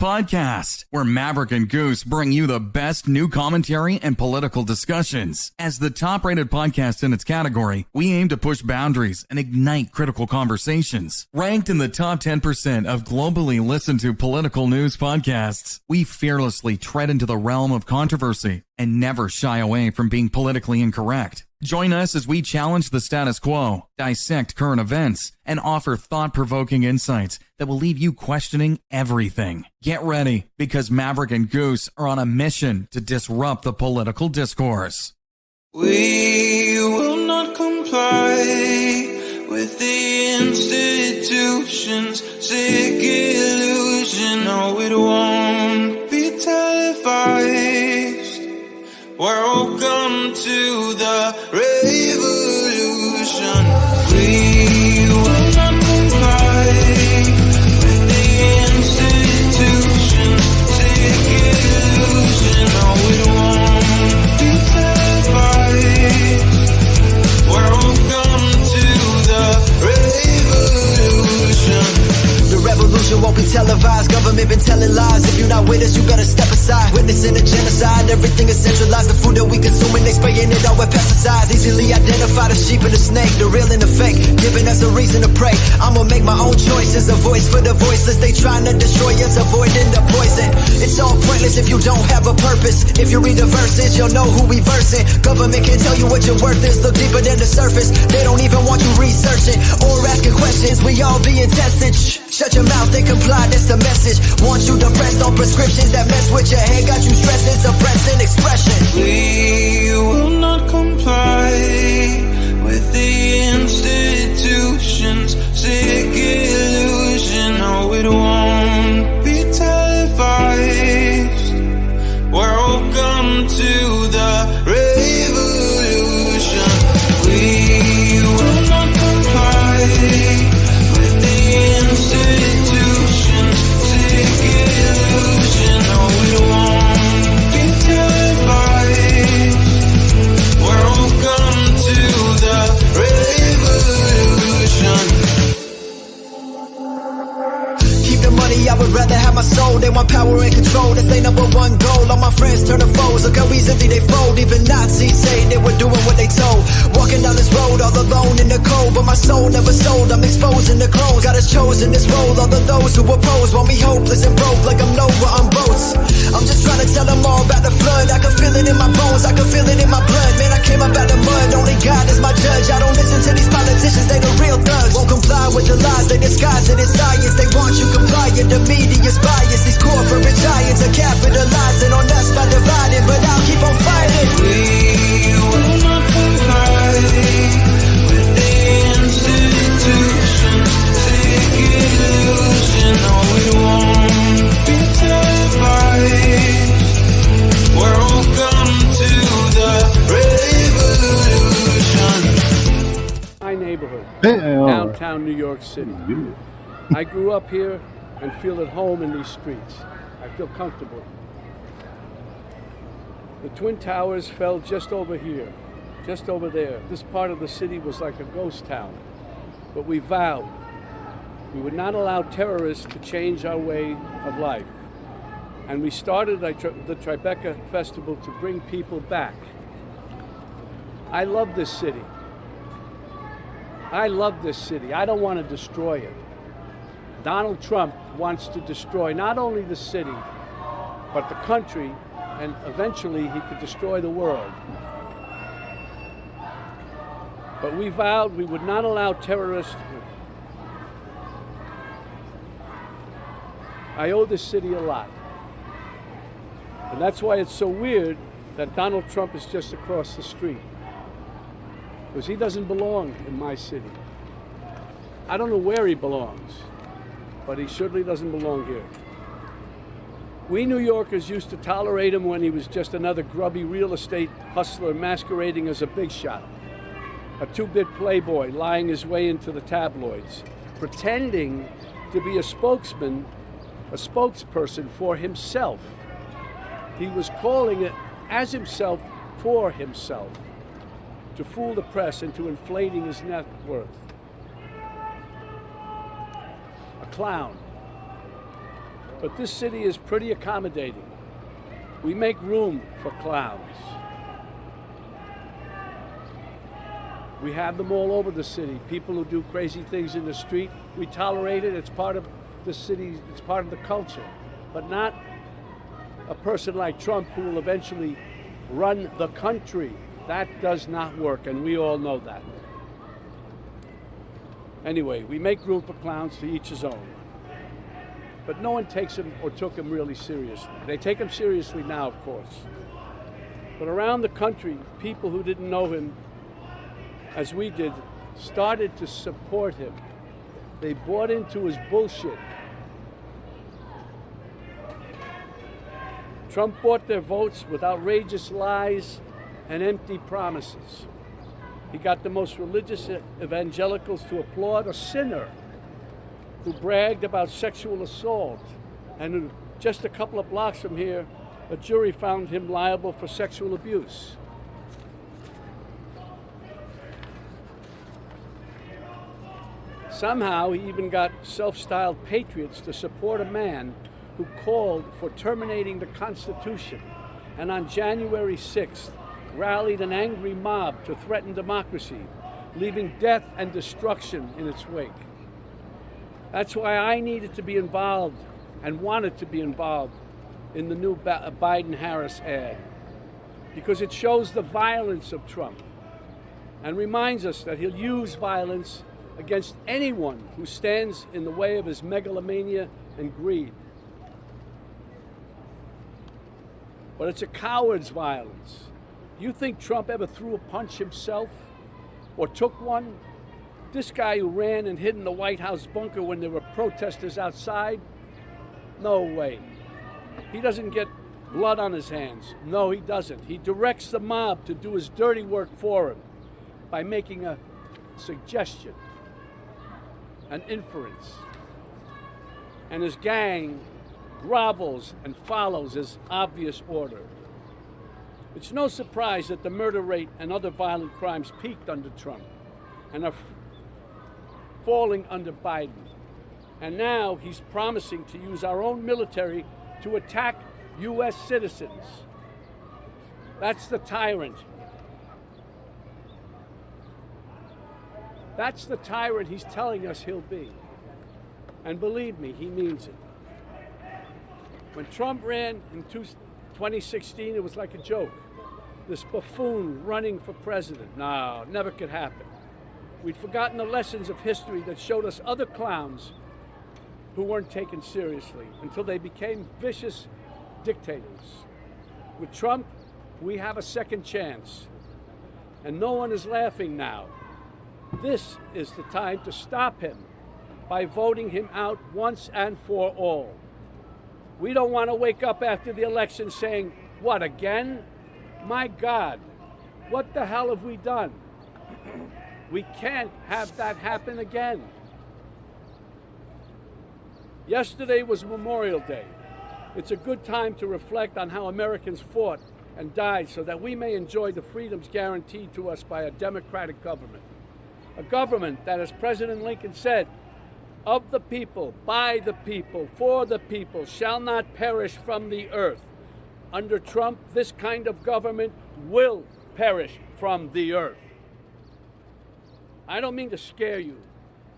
podcast, where Maverick and Goose bring you the best new commentary and political discussions. As the top-rated podcast in its category, we aim to push boundaries and ignite critical conversations. Ranked in the top 10% of globally listened to political news podcasts, we fearlessly tread into the realm of controversy and never shy away from being politically incorrect. Join us as we challenge the status quo, dissect current events, and offer thought-provoking insights that will leave you questioning everything. Get ready, because Maverick and Goose are on a mission to disrupt the political discourse. We will not comply with the institution's sick illusion. No, it won't be televised. Welcome to the revolution. We will not comply with the institution's sick illusion. No, it won't be televised. Welcome to the revolution. The revolution won't be televised. Government been telling lies. If you're not with us, you better step aside. Witnessing a genocide, everything is centralized. The food that we consuming, they spraying it out with pesticides. Easily identify the sheep and the snake, the real and the fake, giving us a reason to pray. I'ma make my own choices, a voice for the voiceless. They trying to destroy us, avoiding the poison. It's all pointless if you don't have a purpose. If you read the verses, you'll know who we versing. Government can tell you what your worth is, look deeper than the surface. They don't even want you researching or asking questions. We all being tested. Shut your mouth and comply, that's the message. Want you depressed on prescriptions that mess with your head, got you stressing, suppressing expression. We will not comply with the institution's sick illusion. No, it won't be televised. Welcome to the revolution. We will not comply with the institution's sick illusion. No, it won't be televised. Welcome to the revolution. Keep the money, I would rather have my soul. They want power and control, that's their number one goal. All my friends turn to foes, look how easily they fold. Even Nazis say they were doing what they told. Walking down this road all alone in the cold, but my soul never sold. I'm exposing the clones, God has chosen this role. All of those who oppose want me hopeless and broke, like I'm Nova on boats. I'm just trying to tell them all about the flood. I can feel it in my bones, I can feel it in my blood. Man, I came up out the mud, only God is my judge. I don't listen to these politicians, they the real thugs. Won't comply with the lies, they disguise it as science. They want you compliant, the media's bias. These corporate giants are capitalizing on us by dividing, but I'll keep on fighting. We will not comply with the institution's sick illusion. No, it won't be televised. Welcome to the revolution. My neighborhood, downtown New York City. I grew up here and feel at home in these streets. I feel comfortable. The Twin Towers fell just over here, just over there. This part of the city was like a ghost town. But we vowed we would not allow terrorists to change our way of life. And we started the Tribeca Festival to bring people back. I love this city. I love this city. I don't want to destroy it. Donald Trump wants to destroy not only the city, but the country, and eventually he could destroy the world. But we vowed we would not allow terrorists. I owe this city a lot. And that's why it's so weird that Donald Trump is just across the street. Because he doesn't belong in my city. I don't know where he belongs, but he certainly doesn't belong here. We New Yorkers used to tolerate him when he was just another grubby real estate hustler masquerading as a big shot, a two-bit playboy lying his way into the tabloids, pretending to be a spokesperson for himself. He was calling it as himself for himself, to fool the press into inflating his net worth. A clown. But this city is pretty accommodating. We make room for clowns. We have them all over the city. People who do crazy things in the street, we tolerate it. It's part of the city, it's part of the culture. But not a person like Trump who will eventually run the country. That does not work, and we all know that. Anyway, we make room for clowns, to each his own. But no one takes him or took him really seriously. They take him seriously now, of course. But around the country, people who didn't know him as we did started to support him. They bought into his bullshit. Trump bought their votes with outrageous lies and empty promises. He got the most religious evangelicals to applaud a sinner who bragged about sexual assault, and who, just a couple of blocks from here, a jury found him liable for sexual abuse. Somehow he even got self-styled patriots to support a man who called for terminating the Constitution, and on January 6th rallied an angry mob to threaten democracy, leaving death and destruction in its wake. That's why I needed to be involved and wanted to be involved in the new Biden-Harris ad, because it shows the violence of Trump and reminds us that he'll use violence against anyone who stands in the way of his megalomania and greed. But it's a coward's violence. Do you think Trump ever threw a punch himself or took one? This guy who ran and hid in the White House bunker when there were protesters outside? No way. He doesn't get blood on his hands. No, he doesn't. He directs the mob to do his dirty work for him by making a suggestion, an inference. And his gang grovels and follows his obvious order. It's no surprise that the murder rate and other violent crimes peaked under Trump and are falling under Biden. And now he's promising to use our own military to attack U.S. citizens. That's the tyrant. That's the tyrant he's telling us he'll be. And believe me, he means it. When Trump ran in 2016, it was like a joke. This buffoon running for president. No, never could happen. We'd forgotten the lessons of history that showed us other clowns who weren't taken seriously until they became vicious dictators. With Trump, we have a second chance, and no one is laughing now. This is the time to stop him by voting him out once and for all. We don't want to wake up after the election saying, "What, again? My God, what the hell have we done?" We can't have that happen again. Yesterday was Memorial Day. It's a good time to reflect on how Americans fought and died so that we may enjoy the freedoms guaranteed to us by a democratic government. A government that, as President Lincoln said, "Of the people, by the people, for the people, shall not perish from the earth." Under Trump, this kind of government will perish from the earth. I don't mean to scare you.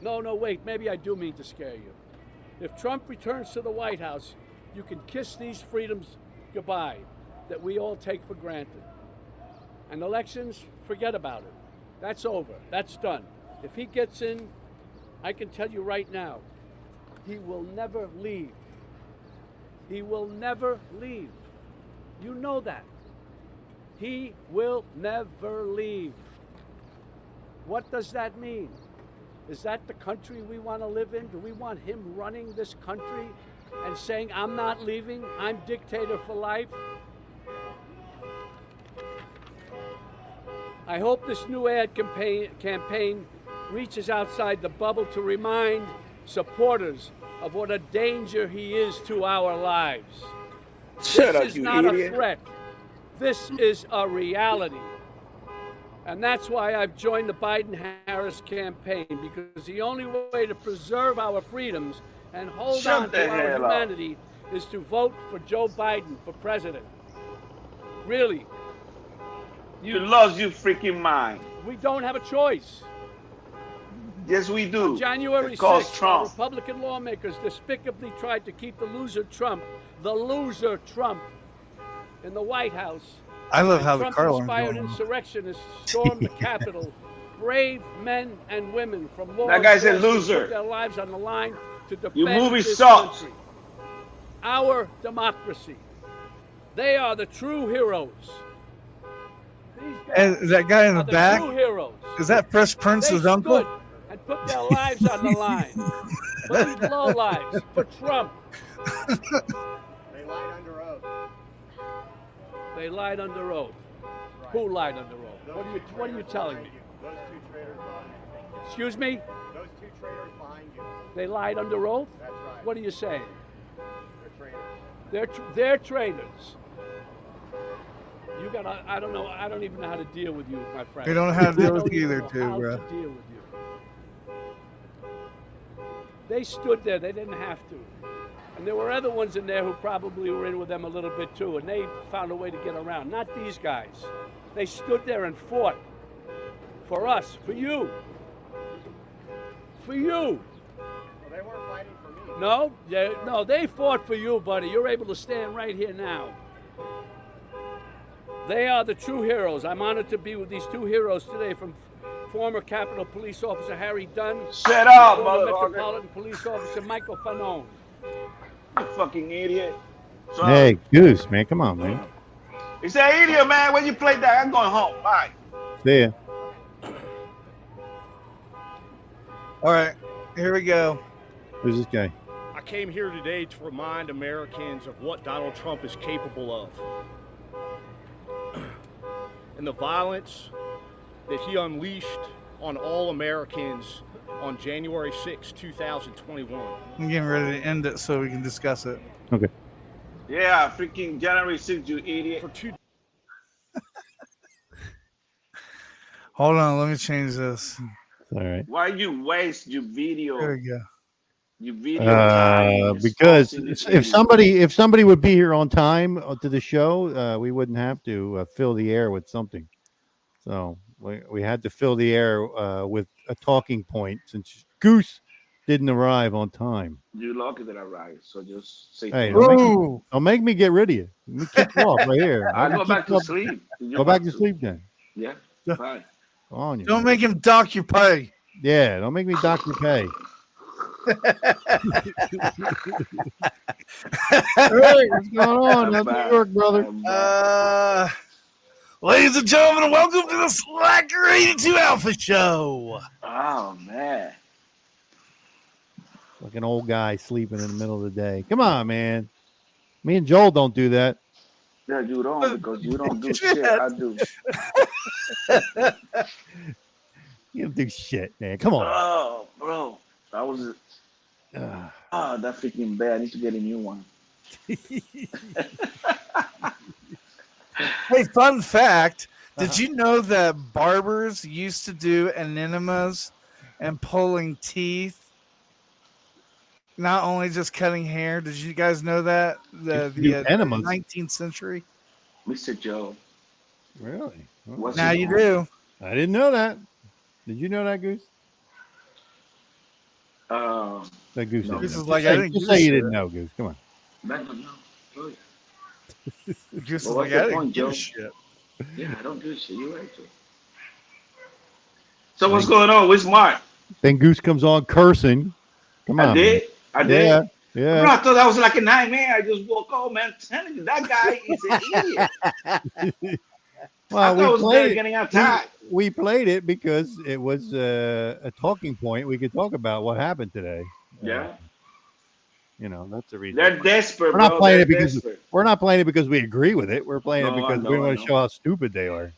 No, wait, maybe I do mean to scare you. If Trump returns to the White House, you can kiss these freedoms goodbye that we all take for granted. And elections, forget about it. That's over. That's done. If he gets in, I can tell you right now, he will never leave. He will never leave. You know that. He will never leave. What does that mean? Is that the country we want to live in? Do we want him running this country and saying, "I'm not leaving, I'm dictator for life"? I hope this new ad campaign reaches outside the bubble to remind supporters of what a danger he is to our lives. Shut up, This is you not idiot. a threat. This is a reality. And that's why I've joined the Biden-Harris campaign, because the only way to preserve our freedoms and hold Shut on the to our hell up. humanity is to vote for Joe Biden for president. Really. You lost your freaking mind. We don't have a choice. Yes, we do. On January It's called 6th, Trump. Republican lawmakers despicably tried to keep the loser Trump, in the White House. I love how the car alarm's Trump-inspired going off. insurrectionists stormed the Capitol. Brave men and women from law That guy's a enforcement loser. put their lives on the line to defend Your movie this sucks. country. Our democracy. They are the true heroes. These guys And is that guy in the are back? true heroes. Is that Fresh They Prince's stood uncle? and put their lives on the line. For these low lives, for Trump. They lied under oath. They lied under oath. Who lied under oath? What are you telling me? Those two traitors behind you. Excuse me? Those two traitors behind you. They lied under oath? That's right. What are you saying? They're traitors. They're traitors. You gotta. I don't know. I don't even know how to deal with you, my friend. We don't know how to deal I with don't you even either, know too, how bro. to deal with you. They stood there. They didn't have to. And there were other ones in there who probably were in with them a little bit too, and they found a way to get around. Not these guys. They stood there and fought for us, for you, for you. Well, they weren't fighting for me. No, they fought for you, buddy. You're able to stand right here now. They are the true heroes. I'm honored to be with these two heroes today, from former Capitol Police Officer Harry Dunn, Shut up, former motherfucker. Metropolitan Police Officer Michael Fanone. You fucking idiot. So, Hey, Goose, man, come on, man. He said, idiot, man. When you play that, I'm going home. Bye. See ya. All right, here we go. Who's this guy? I came here today to remind Americans of what Donald Trump is capable of and the violence that he unleashed on all Americans on January 6, 2021. I'm getting ready to end it so we can discuss it. Okay. Yeah, freaking January 6th, you idiot. For two Hold on, let me change this. All right. Why you waste your video? There we go. Your video time Because posting this if video. somebody would be here on time to the show, we wouldn't have to fill the air with something. So we had to fill the air with a talking point since Goose didn't arrive on time. You're lucky that I arrived, so just say Hey, thank you. don't make me get rid of you. Let me kick you off right here. I go Kick back you to off. sleep. You Go back to sleep then. Yeah, Yeah. bye. Go on you. Don't make him dock your pay. Yeah, don't make me dock your pay. Hey, what's going on? How's New York, brother? Ladies and gentlemen, welcome to the Slacker82Alpha show. Oh, man. Like an old guy sleeping in the middle of the day. Come on, man. Me and Joel don't do that. Yeah, you don't, because you don't do shit. I do. You don't do shit, man. Come on. Oh, bro. That was that freaking bad. I need to get a new one. Hey, fun fact. Did you know that barbers used to do enemas and pulling teeth? Not only just cutting hair. Did you guys know that? The enemas? 19th century? Mr. Joe. Really? What's Now it you called? do. I didn't know that. Did you know that, Goose? That Goose. No. didn't Goose know. is like, Just I say- didn't just give a say you shit. didn't know, Goose. Come on. No. Oh, yeah. Just Well, like, what's I the didn't point, give a Joe? shit. Yeah, I don't do shit. You're right, Joe. So what's going on? Where's Mark? Then Goose comes on cursing. Come on. I did. I did. Man. Yeah. Bro, I thought that was like a nightmare. I just woke up, man. I'm telling you, that guy is an idiot. I Well, thought it was we better played, getting outside. we played it because it was a talking point. We could talk about what happened today. Yeah. You know, that's the reason. They're desperate, We're not bro. playing They're it because desperate. we're not playing it because we agree with it. We're playing No, it I because know, we I want know. to show how stupid they are.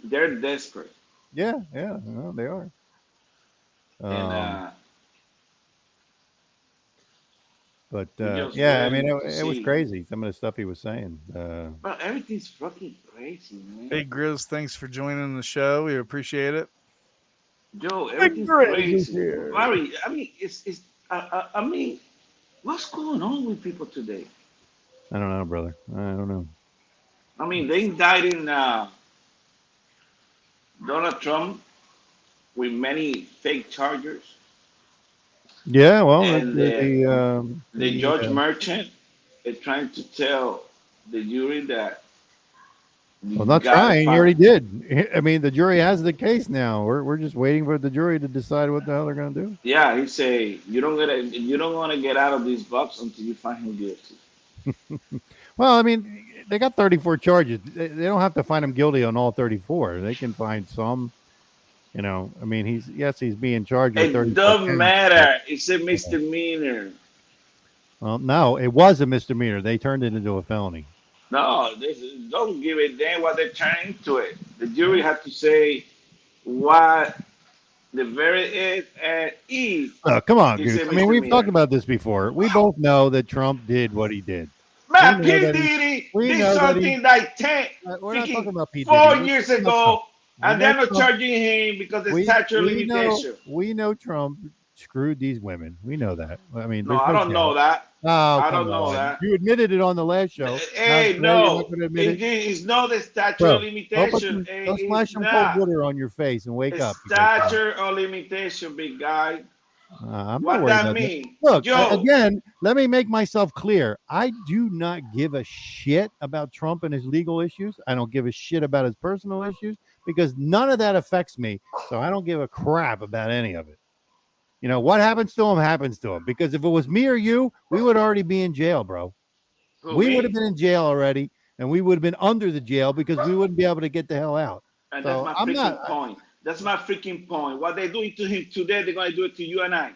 They're desperate. Yeah, no, they are. And But just yeah, I mean, waiting to it was see. crazy. Some of the stuff he was saying. bro, everything's fucking crazy, man. Hey, Grizz, thanks for joining the show. We appreciate it. Joe, everything's Grizz is crazy. here. Larry, I mean, it's I mean, What's going on with people today? I don't know, brother. I don't know. I mean, they indicted Donald Trump with many fake charges, Yeah, well, and the the George Merchant is trying to tell the jury that well, you not gotta trying. He find. already did. I mean, the jury has the case now. We're just waiting for the jury to decide what the hell they're going to do. Yeah, he say you don't want to get out of this box until you find him guilty. Well, I mean, they got 34 charges. They don't have to find him guilty on all 34. They can find some. You know, I mean, he's being charged with It 34 doesn't counts. But, matter. It's a misdemeanor. well, no, it was a misdemeanor. They turned it into a felony. No, don't give a damn what they're trying to it. The jury had to say what the very is and E Come on, is Goose. a I mean, we've talked misdemeanor. about this before. We both know that Trump did what he did. We Man, know P. that he. Diddy We did know that he. something like 10, We're not talking freaking about Pete Diddy. 4 years We're talking about Trump. ago, We and know they're not Trump. charging him because of statute of limitation. We know Trump screwed these women. We know that. I mean, No, there's I no don't know doubt. that. Oh, I come don't know on. that. You admitted it on the last show. Hey, Now you're not no, going to admit it. it's not the statute Bro, of limitation. Hey, go splash it's some cold not. water on your face and wake It's up. statute of limitation, big guy. I'm not What worried that about that. mean? Look, Joe, again, let me make myself clear. I do not give a shit about Trump and his legal issues. I don't give a shit about his personal issues because none of that affects me. So I don't give a crap about any of it. You know, what happens to him because if it was me or you, we would already be in jail, bro. who, We would have me? been in jail already and we would have been under the jail because we wouldn't be able to get the hell out. And that's So my I'm freaking not. point. That's my freaking point. What they're doing to him today, they're going to do it to you and I.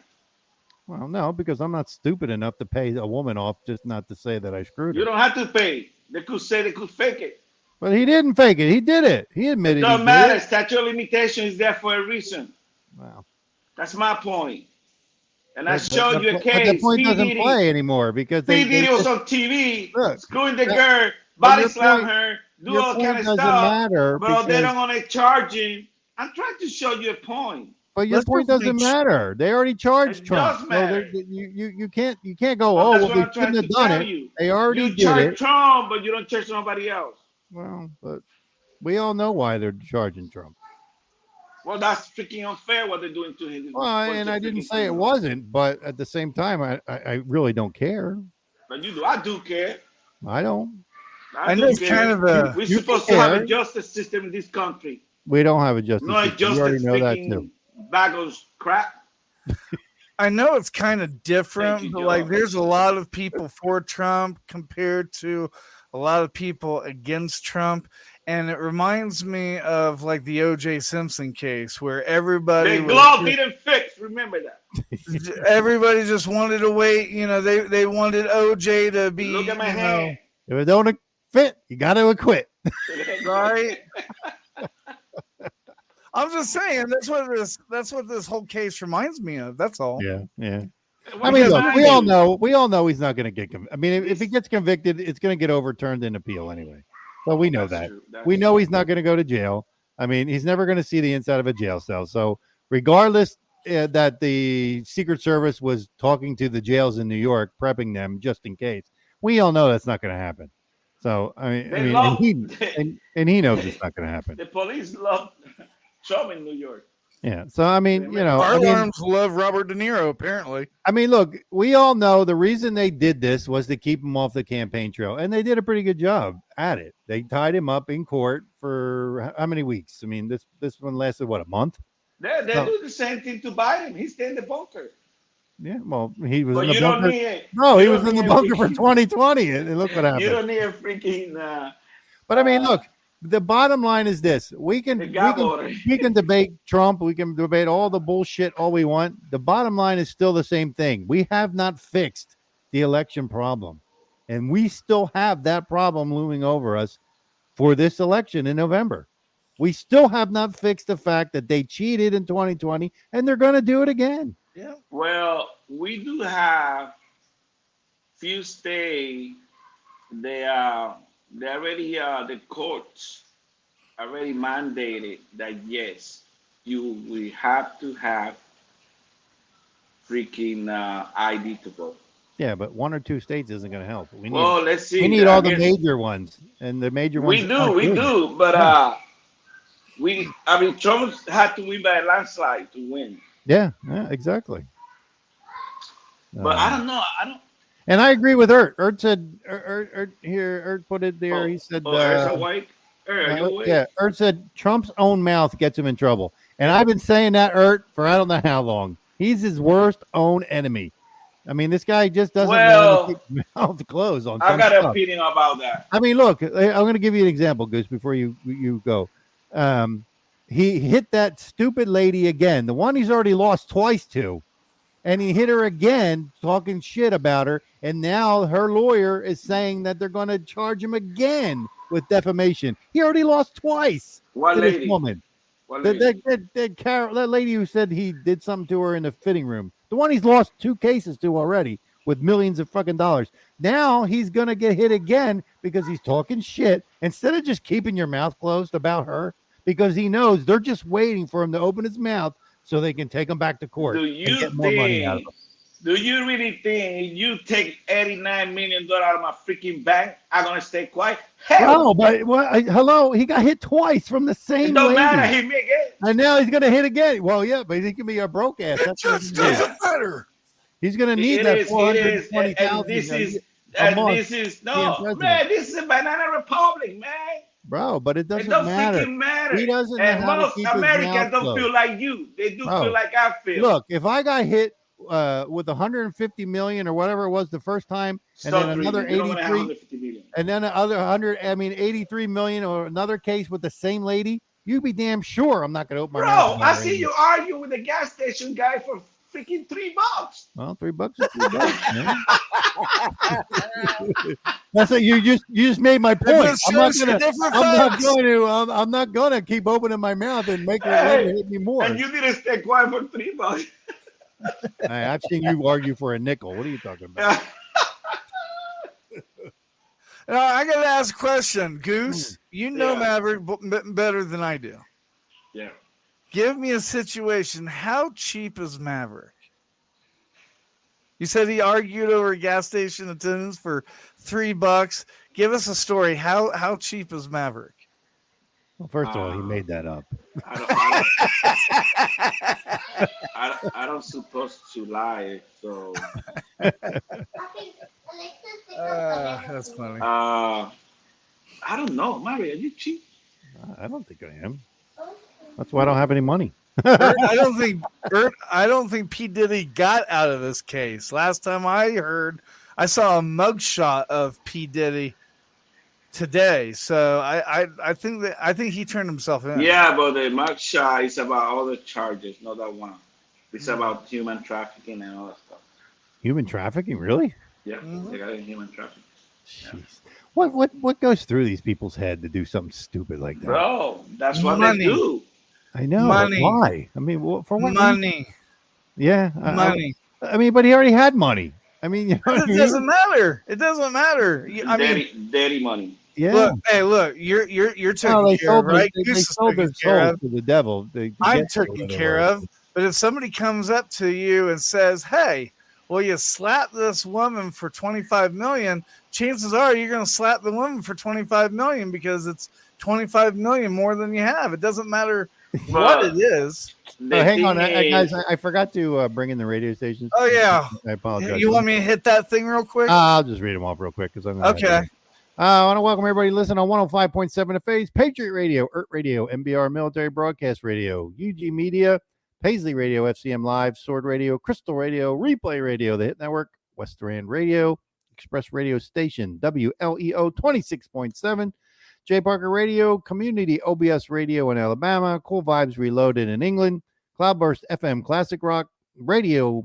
Well, no, because I'm not stupid enough to pay a woman off just not to say that I screwed You her. don't have to pay. They could say they could fake it. But he didn't fake it. He did it. He It admitted he doesn't did matter. it. Statute of limitation is there for a reason. Wow. That's my point. And I But showed you a but the case. point P. doesn't Diddy. play anymore because P. they Diddy was on TV, look. screwing the that- girl, but body your slam point, her, do your all kind point of doesn't stuff. matter But they because don't want to charge him. I'm trying to show you a point. but your Let's point just doesn't make matter. They already charged It Trump. does So matter. you can't go, But oh that's well, what they I'm trying shouldn't to have done tell it. you. They already You did charge it. Trump, but you don't charge somebody else. Well, but we all know why they're charging Trump. Well, that's freaking unfair what they're doing to him. Well, and I didn't say it wasn't, but at the same time, I really don't care. But you do. I do care. I don't. I do know it's care. kind of a. We're you supposed to have care. a justice system in this country. We don't have a justice No system. You already justice know that freaking too. bag of crap. I know it's kind of different, Thank you, but Joe. like there's a lot of people for Trump compared to a lot of people against Trump. And it reminds me of like the O.J. Simpson case where everybody The was glove didn't fix. Remember that. everybody just wanted to wait. You know, they wanted OJ to be, Look at my you know, hand. If it don't fit, you got to acquit. right? I'm just saying that's what this whole case reminds me of. That's all. Yeah. What I mean, does look, that we all do? know he's not going to get. I mean, if he gets convicted, it's going to get overturned in appeal anyway. So we know That's that. true. That's We know true. he's not going to go to jail. I mean, he's never going to see the inside of a jail cell. So regardless that the Secret Service was talking to the jails in New York, prepping them just in case, we all know that's not going to happen. So They love- and he knows it's not going to happen. The police love Trump in New York. Yeah. So I mean, you know, Our alarms love Robert De Niro, apparently. I mean, look, we all know the reason they did this was to keep him off the campaign trail, and they did a pretty good job at it. They tied him up in court for how many weeks? I mean, this one lasted what, a month? They No. do the same thing to Biden. He stayed in the bunker. Yeah. Well, he was But in the you don't bunker. need it. No, he You was don't in the need bunker a for freaking- 2020, and look what You happened. don't need a freaking But I mean, look, the bottom line is this: we can debate Trump, we can debate all the bullshit all we want. The bottom line is still the same thing. We have not fixed the election problem, and we still have that problem looming over us for this election in November. We still have not fixed the fact that they cheated in 2020, and they're going to do it again. Yeah. Well, we do have few states. They already the courts already mandated that yes, we have to have freaking ID to vote. Yeah, but 1 or 2 states isn't going to help. Well, let's see. We need I all the guess major ones, and the major ones we aren't good. do, but Yeah. I mean, Trump had to win by a landslide to win. Yeah, exactly. But I don't know. I don't. And I agree with Ert. Ert said, Ert put it there. He said, There's a white. Are you awake? yeah, Ert said Trump's own mouth gets him in trouble. And I've been saying that, Ert, for I don't know how long. He's his worst own enemy. I mean, this guy just doesn't know how to keep his mouth closed on I got stuff. an opinion about that. I mean, look, I'm going to give you an example, Goose, before you go. He hit that stupid lady again, the one he's already lost twice to. And he hit her again, talking shit about her. And now her lawyer is saying that they're going to charge him again with defamation. He already lost twice What to lady? this woman. What That lady? that lady who said he did something to her in the fitting room. The one he's lost 2 cases to already with millions of fucking dollars. Now he's going to get hit again because he's talking shit instead of just keeping your mouth closed about her, because he knows they're just waiting for him to open his mouth so they can take him back to court Do and you get more money out of him. Do you really think if you take $89 million out of my freaking bank, I'm gonna stay quiet? Hell, No, but hello, he got hit twice from the same it don't lady. matter. He make it. And now he's going to hit again. Well, yeah, but he can be a broke ass. It just doesn't matter. He's going to need It that is. And this is. No, man. This is a banana republic, man. Bro, but it doesn't It don't matter. freaking matter. He doesn't know And how to most keep his Americans mouth don't closed. feel like you. They do Bro, feel like I feel. Look, if I got hit with 150 million or whatever it was the first time, and then another 83, and then another 83 million or another case with the same lady, you'd be damn sure I'm not going to open my mouth. Bro, I see you argue with the gas station guy for freaking $3. Well, $3 is $3, man. That's it. You just made my point. I'm not gonna keep opening my mouth and make her hit me more. And you didn't stay quiet for $3. Hey, I've seen you argue for a nickel. What are you talking about? I got to ask a question, Goose. You know Maverick better than I do. Yeah. Give me a situation. How cheap is Maverick? You said he argued over gas station attendants for $3. Give us a story. How cheap is Maverick? Well, first of all, he made that up. I don't supposed to lie, so. That's funny. I don't know, Mary. Are you cheap? I don't think I am. That's why I don't have any money. I don't think P. Diddy got out of this case. Last time I heard, I saw a mugshot of P. Diddy today. So I think he turned himself in. Yeah, but the mugshot is about all the charges, not that one. It's about human trafficking and all that stuff. Human trafficking, really? Yeah, they got human trafficking. Jeez. Yeah. What goes through these people's head to do something stupid like that? Bro, that's what they do. I know. Money. Why? I mean, for what? Money. Yeah. Money. I mean, but he already had money. I mean, you know, it doesn't matter. It doesn't matter. Daddy money. Yeah. Look, you're taking care of, right? They sold their soul to the devil. I'm taken care of. But if somebody comes up to you and says, "Hey, well, you slap this woman for $25 million," chances are you're going to slap the woman for $25 million because it's $25 million more than you have. It doesn't matter what it is. Hang on, guys. I forgot to bring in the radio stations. Oh yeah, I apologize. You want me to hit that thing real quick? I'll just read them off real quick because I'm okay. I want to welcome everybody to listen on 105.7 The Phase, Patriot Radio, ERT Radio, MBR Military Broadcast Radio, UG Media, Paisley Radio, FCM Live, Sword Radio, Crystal Radio, Replay Radio, The Hit Network, West Rand Radio, Express Radio Station, WLEO 26.7, J. Parker Radio, Community OBS Radio in Alabama, Cool Vibes Reloaded in England, Cloudburst FM Classic Rock, Radio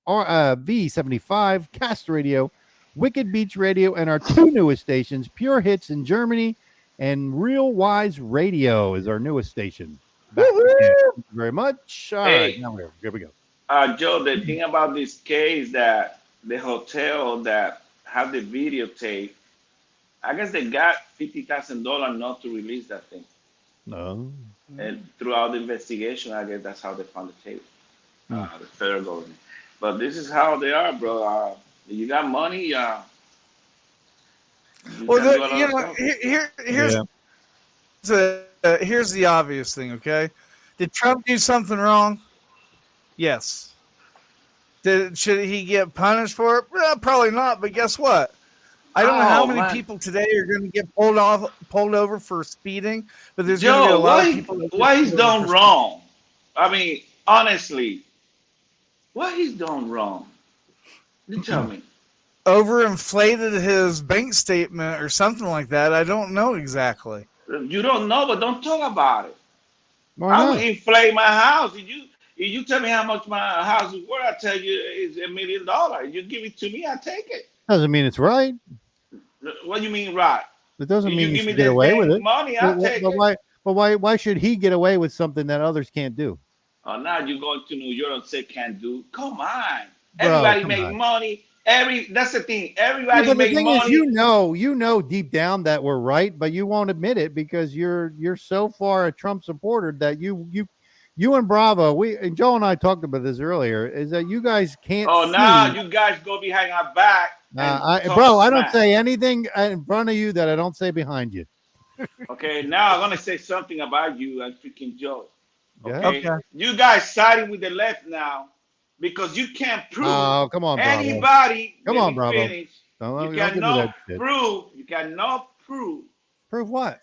V75, Cast Radio, Wicked Beach Radio, and our 2 newest stations, Pure Hits in Germany and Real Wise Radio is our newest station. Thank you very much. All right, now here we go. Joe, the thing about this case that the hotel that have the videotape, I guess they got $50,000 not to release that thing. No. And throughout the investigation, I guess that's how they found the tape, the federal government. But this is how they are, bro. You got money. You Well, can do a lot you of know, stuff. here's the obvious thing. Okay, did Trump do something wrong? Yes. Should he get punished for it? Well, probably not. But guess what? I don't know how many people today are going to get pulled over for speeding, but there's going to be a Joe, lot of people. what he's done wrong? I mean, honestly, what he's done wrong? You tell me. Overinflated his bank statement or something like that. I don't know exactly. You don't know, but don't talk about it. Why I not? will inflate my house. If you tell me how much my house is worth, I tell you it's $1 million. You give it to me, I take it. Doesn't mean it's right. What do you mean, right? It doesn't mean you give me should get that away with it. money, I'll take it. Why should he get away with something that others can't do? Oh, now you're going to New York and say can't do. Come on. Bro, Everybody come make on. money. That's the thing. Yeah, Everybody but the make thing money. is, you know deep down that we're right, but you won't admit it because you're so far a Trump supporter that you and Bravo, and Joe and I talked about this earlier, is that you guys can't. Oh, now you guys go behind our back. I don't say anything in front of you that I don't say behind you. Okay, now I'm gonna say something about you and freaking Joe. Okay. You guys siding with the left now because you can't prove. Oh, come on, Bravo. Anybody. Come on, Bravo. Bravo. You Don't cannot prove. You cannot prove. Prove what?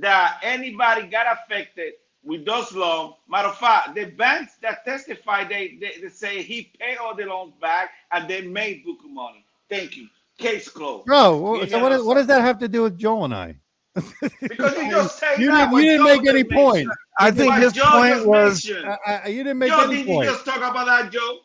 That anybody got affected with those loans. Matter of fact, the banks that testified, they say he paid all the loans back and they made book money. Thank you. Case closed. Bro, so what does that have to do with Joe and I? Because you just say you that. didn't make any point. I think his point was you didn't make Joe, any did point. you just talk about that, Joe?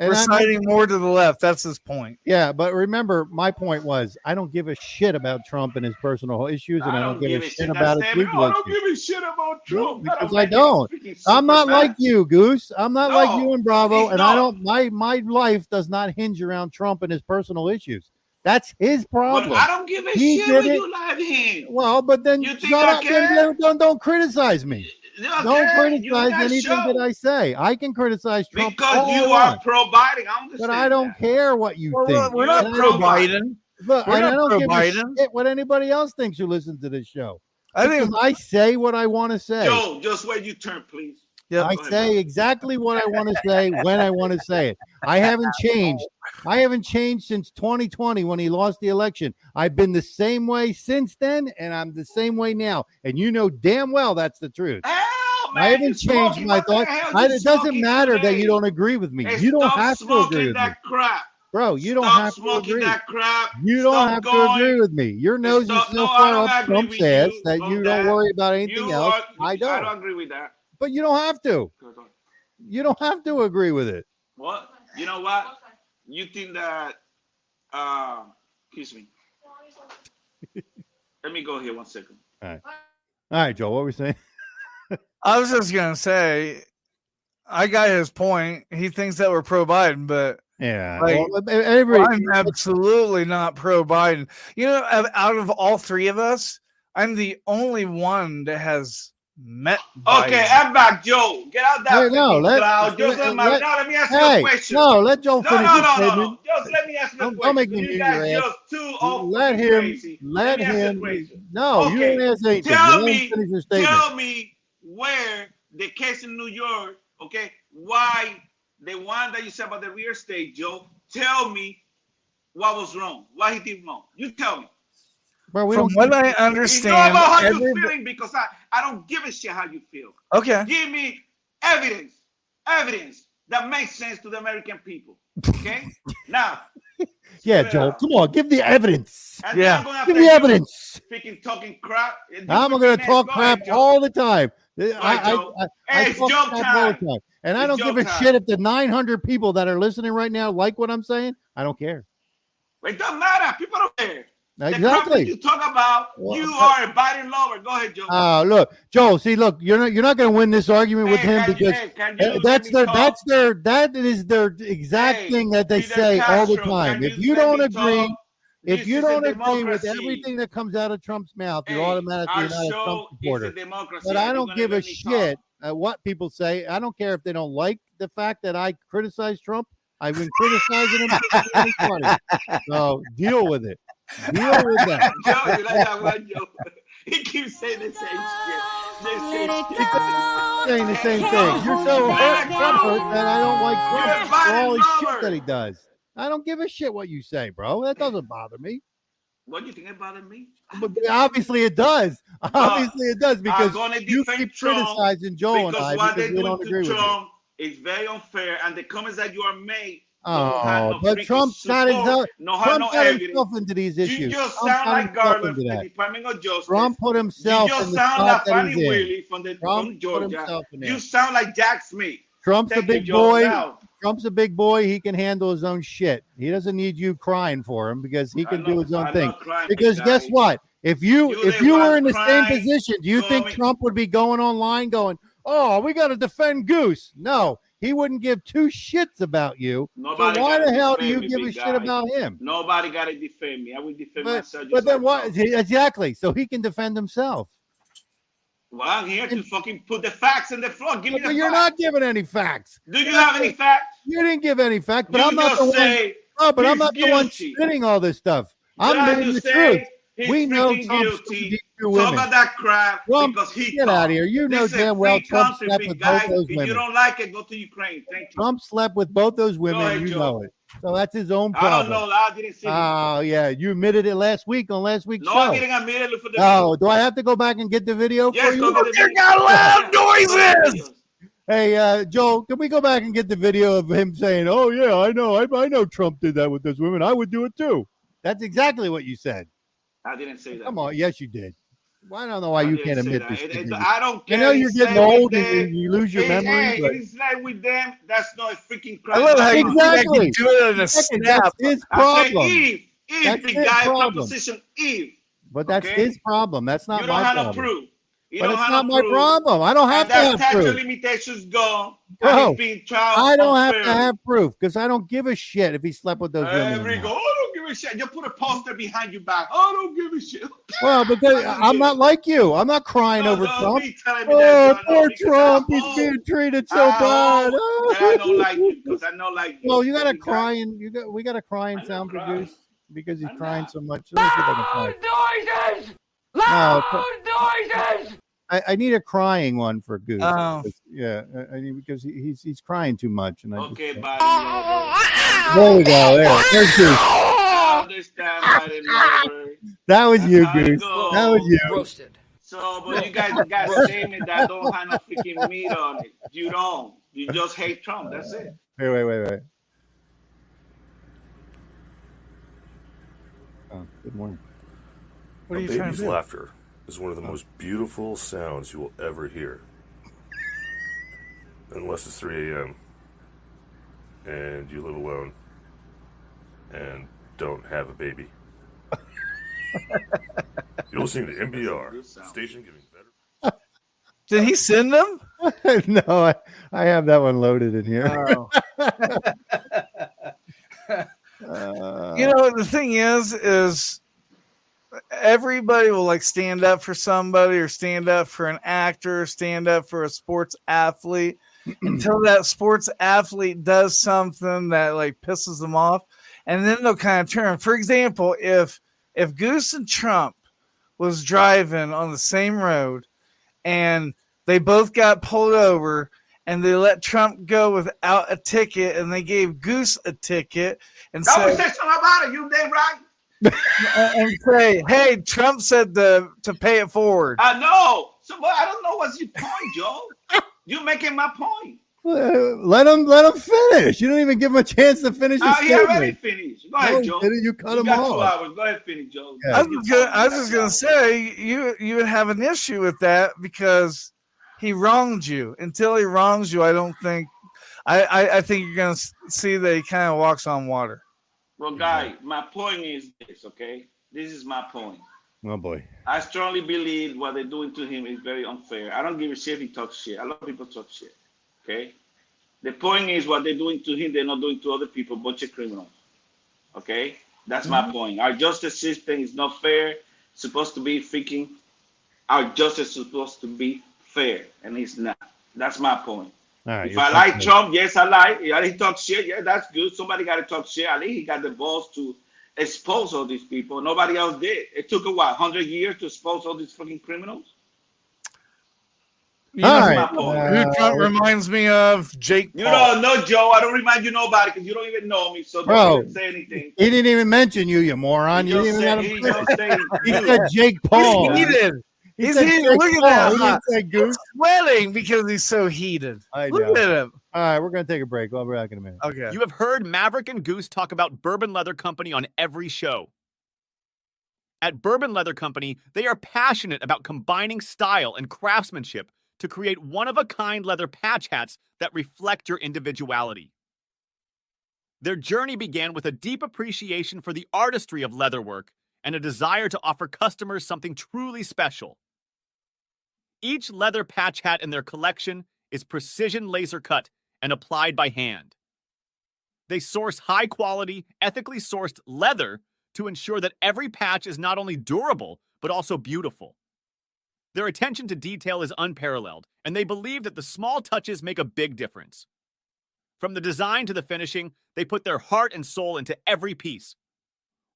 And we're siding more to the left. That's his point. Yeah, but remember, my point was I don't give a shit about Trump and his personal issues, and I don't give a shit about his legal I don't issues. give a shit about Trump. Because I don't. I'm not like you, Goose. I'm not like you and Bravo, and I don't. My life does not hinge around Trump and his personal issues. That's his problem. But I don't give a shit when you like him. Well, but then You think shut I up care? and don't criticize me. Okay, Don't criticize you guys anything show. that I say. I can criticize Trump Because all you I are want, pro-Biden. I understand but I don't that. care what you think. We're not And I pro don't- Biden. Look, We're and I not don't give a pro-Biden. shit what anybody else thinks who listens to this show. I think Because I say what I want to say. Joe, just wait your turn, please. I Go ahead, say man. exactly what I want to say when I want to say it. I haven't changed. I haven't changed since 2020 when he lost the election. I've been the same way since then, and I'm the same way now. And you know damn well that's the truth. Hell, man, I haven't you changed smoking. my What the thoughts. hell you It doesn't smoking matter that today? you don't agree with me. Hey, You don't stop have to smoking agree with me. that crap. Bro, you don't Stop have to smoking agree. that crap. You don't Stop have to going. agree with me. Your nose is Stop- so no, I far don't up agree Trump's with ass you that on you that. don't worry about anything You else. are- I I don't. don't agree with that. But you don't have to. You don't have to agree with it. What? You know what? You think that, excuse me. Let me go here 1 second. All right, Joe, what were we saying? I was just gonna say, I got his point. He thinks that we're pro Biden, but Yeah. like, Well, I'm absolutely not pro Biden. You know, out of all three of us, I'm the only one that has met Biden. Okay, I'm back, Joe. Get out that Hey, no, freaking cloud. Just let me ask you a question. No, let Joe No, finish no, his no, no, statement. no. Just let me ask you a Don't question. make me You do guys your ass. just too off Let fucking him. crazy. Let me ask you a him. question. No, you Okay, don't answer anything. Tell Let me, him finish his statement. tell me where the case in New York, okay, why the one that you said about the real estate, Joe, tell me what was wrong, what he did wrong. You tell me. Bro, we From don't. what I It's not understand, about how you're feeling because I don't give a shit how you feel. okay. Give me evidence that makes sense to the American people. Okay? Now, Yeah, spit it Joe, out. come on, give the evidence. And Yeah. then I'm gonna Give have me to evidence. Freaking talking crap. I'm going to talk crap all the time. ahead, Joe. I Hey, it's talk joke crap all the time. time. And I It's don't give joke a time. shit if the 900 people that are listening right now like what I'm saying. I don't care. It doesn't matter. People don't care. The crap that Exactly. you talk about, Well, you are a Biden lover. Go ahead, Joe. Look, Joe. See, look, you're not going to win this argument with him Can you- because can you that is their exact Hey, thing that they Fidel say all the Castro, time. can If you you let don't me agree, talk? if This you is a don't agree with democracy. everything that comes out of Trump's mouth, you're Hey, automatically our not a Trump show is a supporter. democracy. But Are I you don't gonna give a let me talk? shit what people say. I don't care if they don't like the fact that I criticize Trump. I've been criticizing him since 2020. So deal with it. Deal with that. Joe, you like that one, Joe? He keeps saying the same shit. The same shit. Saying the same thing. You're so hurt that I don't like Trump for all his shit that he does. I don't give a shit what you say, bro. That doesn't bother me. What do you think about me? But obviously it does. Obviously it does because you keep criticizing Joe and I because we don't agree with you. It's very unfair, and the comments that you are made. Oh, but Trump's not himself. Trump got himself into these issues. You just sound like Garland from the Department of Justice. Trump put himself in the spot that he's in. From Georgia. You sound like Jack Smith. Trump's a big boy. Trump's a big boy. He can handle his own shit. He doesn't need you crying for him because he can do his own thing. Because guess what? If you were in the same position, do you think Trump would be going online going, "Oh, we got to defend Goose"? No. He wouldn't give two shits about you. So why the hell do you give a shit about him? Nobody got to defend me. I will defend myself. But then what? Exactly. So he can defend himself. Well, I'm here to fucking put the facts in the floor. Give me the facts. You're not giving any facts. Do you have any facts? You didn't give any facts, but I'm not the one. Oh, but I'm not the one spitting all this stuff. I'm saying the truth. We know Trump's guilty. Talk about that crap because he get out of here. You know damn well Trump slept with both those women. If you don't like it, go to Ukraine. Thank you. Trump slept with both those women. Ahead, you Joe. know it. So that's his own problem. I don't know. I didn't see it. Oh, yeah. You admitted it last week on last week's show. No, I didn't admit it for the video. Do I have to go back and get the video for you? You got loud noises! Hey, Joe, can we go back and get the video of him saying, "Oh, yeah, I know Trump did that with those women. I would do it too." That's exactly what you said. I didn't say that. Come on. Yes, you did. Well, I don't know why you can't admit this. I don't care. I know you're getting old and you lose your memory. But it's like with them, that's not a freaking crime. I love how exactly. you do it in a snap. That's his problem. Eve, the guy in proposition Eve. But that's his problem. That's not my problem. You don't have to prove. But it's not my problem. I don't have to have proof. Statute limitations go. Bro, I don't have to have proof because I don't give a shit if he slept with those women. I don't give a shit. You put a poster behind your back. I don't give a shit. Well, because I'm not like you. I'm not crying over Trump. Poor Trump. He's being treated so bad. I don't like you because I know like you. Well, you got a crying. We got a crying sound for Goose because he's crying so much. Loud noises! Loud noises! I need a crying one for Goose. Oh. Yeah, because he's crying too much. And okay, buddy. There we go. There's Goose. I understand. That was you, Goose. That was you. Roasted. So, but you guys got statement that don't have no freaking meat on it. You don't. You just hate Trump. That's it. Wait. Oh, good morning. What are you trying to baby's do? laughter is one of the most beautiful sounds you will ever hear. Unless it's 3 a.m. and you live alone and don't have a baby. You're listening to MBR, station giving better. Did he send them? No, I have that one loaded in here. Oh. You know, the thing is everybody will like stand up for somebody or stand up for an actor, stand up for a sports athlete until that sports athlete does something that like pisses them off. And then they'll kind of turn. For example, if Goose and Trump was driving on the same road and they both got pulled over and they let Trump go without a ticket and they gave Goose a ticket and said, say something about it, you damn right. And say, hey, Trump said to pay it forward. I know. So I don't know what's your point, Joe. You're making my point. Let him finish. You don't even give him a chance to finish his statement. He already finished. Go ahead, Joe. You cut him off. 2 hours. Go ahead, finish, Joe. Yeah. I was just gonna say you would have an issue with that because he wronged you. Until he wrongs you, I don't think. I think you're gonna see that he kind of walks on water. Well, guy, my point is this. Okay, this is my point. Oh boy. I strongly believe what they're doing to him is very unfair. I don't give a shit if he talks shit. A lot of people talk shit. Okay? The point is what they're doing to him, they're not doing to other people, bunch of criminals. Okay? That's my point. Our justice system is not fair. It's supposed to be our justice is supposed to be fair, and it's not. That's my point. All right. If I like Trump, yes, I like. Yeah, he talks shit. Yeah, that's good. Somebody got to talk shit. At least he got the balls to expose all these people. Nobody else did. It took 100 years to expose all these fucking criminals. You know All That's right. my point. who Trump reminds me of? Jake You Paul. don't know, Joe. I don't remind you nobody because you don't even know me. So Bro, don't say anything. He didn't even mention you, you moron. He You just didn't said, even he let him just say He you. said Jake Paul. He's heated. He He's said heated. Jake Look at Paul. that. He didn't say He's Goose. sweating because he's so heated. I Look know. at him. All right, we're going to take a break. I'll be back in a minute. Okay. You have heard Maverick and Goose talk about Bourbon Leather Company on every show. At Bourbon Leather Company, they are passionate about combining style and craftsmanship to create one-of-a-kind leather patch hats that reflect your individuality. Their journey began with a deep appreciation for the artistry of leatherwork and a desire to offer customers something truly special. Each leather patch hat in their collection is precision laser cut and applied by hand. They source high-quality, ethically sourced leather to ensure that every patch is not only durable, but also beautiful. Their attention to detail is unparalleled, and they believe that the small touches make a big difference. From the design to the finishing, they put their heart and soul into every piece.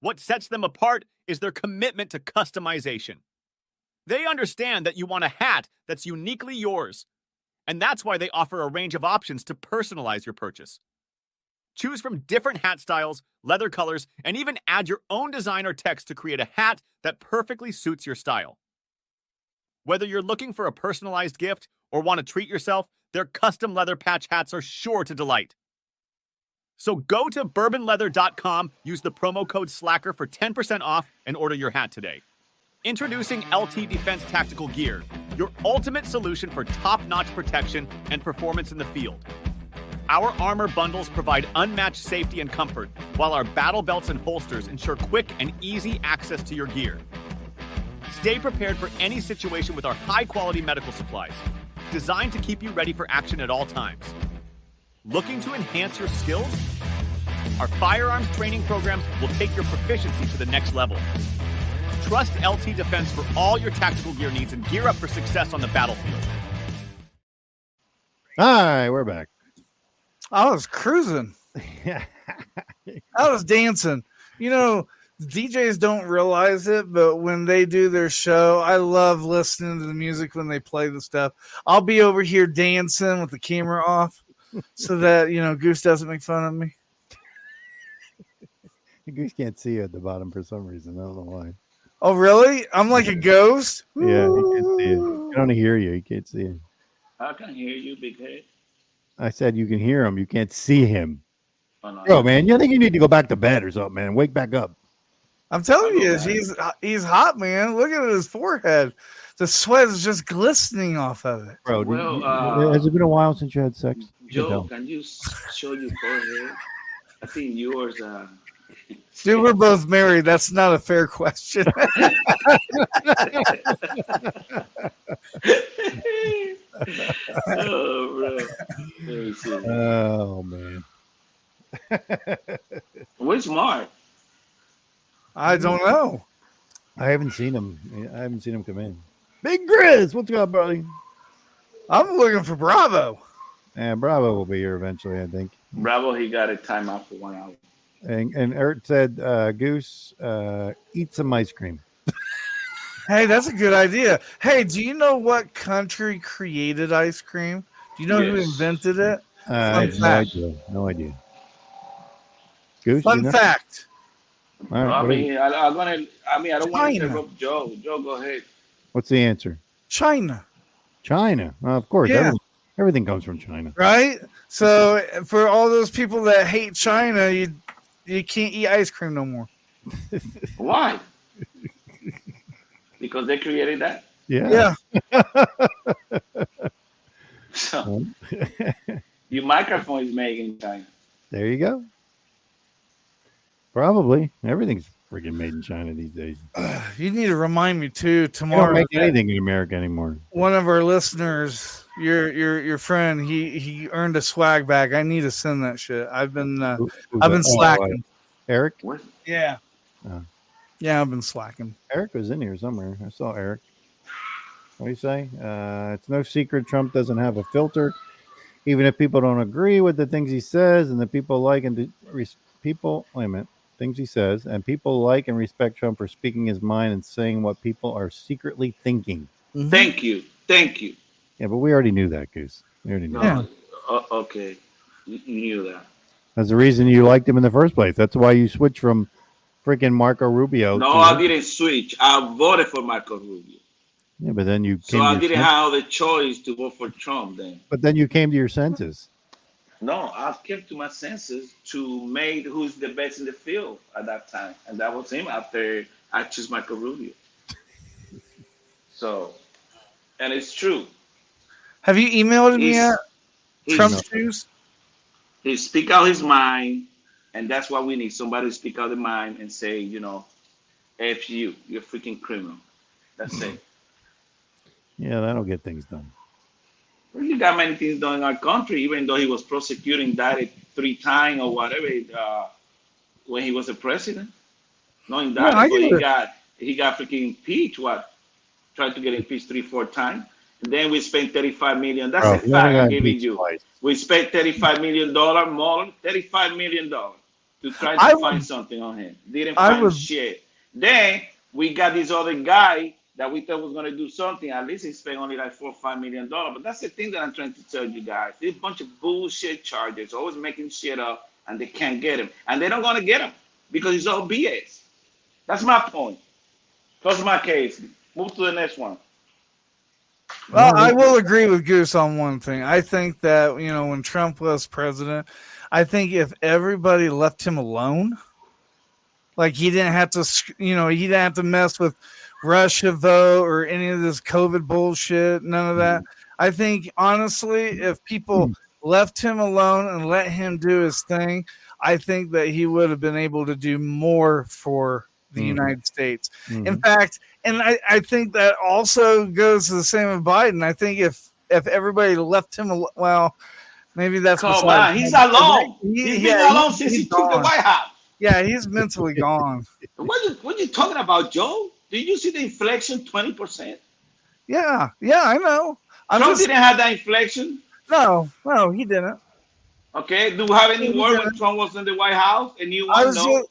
What sets them apart is their commitment to customization. They understand that you want a hat that's uniquely yours, and that's why they offer a range of options to personalize your purchase. Choose from different hat styles, leather colors, and even add your own design or text to create a hat that perfectly suits your style. Whether you're looking for a personalized gift or want to treat yourself, their custom leather patch hats are sure to delight. So go to bourbonleather.com, use the promo code SLACKER for 10% off, and order your hat today. Introducing LT Defense Tactical Gear, your ultimate solution for top-notch protection and performance in the field. Our armor bundles provide unmatched safety and comfort, while our battle belts and holsters ensure quick and easy access to your gear. Stay prepared for any situation with our high-quality medical supplies, designed to keep you ready for action at all times. Looking to enhance your skills? Our firearms training programs will take your proficiency to the next level. Trust LT Defense for all your tactical gear needs and gear up for success on the battlefield. All right, we're back. I was cruising. I was dancing. You know, DJs don't realize it, but when they do their show, I love listening to the music when they play the stuff. I'll be over here dancing with the camera off so that, you know, Goose doesn't make fun of me. Goose can't see you at the bottom for some reason. I don't know why. Oh, really? I'm like a ghost? Yeah, he can't see you. He can only hear you. He can't see you. I can hear you, big head. I said you can hear him. You can't see him. Oh, no, Bro, man, you think you need to go back to bed or something, man? Wake back up. I'm telling you, he's hot, man. Look at his forehead. The sweat is just glistening off of it. Bro, Well, has it been a while since you had sex? Joe, can you show your forehead? I think yours. Dude, we're both married. That's not a fair question. Oh, bro. Let me see. Oh, man. Where's Mark? I don't know. I haven't seen him. I haven't seen him come in. Big Grizz, what's up, buddy? I'm looking for Bravo. And Bravo will be here eventually, I think. Bravo, he got a timeout for 1 hour. And Eric said, Goose, eat some ice cream. Hey, that's a good idea. Hey, do you know what country created ice cream? Do you know who invented it? I have no idea. No idea. Goose, Fun you know? fact. All right, I mean, I don't want to China. interrupt Joe. Joe, go ahead. what's the answer? China. China. Well, of course. Yeah. Everything comes from China. Right? So for all those people that hate China, you can't eat ice cream no more. Why? Because they created that. Yeah. So your microphone is made in China. There you go. Probably. Everything's freaking made in China these days. You need to remind me too They tomorrow. don't make anything in America anymore. One of our listeners, your friend, he earned a swag bag. I need to send that shit. I've been slacking. Eric? What? Yeah. Yeah, I've been slacking. Eric was in here somewhere. I saw Eric. What do you say? It's no secret Trump doesn't have a filter. even if people don't agree with the things he says, and the people like and people. Wait a minute. Things he says, and people like and respect Trump for speaking his mind and saying what people are secretly thinking. Thank you. Thank you. Yeah, but we already knew that, Goose. We already knew that. No, okay. You knew that. That's the reason you liked him in the first place. That's why you switched from freaking Marco Rubio. No, I didn't switch. I voted for Marco Rubio. Yeah, but then you So came I to didn't your have the choice to vote for Trump then. But then you came to your senses. No, I came to my senses to make who's the best in the field at that time. And that was him after I chose Marco Rubio. So, and it's true. Have you emailed me yet? Trump He's- shoes? He speak out his mind, and that's what we need. Somebody to speak out their mind and say, you know, F you, you're a freaking criminal. That's it. Yeah, that'll get things done. Well, you got many things done in our country, even though he was prosecuted, indicted 3 times or whatever when he was a president. Not indicted, but he got freaking impeached. Tried to get impeached 3-4 times. And then we spent $35 million. That's a fact I'm giving you. Twice. We spent $35 million more, $35 million to try to find something on him. Didn't find shit. Then we got this other guy that we thought was going to do something. At least he spent only like $4 or $5 million. But that's the thing that I'm trying to tell you guys. This bunch of bullshit charges, always making shit up, and they can't get him. And they're not going to get him because it's all BS. That's my point. Close my case. Move to the next one. Well, I will agree with Goose on one thing. I think that, when Trump was president, I think if everybody left him alone, like he didn't have to, he didn't have to mess with Russia vote or any of this COVID bullshit, none of that. I think, honestly, if people left him alone and let him do his thing, I think that he would have been able to do more for the United States. In fact, and I think that also goes to the same with Biden. I think if everybody left him alone, well, maybe that's Come on, he's alone. He's been alone since he took the gone. White House. Yeah, he's mentally gone. What you talking about, Joe? Did you see the inflation 20%? Yeah, I know. Trump didn't have that inflation. No, he didn't. Okay, do you have any word when Trump was in the White House? And you want to know?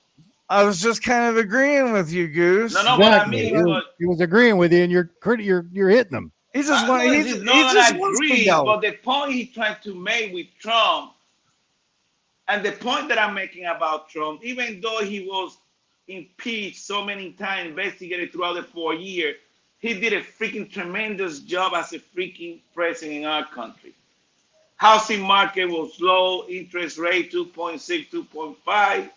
I was just kind of agreeing with you, Goose. No, what I mean is, he was agreeing with you, and you're hitting him. He just wants. He just wants to go. But the point he tried to make with Trump, and the point that I'm making about Trump, even though he was impeached so many times, investigated throughout the 4 years, he did a freaking tremendous job as a freaking president in our country. Housing market was low, interest rate 2.6, 2.5.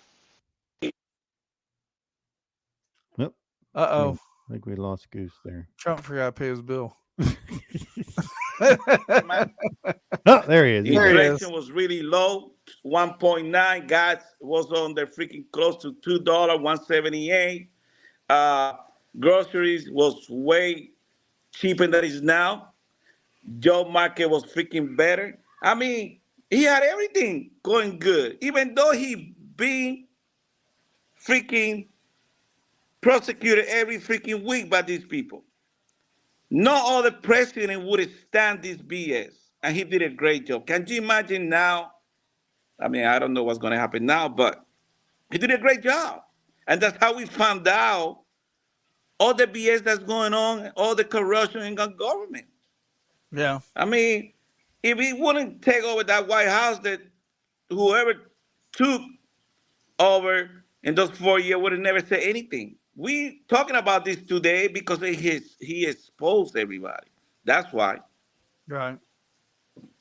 Uh-oh. I think we lost Goose there. Trump forgot to pay his bill. Oh, there he is. Inflation was really low, 1.9. Gas was on the freaking close to $2, 178. Groceries was way cheaper than it is now. Job market was freaking better. I mean, he had everything going good, even though he been freaking prosecuted every freaking week by these people. No other president would stand this BS, and he did a great job. Can you imagine now? I mean, I don't know what's going to happen now, but he did a great job. And that's how we found out all the BS that's going on, all the corruption in our government. Yeah. I mean, if he wouldn't take over that White House, that whoever took over in those 4 years would have never said anything. We talking about this today because he exposed everybody. That's why. Right.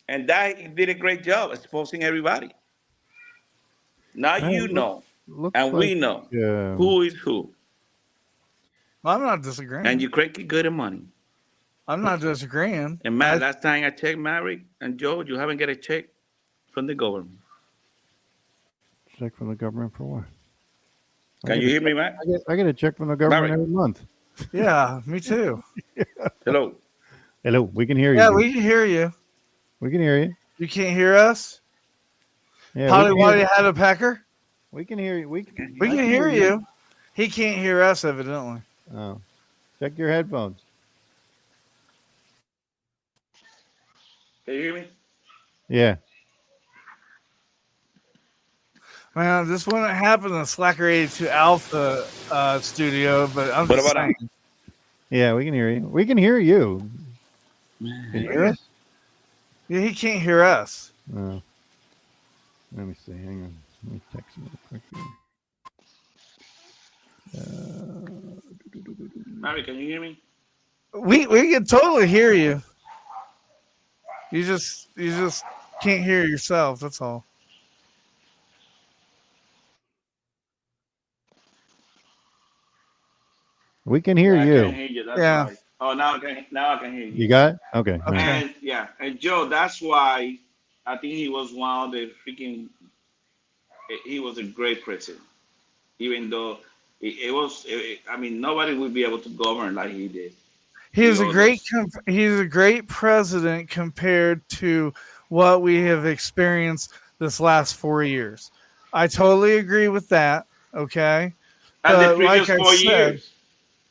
And that he did a great job exposing everybody. Now you know, and we know who is who. Well, I'm not disagreeing. And you cranky good at money. I'm not disagreeing. And Matt, last time I checked, Mary and Joe, you haven't get a check from the government. Check from the government for what? Can you hear me, Matt? I get a check from the government every month. Yeah, me too. Hello. Hello. We can hear you. Yeah, we can hear you. We can hear you. You can't hear us? Yeah, Polly had a pecker? We can hear you. We can hear you. He can't hear us, evidently. Oh. Check your headphones. Can you hear me? Yeah. Man, this wouldn't happen in the Slacker82Alpha studio, but I'm What just about saying. Yeah, we can hear you. We can hear you. Can you hear us? Yeah, he can't hear us. No. Let me see. Hang on. Let me text him real quick here. Mary, can you hear me? We can totally hear you. You just can't hear yourself. That's all. We can hear I you. can't hear you. That's Yeah. why. Oh, now I can hear you. You got it? Okay. all right. And yeah, and Joe, that's why I think he was one of the freaking. He was a great president, even though I mean, nobody would be able to govern like he did. He's a great others. he's a great president compared to what we have experienced this last 4 years. I totally agree with that. Okay. And the But previous like I 4 years, said,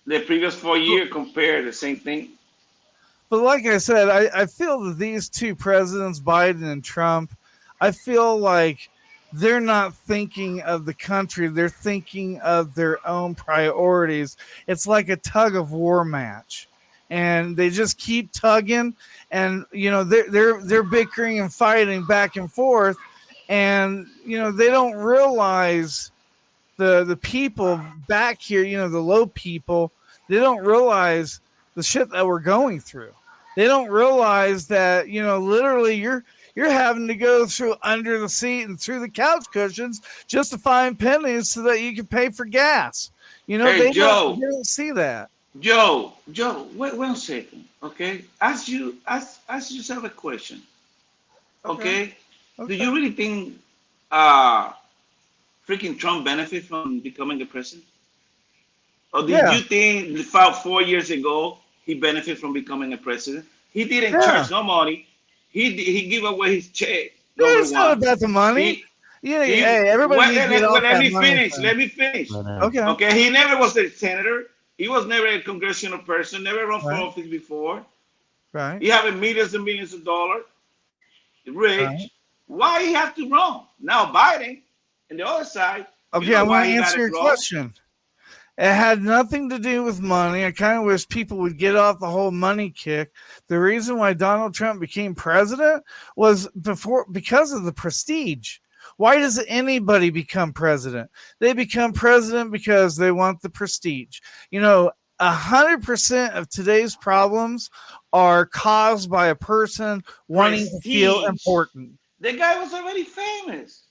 the previous 4 years compare the same thing. But like I said, I feel that these two presidents, Biden and Trump, I feel like they're not thinking of the country. They're thinking of their own priorities. It's like a tug of war match. And they just keep tugging, and they're bickering and fighting back and forth, and they don't realize the people back here, the low people, they don't realize the shit that we're going through. They don't realize that, literally you're having to go through under the seat and through the couch cushions just to find pennies so that you can pay for gas. Hey, they Joe. don't see that. Joe, wait 1 second, okay? Ask yourself a question, okay? Do you really think freaking Trump benefit from becoming a president? Or did you think about 4 years ago he benefited from becoming a president? He didn't charge no money. He gave away his check. It's not about the money. Hey, everybody needs to get off let me that money finish. thing. Let me finish. Okay. Okay. He never was a senator. He was never a congressional person. Never run for office before. Right. He have millions and millions of dollars. Rich. Right. Why he have to run? Now Biden and the other side. Okay, I'm going to answer your question. It had nothing to do with money. I kind of wish people would get off the whole money kick. The reason why Donald Trump became president was because of the prestige. Why does anybody become president? They become president because they want the prestige. 100% of today's problems are caused by a person wanting to feel important. The guy was already famous.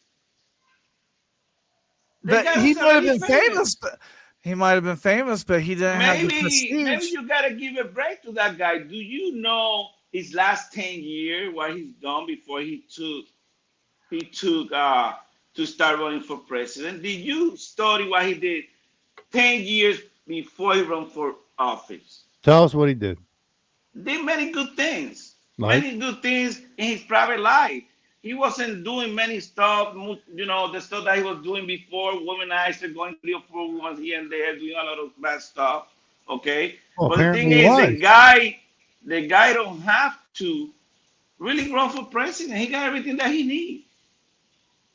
But he might have been famous. He might have been famous, but he didn't have the prestige. Maybe you gotta give a break to that guy. Do you know his last 10 years, what he's done before he took to start running for president? Did you study what he did 10 years before he ran for office? Tell us what he did. Did many good things. Like? Many good things in his private life. He wasn't doing many stuff, the stuff that he was doing before, womanizer, going 3 or 4 women here and there, doing a lot of bad stuff. Okay? Well, but the thing apparently is, the guy don't have to really run for president. He got everything that he needs.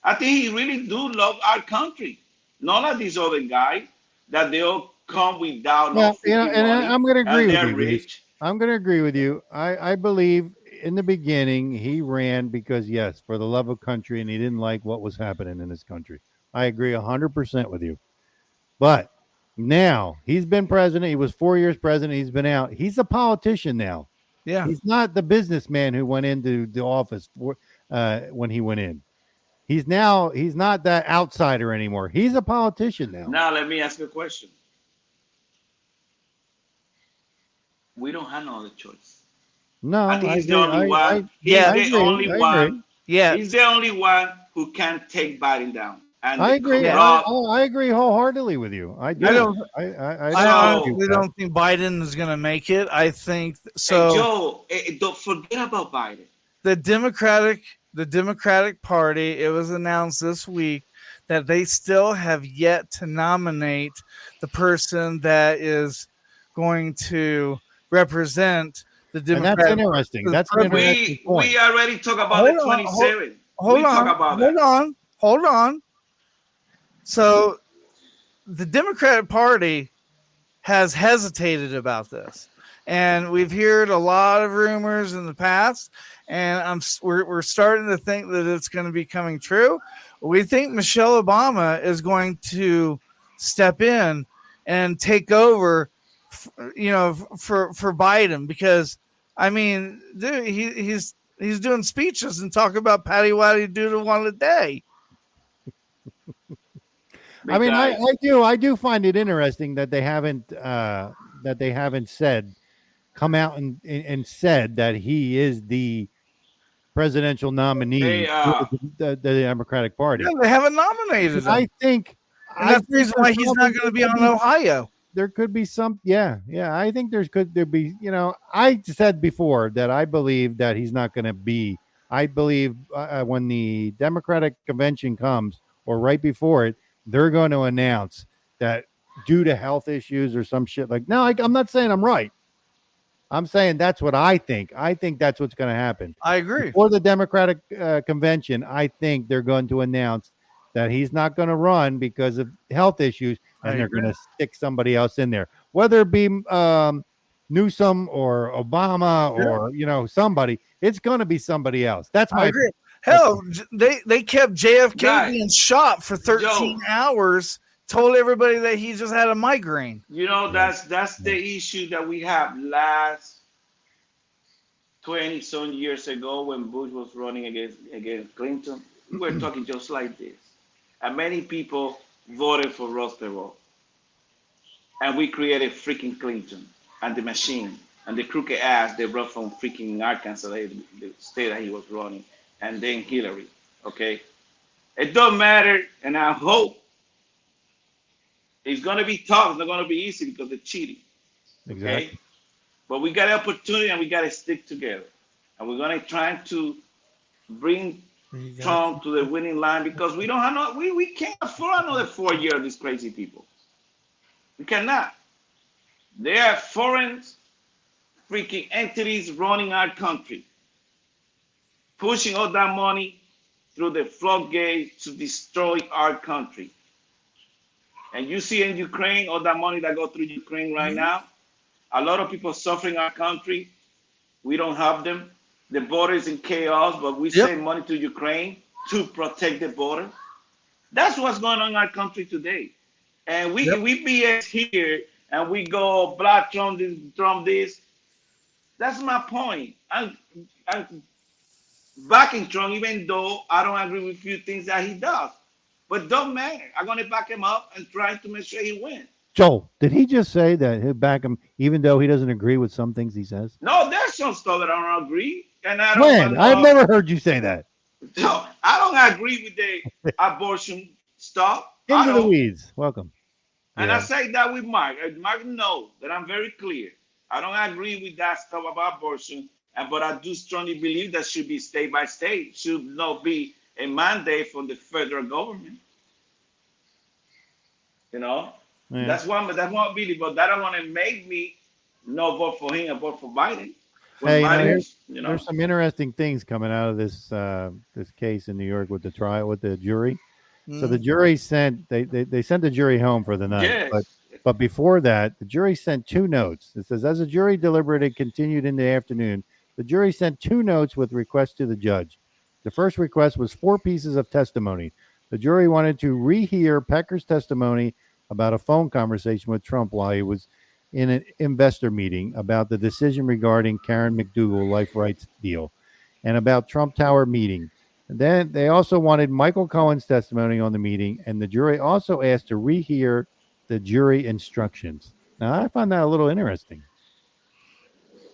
I think he really do love our country. Not like these other guys that they all come without no freaking and money, I'm going to agree and with they're you. rich. I'm going to agree with you. I believe in the beginning he ran because, yes, for the love of country, and he didn't like what was happening in his country. I agree 100% with you. But now he's been president. He was 4 years president. He's been out. He's a politician now. Yeah. He's not the businessman who went into the office when he went in. He's not that outsider anymore. He's a politician now. Now let me ask you a question. We don't have no other choice. No, I think he's the only one. He's the only one. Yeah, he's the only one who can take Biden down. And I agree. I agree wholeheartedly with you. I do. I honestly don't think Biden is going to make it. I think so. Hey, Joe, don't forget about Biden. The Democratic Party, it was announced this week that they still have yet to nominate the person that is going to represent the And Democrat. that's interesting. That's an interesting point. We already talk about the 27. Hold on. So the Democratic Party has hesitated about this, and we've heard a lot of rumors in the past, and we're starting to think that it's going to be coming true. We think Michelle Obama is going to step in and take over, for Biden, because I mean, dude, he's doing speeches and talking about Patty Waddy doodle one a day. I mean, I do find it interesting that they haven't come out and said that he is the presidential nominee for the Democratic Party. Yeah, they haven't nominated him. I think, and that's the reason why he's not going to be on Ohio. There could be some, yeah. I think there be, I said before that I believe that he's not going to be. I believe when the Democratic convention comes, or right before it, they're going to announce that due to health issues or some shit like. No, I'm not saying I'm right. I'm saying that's what I think. I think that's what's going to happen. I agree. For the Democratic convention, I think they're going to announce that he's not going to run because of health issues, and they're going to stick somebody else in there, whether it be Newsom or Obama or somebody. It's going to be somebody else. That's my. I agree. Hell, they kept JFK being shot for 13 hours. Told everybody that he just had a migraine. That's the issue that we have last 20-some years ago when Bush was running against Clinton. We were talking just like this. And many people voted for Ross Perot. And we created freaking Clinton and the machine and the crooked ass they brought from freaking Arkansas, the state that he was running, and then Hillary. Okay? It don't matter, and I hope it's going to be tough. It's not going to be easy because they're cheating. Exactly. Okay? But we got an opportunity and we got to stick together. And we're going to try to bring Trump to the winning line because we don't have we can't afford another 4 years of these crazy people. We cannot. They are foreign freaking entities running our country, pushing all that money through the floodgate to destroy our country. And you see in Ukraine, all that money that goes through Ukraine right now, a lot of people suffering our country. We don't have them. The border is in chaos, but we send money to Ukraine to protect the border. That's what's going on in our country today. And we BS here and we go black Trump this. That's my point. I'm backing Trump, even though I don't agree with a few things that he does. But don't matter. I'm going to back him up and try to make sure he wins. Joel, did he just say that he'll back him even though he doesn't agree with some things he says? No, there's some stuff that I don't agree. And I don't. I've never heard you say that. No, I don't agree with the abortion stuff. Into the weeds. Welcome. And I say that with Mark. Mark knows that I'm very clear. I don't agree with that stuff about abortion, but I do strongly believe that should be state by state. Should not be a mandate from the federal government. That's one belief, but that don't want to make me not vote for him and vote for Biden. There's some interesting things coming out of this case in New York with the trial with the jury. So the jury sent they sent the jury home for the night. Yes. But before that, the jury sent 2 notes. It says, as the jury deliberated continued in the afternoon, the jury sent 2 notes with requests to the judge. The first request was 4 pieces of testimony. The jury wanted to rehear Pecker's testimony about a phone conversation with Trump while he was in an investor meeting about the decision regarding Karen McDougal life rights deal and about Trump Tower meeting. And then they also wanted Michael Cohen's testimony on the meeting, and the jury also asked to rehear the jury instructions. Now, I find that a little interesting.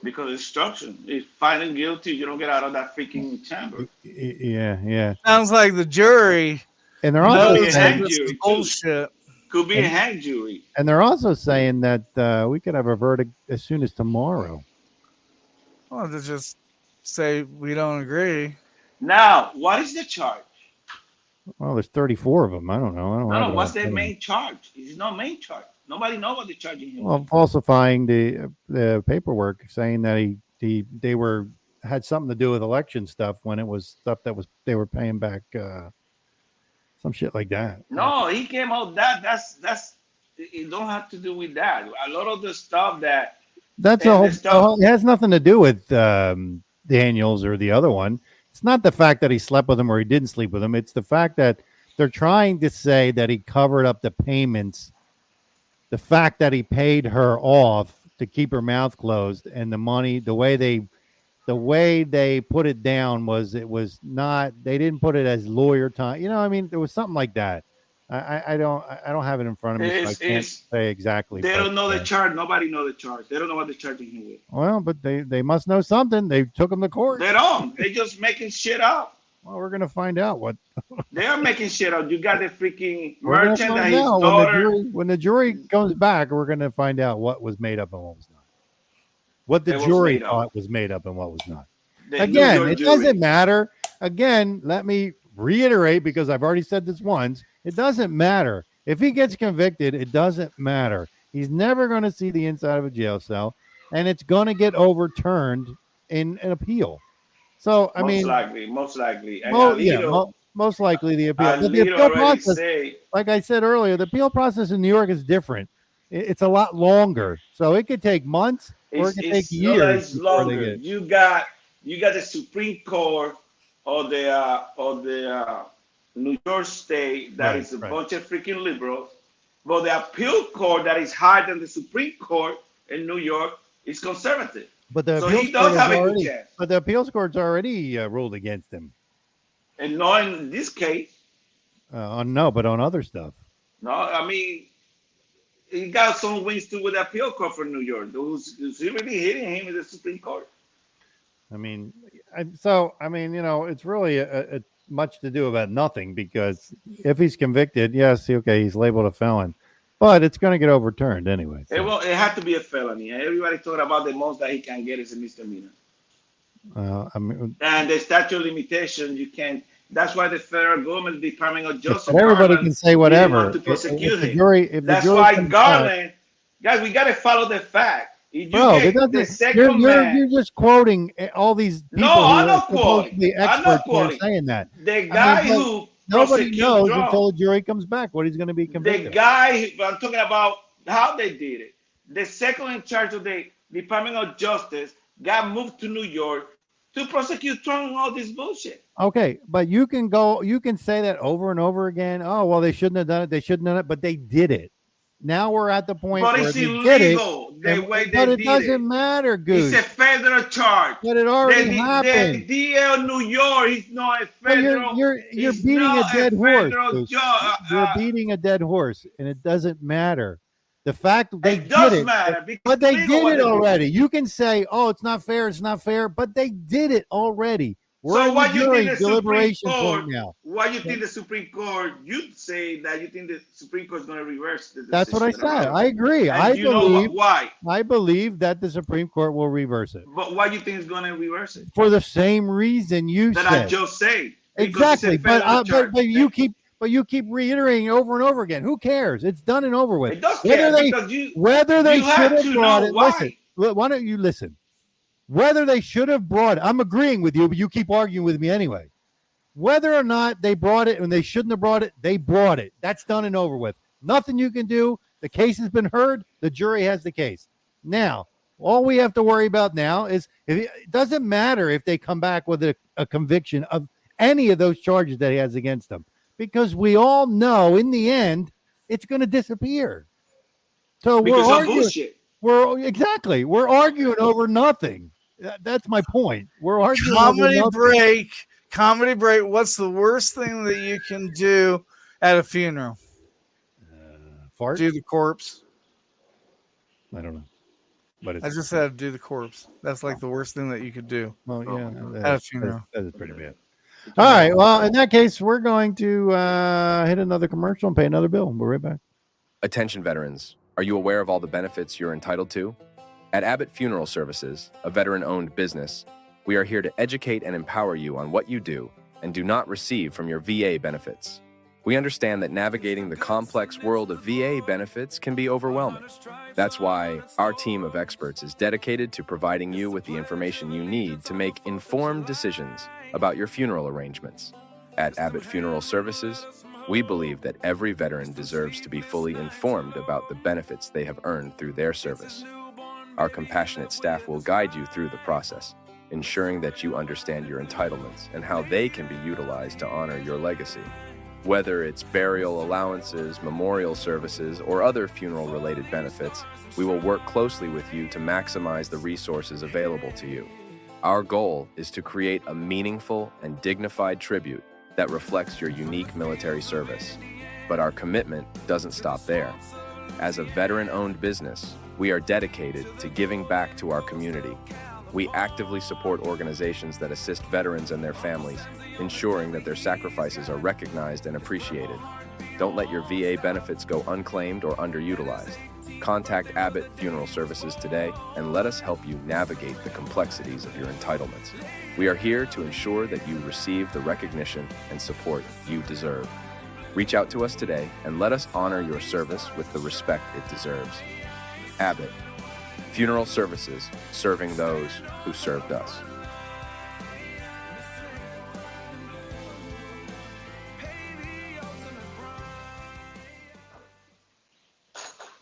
Because instruction is finding guilty, you don't get out of that freaking chamber. Yeah. Sounds like the jury. And they're also saying bullshit. Could be a hang jury. And they're also saying that we could have a verdict as soon as tomorrow. Well, to just say we don't agree. Now, what is the charge? Well, there's 34 of them. I don't know. No, what's their main charge? It's not main charge. Nobody knows what they're charging him. Well, falsifying the paperwork, saying that they had something to do with election stuff when it was stuff that they were paying back some shit like that. No, he came out that's it don't have to do with that. A lot of the stuff that That's it has nothing to do with Daniels or the other one. It's not the fact that he slept with him or he didn't sleep with him. It's the fact that they're trying to say that he covered up the payments, the fact that he paid her off to keep her mouth closed, and the money, the way they put it down was it was not, they didn't put it as lawyer time. You know, I mean, there was something like that. I don't have it in front of me, so I can't say exactly. They don't know the charge. Nobody know the charge. They don't know what they're charging him with. Well, but they must know something. They took him to court. They don't. They just making shit up. Well, we're gonna find out what they are making shit up. You got the freaking we're merchant that his daughter. When the jury comes back, we're gonna find out what was made up and what was not. What the jury thought was made up and what was not. Again, it doesn't matter. Again, let me reiterate, because I've already said this once. It doesn't matter. If he gets convicted, it doesn't matter. He's never going to see the inside of a jail cell, and it's going to get overturned in an appeal. So, most likely. Most likely the appeal. But the appeal process, like I said earlier, the appeal process in New York is different. It's a lot longer. So it could take months or it could take years. It's longer. You got the Supreme Court or the New York State that is a bunch of freaking liberals, but the appeal court that is higher than the Supreme Court in New York is conservative. But the appeals court's already ruled against him. And not in this case. No, but on other stuff. No, I mean, he got some wins too with the appeal court for New York. Who's really hitting him in the Supreme Court. I mean, it's really a much to do about nothing, because if he's convicted, yes, okay, he's labeled a felon, but it's going to get overturned anyway. So. It had to be a felony. Everybody thought about the most that he can get is a misdemeanor. And the statute of limitation, you can't. That's why the federal government, Department of Justice, everybody can say whatever. To prosecute him. That's why Garland, guys, we got to follow the fact. Bro, you're just quoting all these people I'm not supposed to be experts who are saying that. The guy who nobody knows until the jury comes back what he's going to be convicted. The guy, I'm talking about how they did it. The second in charge of the Department of Justice got moved to New York to prosecute Trump and all this bullshit. Okay, but you can say that over and over again. Oh, well, they shouldn't have done it. They shouldn't have done it, but they did it. Now we're at the point where it's they illegal did it, but it doesn't matter, Goose. It's a federal charge. But it already happened. The DL New York is not a federal. You're beating a dead horse. You're beating a dead horse, and it doesn't matter. The fact they did it, but they did it already. You can say, "Oh, it's not fair," but they did it already. So why you think the deliberation point now? Why you think the Supreme Court? You say that you think the Supreme Court is going to reverse the decision. That's what I said. I agree. Why? I believe that the Supreme Court will reverse it. But why do you think it's going to reverse it? For the same reason you said. I just said. Exactly. But you keep reiterating over and over again. Who cares? It's done and over with. It does care whether they should have brought it. Listen. Why don't you listen? Whether they should have brought it, I'm agreeing with you, but you keep arguing with me anyway. Whether or not they brought it and they shouldn't have brought it, they brought it. That's done and over with. Nothing you can do. The case has been heard. The jury has the case. Now, all we have to worry about now is it doesn't matter if they come back with a conviction of any of those charges that he has against them, because we all know in the end it's going to disappear. So because we're arguing. Bullshit. We're arguing over nothing. That's my point. We're arguing Comedy break. What's the worst thing that you can do at a funeral? Fart? Do the corpse. I don't know. But I just said do the corpse. That's like the worst thing that you could do. Well, yeah. At a funeral. That is pretty bad. All right. Well, in that case, we're going to hit another commercial and pay another bill. We'll be right back. Attention veterans. Are you aware of all the benefits you're entitled to? At Abbott Funeral Services, a veteran-owned business, we are here to educate and empower you on what you do and do not receive from your VA benefits. We understand that navigating the complex world of VA benefits can be overwhelming. That's why our team of experts is dedicated to providing you with the information you need to make informed decisions about your funeral arrangements. At Abbott Funeral Services, we believe that every veteran deserves to be fully informed about the benefits they have earned through their service. Our compassionate staff will guide you through the process, ensuring that you understand your entitlements and how they can be utilized to honor your legacy. Whether it's burial allowances, memorial services, or other funeral-related benefits, we will work closely with you to maximize the resources available to you. Our goal is to create a meaningful and dignified tribute that reflects your unique military service. But our commitment doesn't stop there. As a veteran-owned business, we are dedicated to giving back to our community. We actively support organizations that assist veterans and their families, ensuring that their sacrifices are recognized and appreciated. Don't let your VA benefits go unclaimed or underutilized. Contact Abbott Funeral Services today and let us help you navigate the complexities of your entitlements. We are here to ensure that you receive the recognition and support you deserve. Reach out to us today and let us honor your service with the respect it deserves. Abbott Funeral Services, serving those who served us.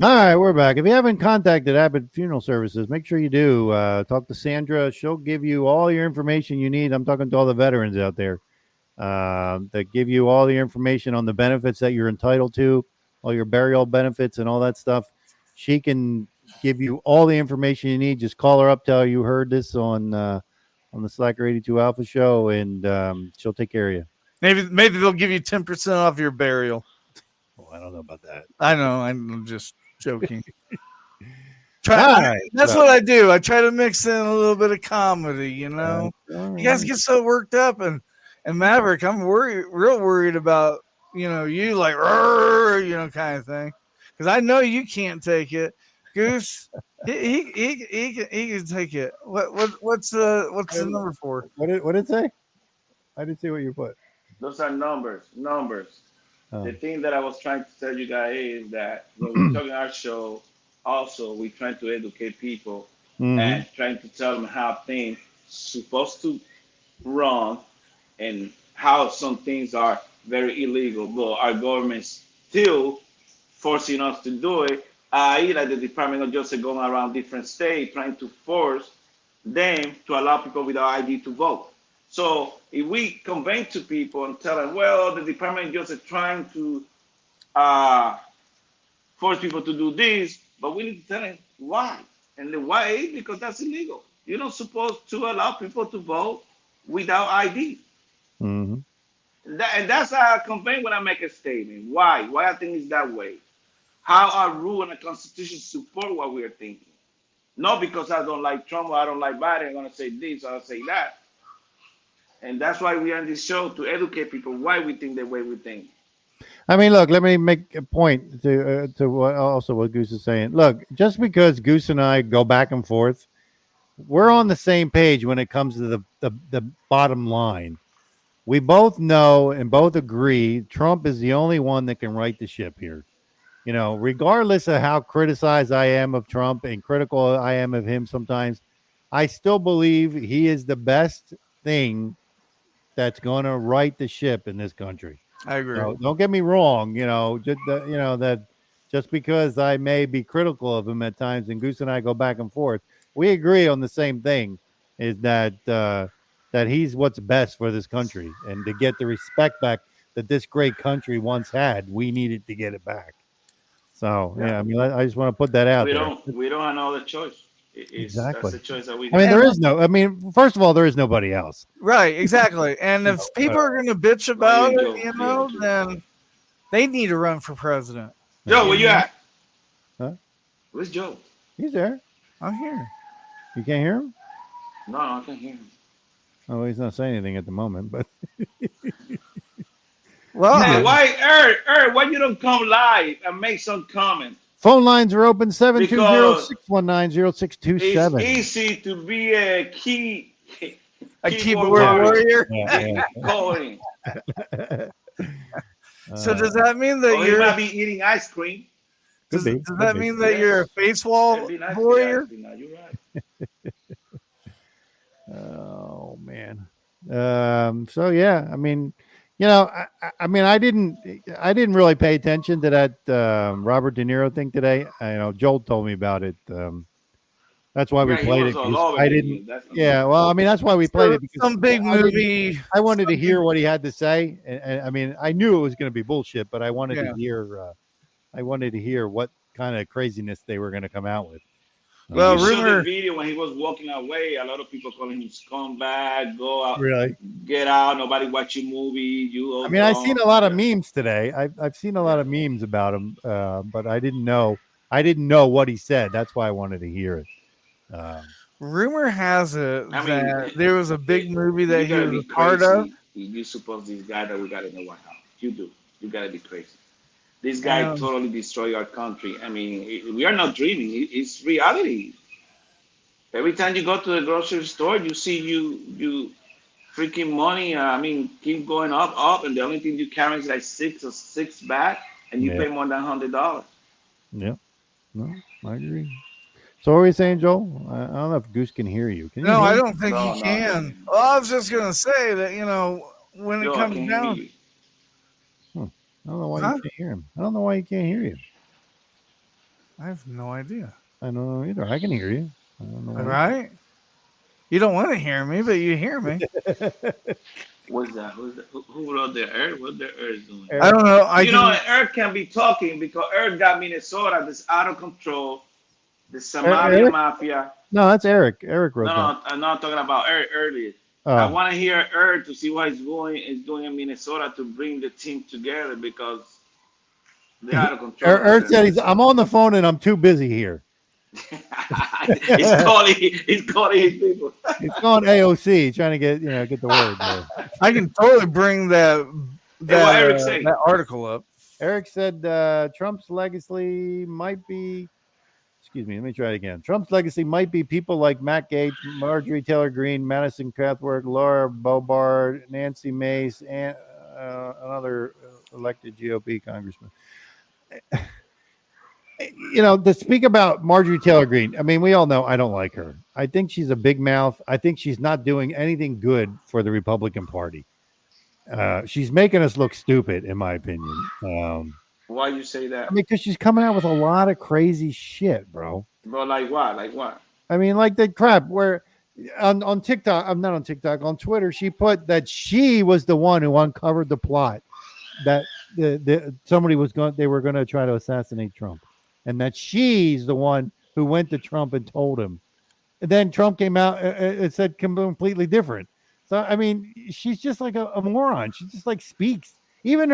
All right, we're back. If you haven't contacted Abbott Funeral Services, make sure you do. Talk to Sandra. She'll give you all your information you need. I'm talking to all the veterans out there that give you all the information on the benefits that you're entitled to, all your burial benefits and all that stuff. She can give you all the information you need. Just call her up, tell her you heard this on the Slacker82Alpha show, and she'll take care of you. Maybe they'll give you 10% off your burial. Oh, I don't know about that. I know. I'm just joking. Right, that's what I do. I try to mix in a little bit of comedy, you know. You guys get so worked up, and Maverick, I'm real worried about, you like, kind of thing, because I know you can't take it. Goose, he can take it. What's the number for? What did it say? I didn't see what you put. Those are numbers. Oh. The thing that I was trying to tell you guys is that when we're talking our show, also we're trying to educate people and trying to tell them how things supposed to run and how some things are very illegal, but our government's still forcing us to do it. Like the Department of Justice going around different states trying to force them to allow people without ID to vote. So if we convey to people and tell them, well, the Department of Justice trying to force people to do this, but we need to tell them why. And the why is because that's illegal. You're not supposed to allow people to vote without ID. Mm-hmm. And that's how I convey when I make a statement. Why? Why I think it's that way. How our rule and the Constitution support what we're thinking. Not because I don't like Trump or I don't like Biden, I'm going to say this or I'll say that. And that's why we are on this show, to educate people why we think the way we think. I mean, look, let me make a point to what Goose is saying. Look, just because Goose and I go back and forth, we're on the same page when it comes to the bottom line. We both know and both agree Trump is the only one that can right the ship here. Regardless of how criticized I am of Trump and critical I am of him sometimes, I still believe he is the best thing that's going to right the ship in this country. I agree. Don't get me wrong. That just because I may be critical of him at times, and Goose and I go back and forth, we agree on the same thing: is that he's what's best for this country, and to get the respect back that this great country once had, we needed to get it back. So I mean, I just want to put that out there. We don't have no other choice. Exactly. That's the choice that we I mean, there is no. I mean, first of all, there is nobody else. Right, exactly. And if people are going to bitch about it, then they need to run for president. Joe, where you at? Huh? Where's Joe? He's there. I'm here. You can't hear him? No, I can't hear him. Oh, he's not saying anything at the moment, but. Well, hey, why you don't come live and make some comment? Phone lines are open 720-619-0627. It's easy to be a keyboard warrior. Yeah. Calling. So does that mean that Or he you're? might be eating ice cream. Does, Could be, does could that be. mean that you're a face wall It'd be nice to eat warrior? ice cream now. You're right. Oh man. So yeah, I mean, you know, I mean, I didn't really pay attention to that Robert De Niro thing today. You know, Joel told me about it. That's why we Yeah, he played was it. all 'Cause over I it. didn't. Definitely. Yeah, well, I mean, that's why we played So it because some big movie. I wanted to hear something- what he had to say, and I mean, I knew it was going to be bullshit, but I wanted Yeah. to hear. I wanted to hear what kind of craziness they were going to come out with. Well, You showed the rumor. video when he was walking away. A lot of people calling him scumbag. Go out, Really? get out. Nobody watch your movie. You. All I mean, I've seen a lot of yeah. memes today. I've seen a lot of memes about him, but I didn't know what he said. That's why I wanted to hear it. Rumor has it I mean, that there was a big movie You that he gotta was be a part of. crazy. You suppose this guy that we got in the White House. You do. You gotta be crazy. This guy totally destroyed our country. I mean, we are not dreaming. It's reality. Every time you go to the grocery store, you see you freaking money. I mean, keep going up, and the only thing you carry is like six bag, and you Yeah. pay more than $100. Yeah, no, I agree. So what were you saying, Joel? I don't know if Goose can hear you. Can you? No, hear I me? don't think No, he no, can. Well, I was just gonna say that when it Yo, I comes can't down, hear you. I don't know why Huh? you can't hear him. I don't know why you can't hear you. I have no idea. I don't know either. I can hear you. I don't know. All right. You don't want to hear me, but you hear me. What's that? Who wrote there? Eric? What the Eric doing? I don't know. Eric can be talking because Eric got Minnesota this out of control, the Somalia Eric? mafia. No, that's Eric. Eric wrote No, that. I'm not talking about Eric earlier. Oh. I want to hear Eric to see what he's doing in Minnesota to bring the team together because they're out of control. Eric said I'm on the phone and I'm too busy here. he's calling his people. He's going AOC, trying to get the word there. I can totally bring that article up. Eric said Trump's legacy might be. Excuse me, let me try it again. Trump's legacy might be people like Matt Gaetz, Marjorie Taylor Greene, Madison Cawthorn, Laura Boebert, Nancy Mace, and another elected GOP congressman. To speak about Marjorie Taylor Greene, I mean, we all know I don't like her. I think she's a big mouth. I think she's not doing anything good for the Republican Party. She's making us look stupid, in my opinion. Why you say that? I mean, because she's coming out with a lot of crazy shit, bro. Bro, like what? Like what? I mean, like the crap where on TikTok, I'm not on TikTok, on Twitter, she put that she was the one who uncovered the plot that they were going to try to assassinate Trump, and that she's the one who went to Trump and told him. And then Trump came out and said completely different. So I mean, she's just like a moron. She just like speaks. Even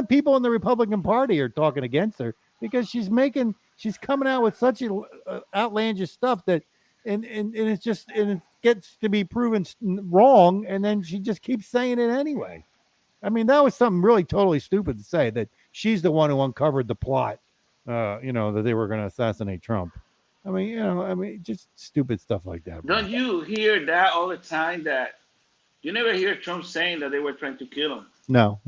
people in the Republican Party are talking against her because she's coming out with such outlandish stuff that and it gets to be proven wrong, and then she just keeps saying it anyway. I mean, that was something really totally stupid to say, that she's the one who uncovered the plot, that they were going to assassinate Trump. I mean, just stupid stuff like that. Don't you hear that all the time? That you never hear Trump saying that they were trying to kill him. No.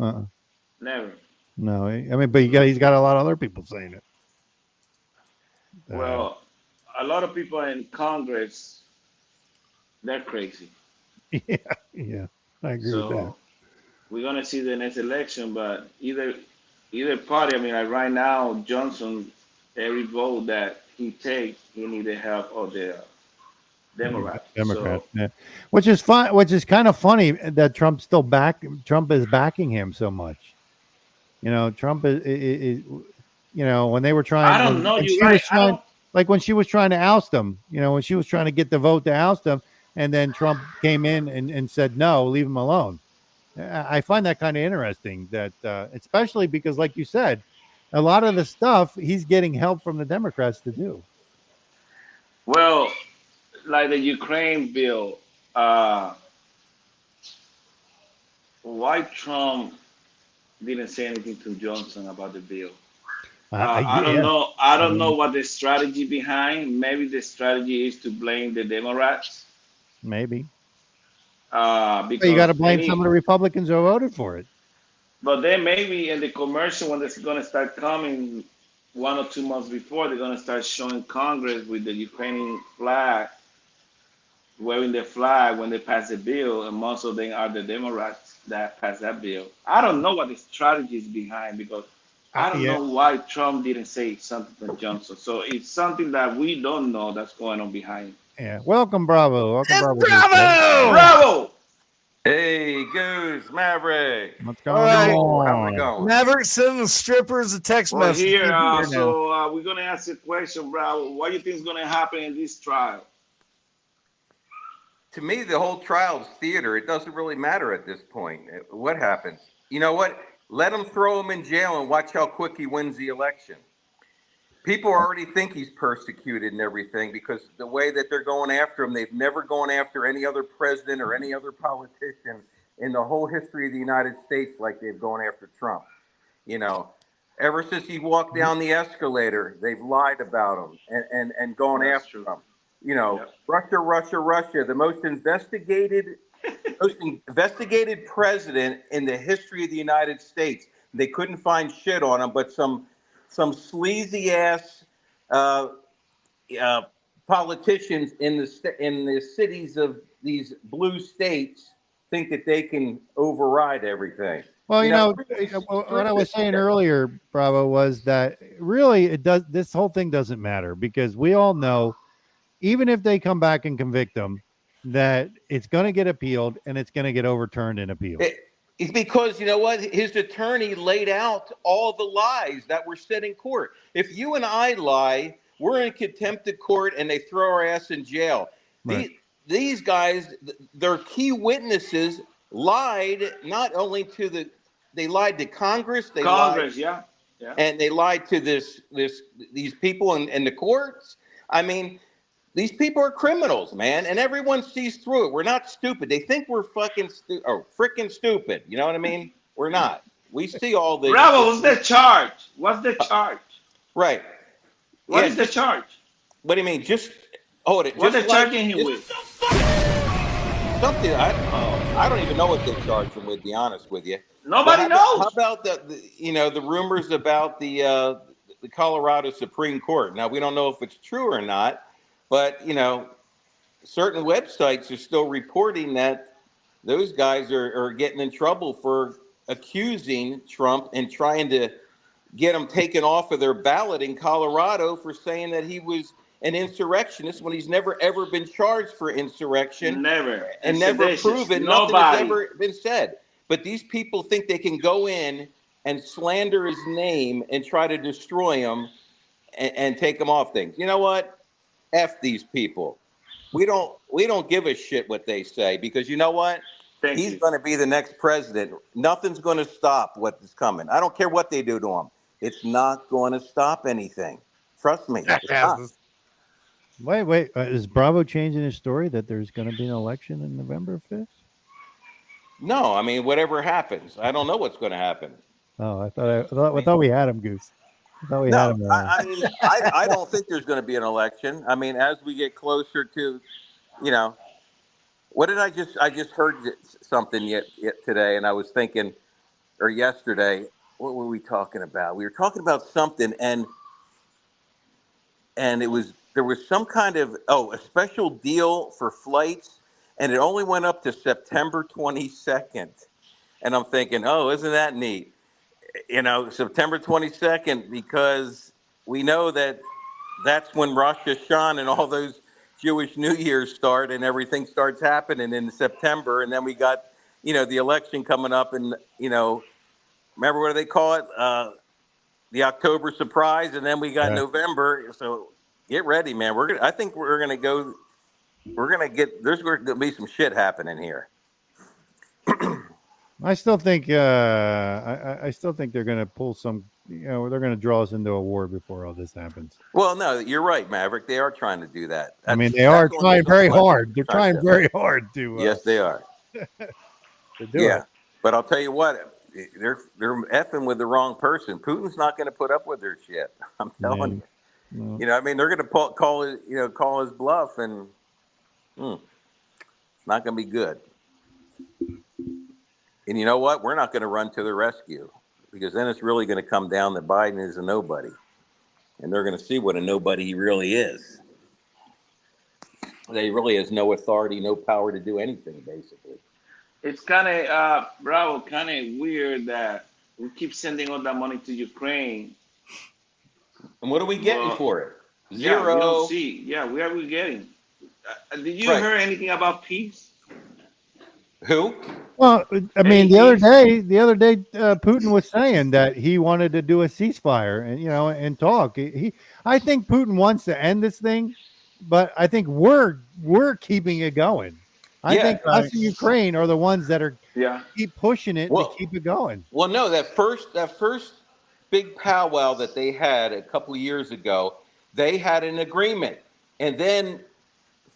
Never. No. I mean, but he's got a lot of other people saying it. Well, a lot of people in Congress, they're crazy. Yeah, I agree with that. We're gonna see the next election, but either party. I mean, like right now, Johnson, every vote that he takes, he need the help of the Democrats. Yeah. Which is fun. Which is kind of funny that Trump is backing him so much. Trump is when they were trying. I don't know. You're right. Like when she was trying to oust him. When she was trying to get the vote to oust him, and then Trump came in and said no, leave him alone. I find that kind of interesting. That especially because, like you said, a lot of the stuff he's getting help from the Democrats to do. Well, like the Ukraine bill, why Trump didn't say anything to Johnson about the bill? I don't know. I don't know what the strategy behind. Maybe the strategy is to blame the Democrats. Maybe. Because you got to blame some of the Republicans who voted for it. But then maybe in the commercial when it's gonna start coming 1 or 2 months before, they're gonna start showing Congress with the Ukrainian flag, waving the flag when they pass the bill, and most of them are the Democrats that pass that bill. I don't know what the strategy is behind because I don't Yeah. know why Trump didn't say something to Johnson. So it's something that we don't know that's going on behind. Yeah. Welcome, Bravo. Welcome, Bravo. Bravo! Hey, Goose, Maverick. What's All going right. How's it on? going? Maverick sending strippers a text Well, message. here, Now. so we're gonna ask you a question, Bravo. What do you think is gonna happen in this trial? To me, the whole trial's theater. It doesn't really matter at this point. What happens? You know what? Let him throw him in jail and watch how quick he wins the election. People already think he's persecuted and everything because the way that they're going after him, they've never gone after any other president or any other politician in the whole history of the United States like they've gone after Trump. You know, ever since he walked down the escalator, they've lied about him and gone That's after true. him. You know, Yep. Russia, the most investigated president in the history of the United States. They couldn't find shit on him, but some sleazy ass politicians in the cities of these blue states think that they can override everything. Well, everybody's what I was saying stupid. earlier, Bravo, was that really it does. This whole thing doesn't matter because we all know, even if they come back and convict them, that it's going to get appealed and it's going to get overturned and appealed. It's because you know what? His attorney laid out all the lies that were said in court. If you and I lie, we're in contempt of court and they throw our ass in jail. Right. These guys, their key witnesses, lied not only to they lied to Congress, they Congress, lied, yeah. and they lied to these people in the courts. I mean, these people are criminals, man, and everyone sees through it. We're not stupid. They think we're freaking stupid. You know what I mean? We're not. We see all this. Bravo, what's the charge? What's the charge? Right. What is the charge? What do you mean? Just hold it. What just they charging him with? Something. I don't even know what they're charging him with. To be honest with you. Nobody knows. How about the rumors about the Colorado Supreme Court? Now we don't know if it's true or not, but certain websites are still reporting that those guys are getting in trouble for accusing Trump and trying to get him taken off of their ballot in Colorado for saying that he was an insurrectionist when he's never ever been charged for insurrection. Never. And never proven. Nothing has ever been said. But these people think they can go in and slander his name and try to destroy him and take him off things. You know what? F these people. We don't give a shit what they say because you know what? He's going to be the next president. Nothing's going to stop what is coming. I don't care what they do to him. It's not going to stop anything. Trust me. It's not. Wait. Is Bravo changing his story that there's going to be an election in November 5th? No, I mean, whatever happens, I don't know what's going to happen. Oh, I thought we had him, Goose. I thought we had him. I don't think there's going to be an election. I mean, as we get closer to, what did I just heard something yet today, and I was thinking, or yesterday, what were we talking about? We were talking about something, and there was some kind of a special deal for flights, and it only went up to September 22nd, and I'm thinking, isn't that neat? September 22nd, because we know that's when Rosh Hashanah and all those Jewish New Year's start and everything starts happening in September. And then we got, the election coming up and, remember what do they call it? The October surprise. And then we got November. So get ready, man. There's going to be some shit happening here. I still think I still think they're going to pull some. They're going to draw us into a war before all this happens. Well, no, you're right, Maverick. They are trying to do that. They are trying very hard. They're trying very hard to. Yes, they are. To do it. But I'll tell you what, they're effing with the wrong person. Putin's not going to put up with their shit. I'm telling you. No. They're going to call his bluff, and it's not going to be good. And you know what? We're not going to run to the rescue, because then it's really going to come down that Biden is a nobody. And they're going to see what a nobody he really is. That he really has no authority, no power to do anything, basically. It's kind of, Bravo, kind of weird that we keep sending all that money to Ukraine. And what are we getting for it? Yeah, Zero. we don't see. Yeah, where are we getting? Did you Right. hear anything about peace? Who? Well, I mean, the other day, Putin was saying that he wanted to do a ceasefire and and talk. I think Putin wants to end this thing, but I think we're keeping it going. I think us in Ukraine are the ones that are keep pushing it to keep it going. Well, no, that first big powwow that they had a couple of years ago, they had an agreement, and then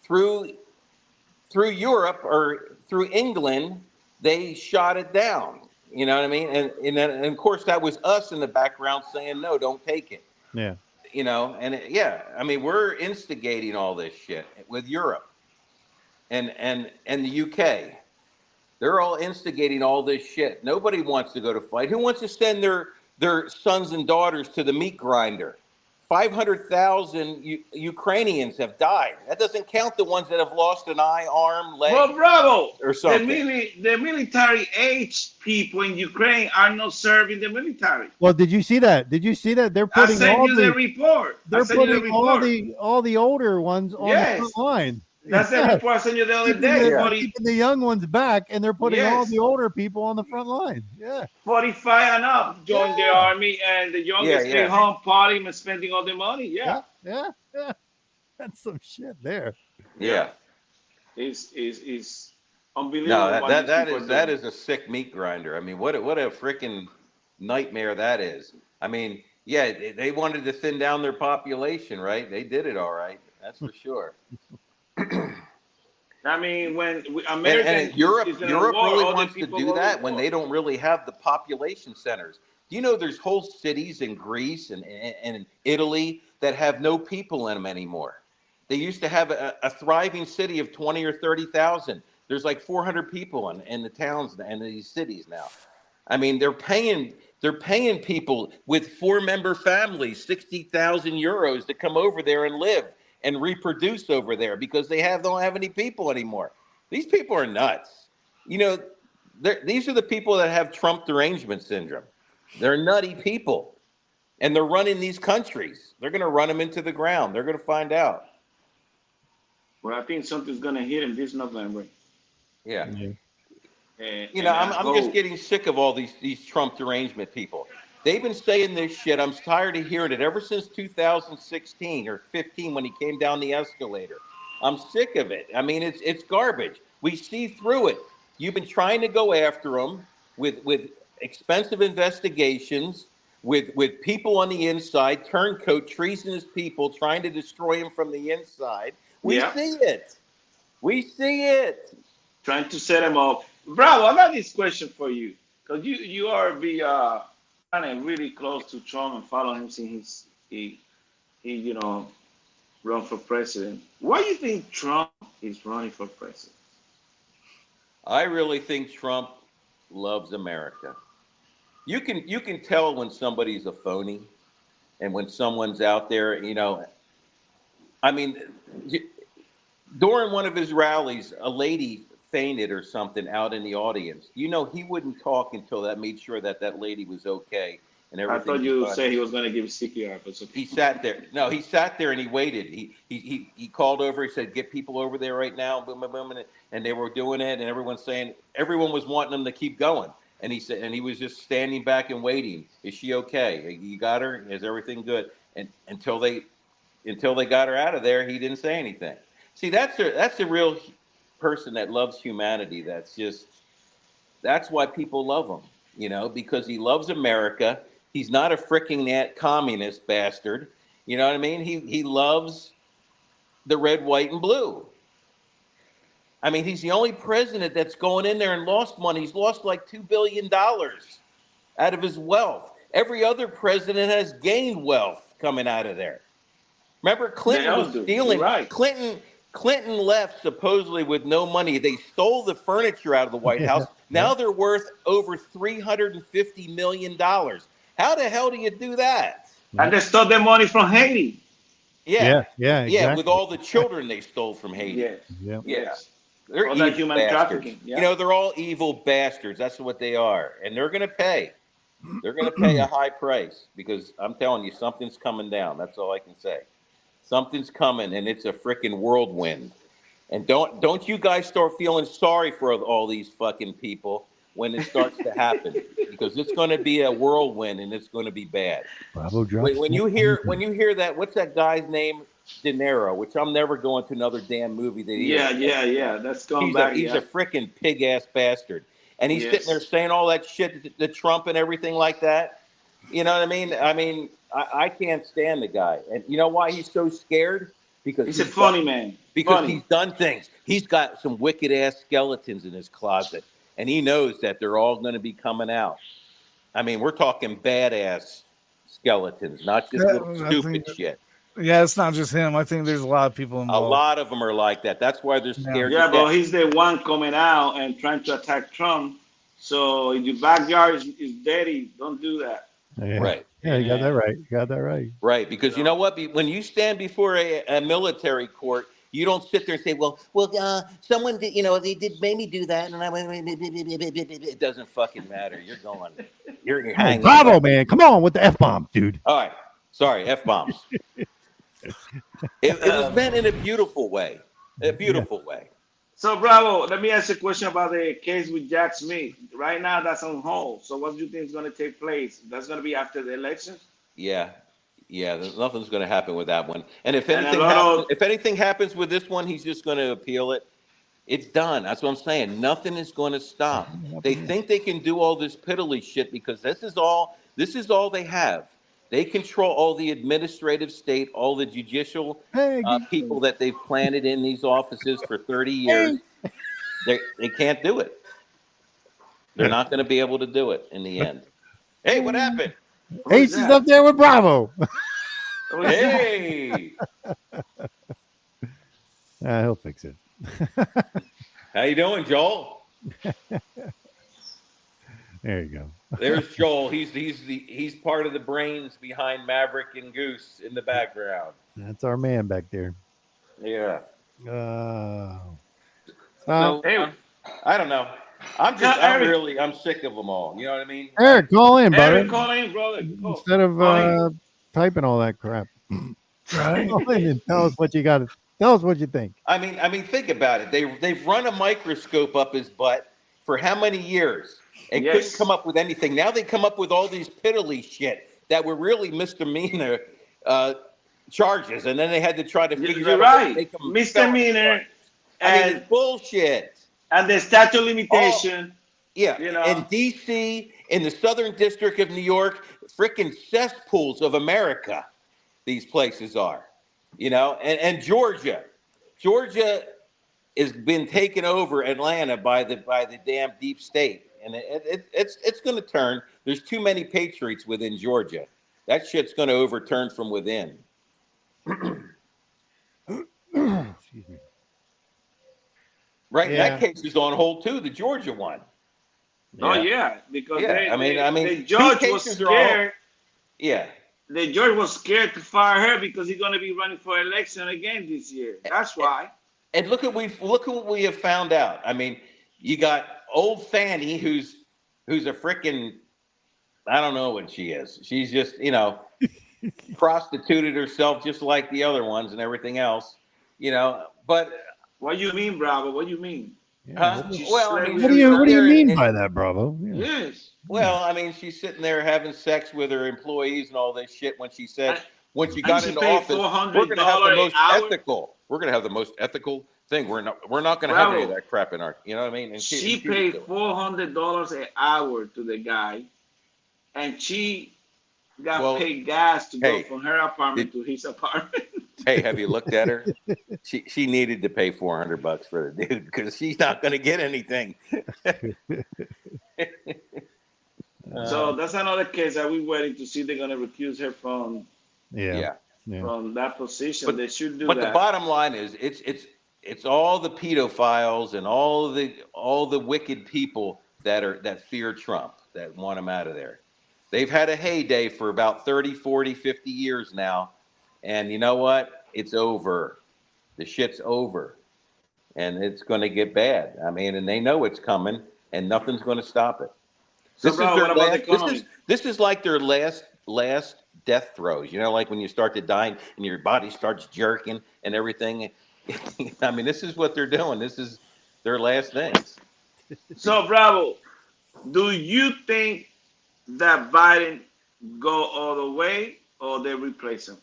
through Europe or through England, they shot it down. You know what I mean? And of course that was us in the background saying no, don't take it. Yeah. I mean, we're instigating all this shit with Europe and the UK. They're all instigating all this shit. Nobody wants to go to fight. Who wants to send their sons and daughters to the meat grinder? 500,000 Ukrainians have died. That doesn't count the ones that have lost an eye, arm, leg, Well, Bravo, or something. the military age people in Ukraine are not serving the military. Well, did you see that? They're putting sent you the report. They're putting all the older ones on the front line. That's the report I sent you the other day. They're keeping the young ones back, and they're putting all the older people on the front line. Yeah, 45 and up join the army, and the youngest stay home partying and spending all the money. Yeah. That's some shit there. Yeah, is unbelievable. No, that is a sick meat grinder. I mean, what a freaking nightmare that is. I mean, yeah, they wanted to thin down their population, right? They did it all right. That's for sure. I mean, when America Europe really wants to do that when they don't really have the population centers. Do you know there's whole cities in Greece and in Italy that have no people in them anymore? They used to have a thriving city of 20 or 30,000. There's like 400 people in the towns and these cities now. I mean, they're paying people with 4-member families 60,000 euros to come over there and live and reproduce over there because they don't have any people anymore. These people are nuts. You know, these are the people that have Trump derangement syndrome. They're nutty people, and they're running these countries. They're going to run them into the ground. They're going to find out. Well, I think something's going to hit him this November. Yeah. And, I'm just getting sick of all these Trump derangement people. They've been saying this shit. I'm tired of hearing it ever since 2016 or 15 when he came down the escalator. I'm sick of it. I mean, it's garbage. We see through it. You've been trying to go after him with expensive investigations, with people on the inside, turncoat, treasonous people trying to destroy him from the inside. We see it. We see it. Trying to set him up. Bravo, I got this question for you. Because you are kind of really close to Trump and follow him since he run for president. Why do you think Trump is running for president? I really think Trump loves America. You can tell when somebody's a phony and when someone's out there, I mean, during one of his rallies, a lady fainted or something out in the audience. He wouldn't talk until that made sure that lady was okay and everything. I thought you would say he was going to give CPR, but he sat there. No, he sat there and he waited. He called over. He said, "Get people over there right now." Boom, boom, boom, and they were doing it, and everyone was wanting them to keep going. And he said, and he was just standing back and waiting. Is she okay? You got her? Is everything good? And until they got her out of there, he didn't say anything. See, that's a real person that loves humanity. That's why people love him, because he loves America. He's not a freaking communist bastard. You know what I mean? He loves the red, white, and blue. I mean, he's the only president that's going in there and lost money. He's lost like $2 billion out of his wealth. Every other president has gained wealth coming out of there. Remember, Clinton was stealing. Right. Clinton Clinton left supposedly with no money. They stole the furniture out of the White House. Now they're worth over $350 million. How the hell do you do that? And they stole the money from Haiti. Yeah, exactly. with all the children they stole from Haiti. Yes. Yeah. Yes. They're All evil that human bastards. trafficking. Yeah. You know, they're all evil bastards. That's what they are, and they're going to pay. They're going to pay a high price because I'm telling you, something's coming down. That's all I can say. Something's coming, and it's a freaking whirlwind. And don't you guys start feeling sorry for all these fucking people when it starts to happen, because it's going to be a whirlwind and it's going to be bad. Bravo drops. When you hear that, what's that guy's name? De Niro, which I'm never going to another damn movie that he is. Yeah. That's going back. He's a freaking pig ass bastard, and he's sitting there saying all that shit to Trump and everything like that. You know what I mean? I can't stand the guy, and you know why he's so scared? Because he's a funny man. Because he's done things. He's got some wicked ass skeletons in his closet, and he knows that they're all going to be coming out. I mean, we're talking badass skeletons, not just little stupid shit. Yeah, it's not just him. I think there's a lot of people involved. A lot of them are like that. That's why they're scared. Yeah, but he's the one coming out and trying to attack Trump. So if your backyard is dirty, don't do that. Yeah. Right. Yeah, you got that right. You got that right. Right, because you know what? When you stand before a military court, you don't sit there and say, well, someone did, they did made me do that, and I went. It doesn't fucking matter. You're hanging. Bravo, man! Come on with the F-bomb, dude. All right, sorry, F-bombs. It was meant in a beautiful way. So, Bravo, let me ask you a question about the case with Jack Smith. Right now, that's on hold. So, what do you think is going to take place? That's going to be after the elections? Yeah. Nothing's going to happen with that one. And if anything happens with this one, he's just going to appeal it. It's done. That's what I'm saying. Nothing is going to stop. They think they can do all this piddly shit because this is all they have. They control all the administrative state, all the judicial people that they've planted in these offices for 30 years. They can't do it. They're not going to be able to do it in the end. Hey, what happened? Ace is up there with Bravo. Hey. He'll fix it. How you doing, Joel? There you go. There's Joel. He's part of the brains behind Maverick and Goose in the background. That's our man back there. Yeah. I don't know. I'm sick of them all. You know what I mean? Eric, call in, brother. Eric, call in, brother. Instead of typing all that crap. Right? Call in and tell us what you got. Tell us what you think. I mean, think about it. They've run a microscope up his butt for how many years? And couldn't come up with anything. Now they come up with all these piddly shit that were really misdemeanor charges, and then they had to try to figure out how to make them misdemeanor. It's bullshit. And the statute of limitation. In D.C., in the Southern District of New York, freaking cesspools of America, these places are. And Georgia has been taken over Atlanta by the damn deep state. And it's going to turn. There's too many patriots within Georgia. That shit's going to overturn from within. Excuse me. Right, that case is on hold too. The Georgia one. Oh yeah, because the judge was scared. Yeah, the judge was scared to fire her because he's going to be running for election again this year. That's why. And look at what we have found out. I mean, you got old Fanny, who's a freaking, I don't know what she is. She's just, prostituted herself just like the other ones and everything else, But what do you mean, Bravo? What do you mean? What do you mean by that, Bravo? Yeah. Yes. Well, I mean, she's sitting there having sex with her employees and all this shit when she said, once you got into office, we're going to have the most ethical. We're going to have the most ethical thing. We're not going to have any of that crap in our. You know what I mean? And she paid $400 an hour to the guy, and she got paid gas to go from her apartment to his apartment. Hey, have you looked at her? She needed to pay $400 for the dude because she's not going to get anything. So that's another case that we're waiting to see. They're going to recuse her from. Yeah. From that position. But they should do that. But the bottom line is, it's all the pedophiles and all the wicked people that fear Trump, that want him out of there. They've had a heyday for about 30, 40, 50 years now. And you know what? It's over. The shit's over. And it's going to get bad. I mean, and they know it's coming, and nothing's going to stop it. So, This bro, is their what about the last. economy? This is like their last death throes. You know, like when you start to die and your body starts jerking and everything. I mean, this is what they're doing. This is their last things. So, Bravo, do you think that Biden go all the way or they replace him?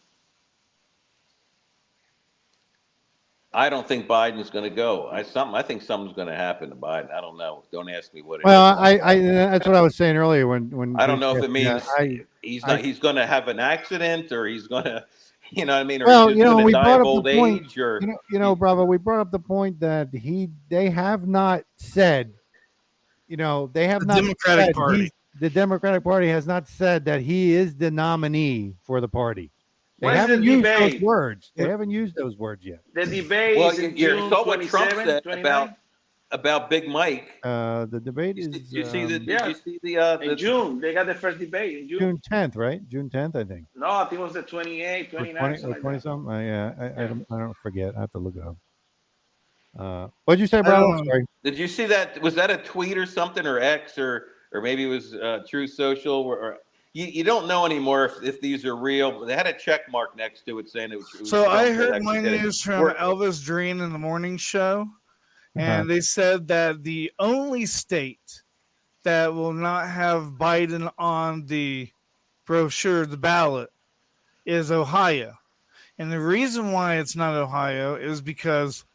I don't think Biden's going to go. I think something's going to happen to Biden. I don't know. Don't ask me what it is. Well, I that's what I was saying earlier when I don't know if it means he's going to have an accident or he's going to, you know what I mean, or well, he's just going we to die brought of up old the point, age, or Bravo. We brought up the point that they have not said, they have The not Democratic said Party. the Democratic Party has not said that he is the nominee for the party. They Where's haven't the used those debate? words. They haven't used those words yet. The debate well, is in you June saw what Trump 27, said 29? about Big Mike. The debate is Did you see the? Did yeah. you see the? In June. They got the first debate in June. June 10th, right? June 10th, I think. No, I think it was the 28, Or 29, 20 something or like 20 that. something. I don't forget. I have to look it up. What'd you say, I Bravo? don't know. Sorry. Did you see that? Was that a tweet or something, or X, or maybe it was True Social? Or you don't know anymore if these are real. They had a check mark next to it saying it was. So I Trump that heard actually my did it. news from Elvis Duran in the morning show, and Uh-huh. they said that the only state that will not have Biden on the brochure, the ballot, is Ohio. And the reason why it's not Ohio is because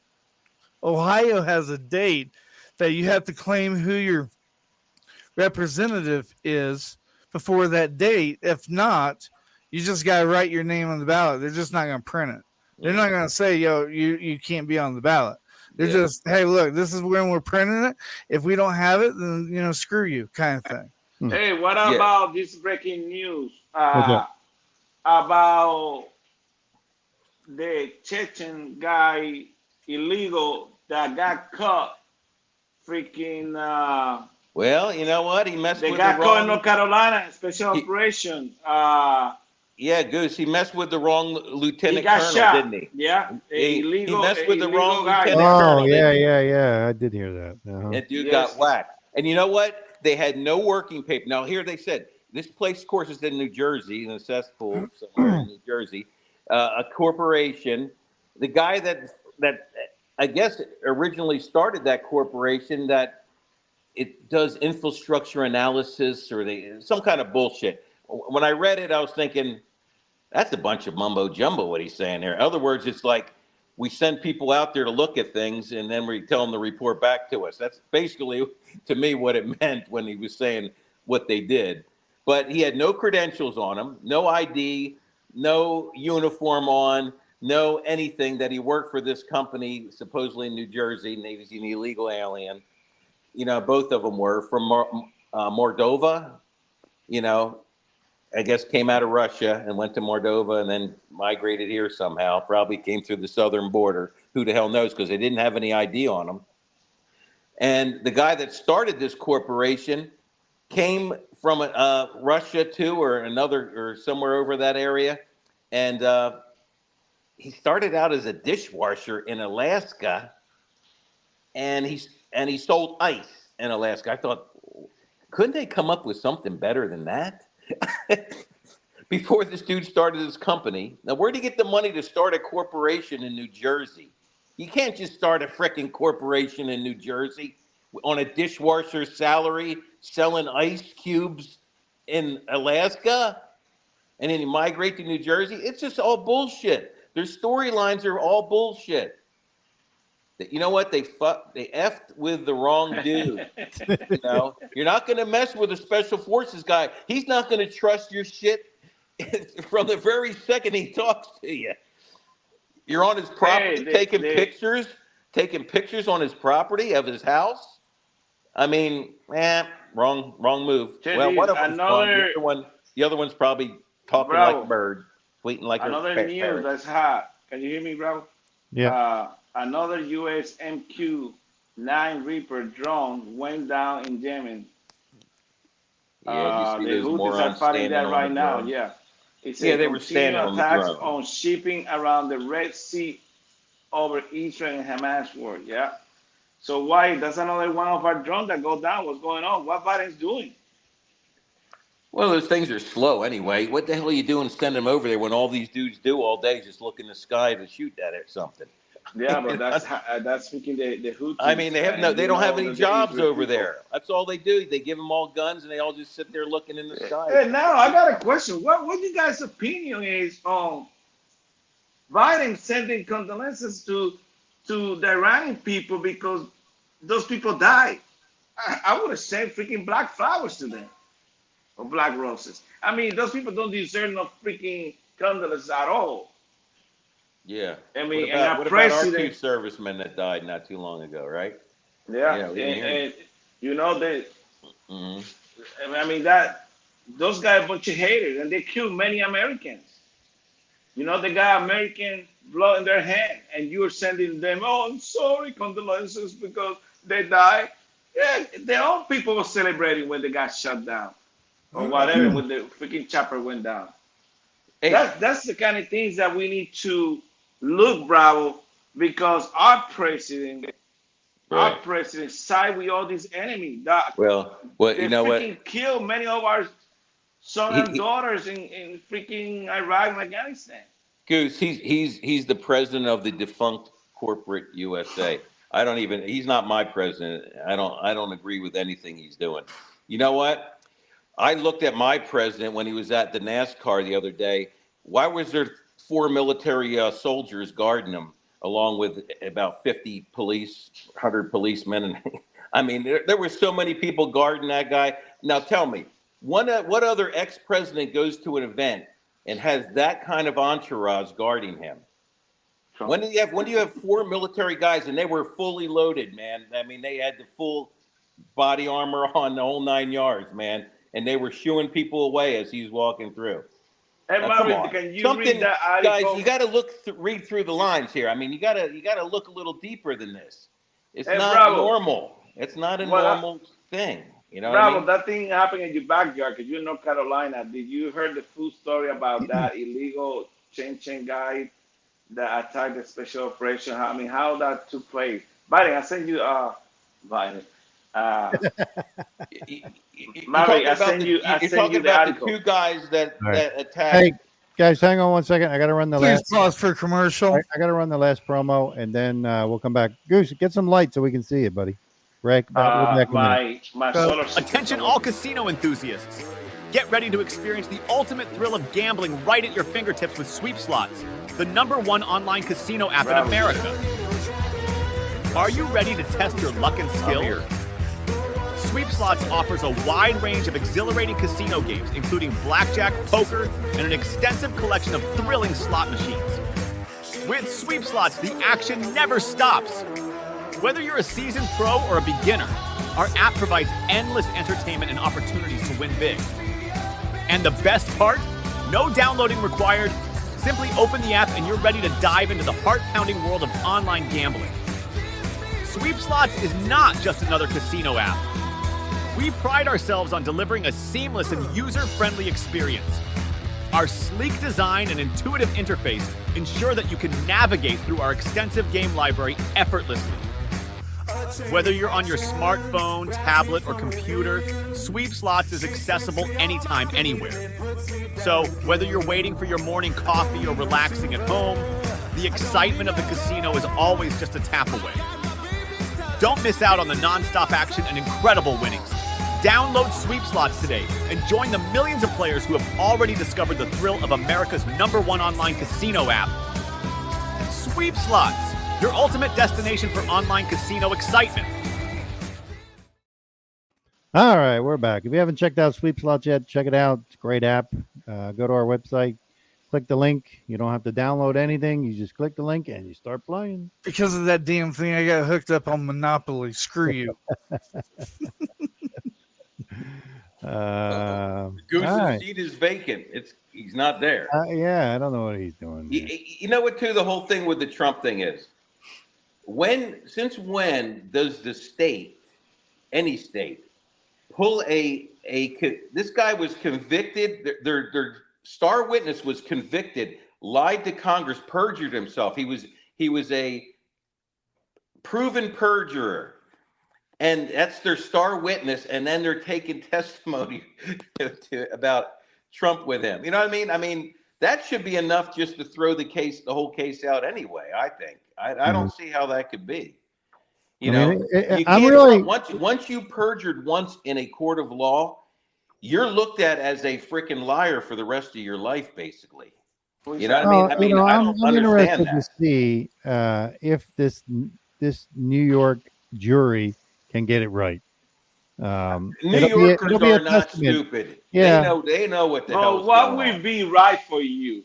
Ohio has a date that you have to claim who your representative is before that date. If not, you just got to write your name on the ballot. They're just not going to print it. They're not going to say, yo, you can't be on the ballot. They're just, hey, look, this is when we're printing it. If we don't have it, then, screw you, kind of thing. Hey, what about this breaking news What's up? about the Chechen guy illegal that got caught? Freaking. Well, you know what? He messed They with got the caught in wrong. North Carolina, special operation. Yeah, Goose. He messed with the wrong He lieutenant got colonel, shot. didn't he? Yeah, He messed with the illegal wrong guy. lieutenant Oh, colonel. didn't he? yeah. I did hear that. Uh-huh. That dude Yes. got whacked. And you know what? They had no working paper. Now, here they said, this place, of course, is in New Jersey, in a cesspool somewhere in New Jersey. A corporation. The guy that I guess originally started that corporation that it does infrastructure analysis or some kind of bullshit. When I read it, I was thinking, that's a bunch of mumbo jumbo what he's saying there. In other words, it's like we send people out there to look at things and then we tell them to report back to us. That's basically, to me, what it meant when he was saying what they did. But he had no credentials on him, no ID, no uniform on, no anything that he worked for this company, supposedly in New Jersey, and he was an illegal alien. Both of them were from Moldova, I guess came out of Russia and went to Moldova and then migrated here somehow, probably came through the southern border. Who the hell knows? Because they didn't have any ID on them. And the guy that started this corporation came from Russia too, or somewhere over that area. And he started out as a dishwasher in Alaska, and he sold ice in Alaska. I thought, couldn't they come up with something better than that? Before this dude started his company. Now, where'd he get the money to start a corporation in New Jersey? You can't just start a frickin' corporation in New Jersey on a dishwasher's salary, selling ice cubes in Alaska, and then you migrate to New Jersey. It's just all bullshit. Their storylines are all bullshit. You know what? They effed with the wrong dude. You're not going to mess with a special forces guy. He's not going to trust your shit from the very second he talks to you. You're on his property, taking pictures on his property of his house. I mean, wrong move. Well, one of them's gone. The other one's probably talking like a bird, tweeting like another news that's hot. Can you hear me, bro? Yeah. another U.S. MQ-9 Reaper drone went down in Yemen. Yeah, you see The those Houthis are morons fighting standing that on right the now. drone. Yeah, it Yeah, said they were standing continued on the attacks drone. on shipping around the Red Sea over Israel and Hamas war. Yeah. So why? That's another one of our drones that go down. What's going on? What Biden's doing? Well, those things are slow anyway. What the hell are you doing sending them over there when all these dudes do all day is just look in the sky to shoot at it something? Yeah, but that's freaking the Houthis. I mean, they don't have any jobs over there. That's all they do. They give them all guns and they all just sit there looking in the sky. Hey, now I got a question. What you guys' opinion is on Biden sending condolences to the Iranian people because those people died? I would have sent freaking black flowers to them or black roses. I mean, those people don't deserve no freaking condolences at all. Yeah. I mean, what about our two servicemen that died not too long ago, right? Yeah, and you know they. I mean that those guys are a bunch of haters, and they killed many Americans. You know, they got American blood in their hand, and you're sending them, oh, I'm sorry, condolences because they died. Yeah, their own people were celebrating when they got shut down or whatever when the freaking chopper went down. Hey. That's the kind of things that we need to look, Bravo, because our president side with all these enemies. Well, you know what? They freaking killed many of our sons and daughters in freaking Iraq and Afghanistan. Goose, he's the president of the defunct corporate USA. He's not my president. I don't agree with anything he's doing. You know what? I looked at my president when he was at the NASCAR the other day. Why was there 4 military soldiers guarding him, along with about 50 police, 100 policemen? And I mean, there were so many people guarding that guy. Now tell me, what other ex-president goes to an event and has that kind of entourage guarding him? Trump. When do you have 4 military guys and they were fully loaded, man? I mean, they had the full body armor on, the whole 9 yards, man, and they were shooing people away as he's walking through. Hey, Mario, can you read that article? Guys, you got to read through the lines here. I mean, you got to look a little deeper than this. It's not normal. It's not a normal thing. You know, Bravo, what I mean? That thing happened in your backyard because you're in North Carolina. Did you heard the full story about that illegal chain guy that attacked the special operation? I mean, how that took place? Biden, I sent you. Biden. You're talking about the 2 guys that attacked. Hey, guys, hang on 1 second. I got to run the last. Pause for commercial. I got to run the last promo, and then we'll come back. Goose, get some light so we can see it, buddy. Right. Attention, all casino enthusiasts. Get ready to experience the ultimate thrill of gambling right at your fingertips with Sweep Slots, the #1 online casino app in America. Are you ready to test your luck and skill? Sweep Slots offers a wide range of exhilarating casino games, including blackjack, poker, and an extensive collection of thrilling slot machines. With Sweep Slots, the action never stops. Whether you're a seasoned pro or a beginner, our app provides endless entertainment and opportunities to win big. And the best part? No downloading required. Simply open the app and you're ready to dive into the heart-pounding world of online gambling. Sweep Slots is not just another casino app. We pride ourselves on delivering a seamless and user-friendly experience. Our sleek design and intuitive interface ensure that you can navigate through our extensive game library effortlessly. Whether you're on your smartphone, tablet, or computer, Sweep Slots is accessible anytime, anywhere. So, whether you're waiting for your morning coffee or relaxing at home, the excitement of the casino is always just a tap away. Don't miss out on the non-stop action and incredible winnings. Download Sweep Slots today and join the millions of players who have already discovered the thrill of America's #1 online casino app. Sweep Slots, your ultimate destination for online casino excitement. All right, we're back. If you haven't checked out Sweep Slots yet, check it out. It's a great app. Go to our website, click the link. You don't have to download anything. You just click the link and you start playing. Because of that damn thing, I got hooked up on Monopoly. Screw you. Goose's seat is vacant. He's not there. Yeah, I don't know what he's doing. You know what, too, the whole thing with the Trump thing is? Since when does the state, any state, pull this guy was convicted, their star witness was convicted, lied to Congress, perjured himself. He was a proven perjurer. And that's their star witness, and then they're taking testimony about Trump with him. You know what I mean? I mean, that should be enough just to throw the whole case out anyway, I think. I don't see how that could be. You can't, once you perjured once in a court of law, you're looked at as a freaking liar for the rest of your life, basically. You know what I mean? I don't I'm understand interested that. to see if this New York jury can get it right. New Yorkers are not stupid. Yeah, they know what the hell. what will be right for you,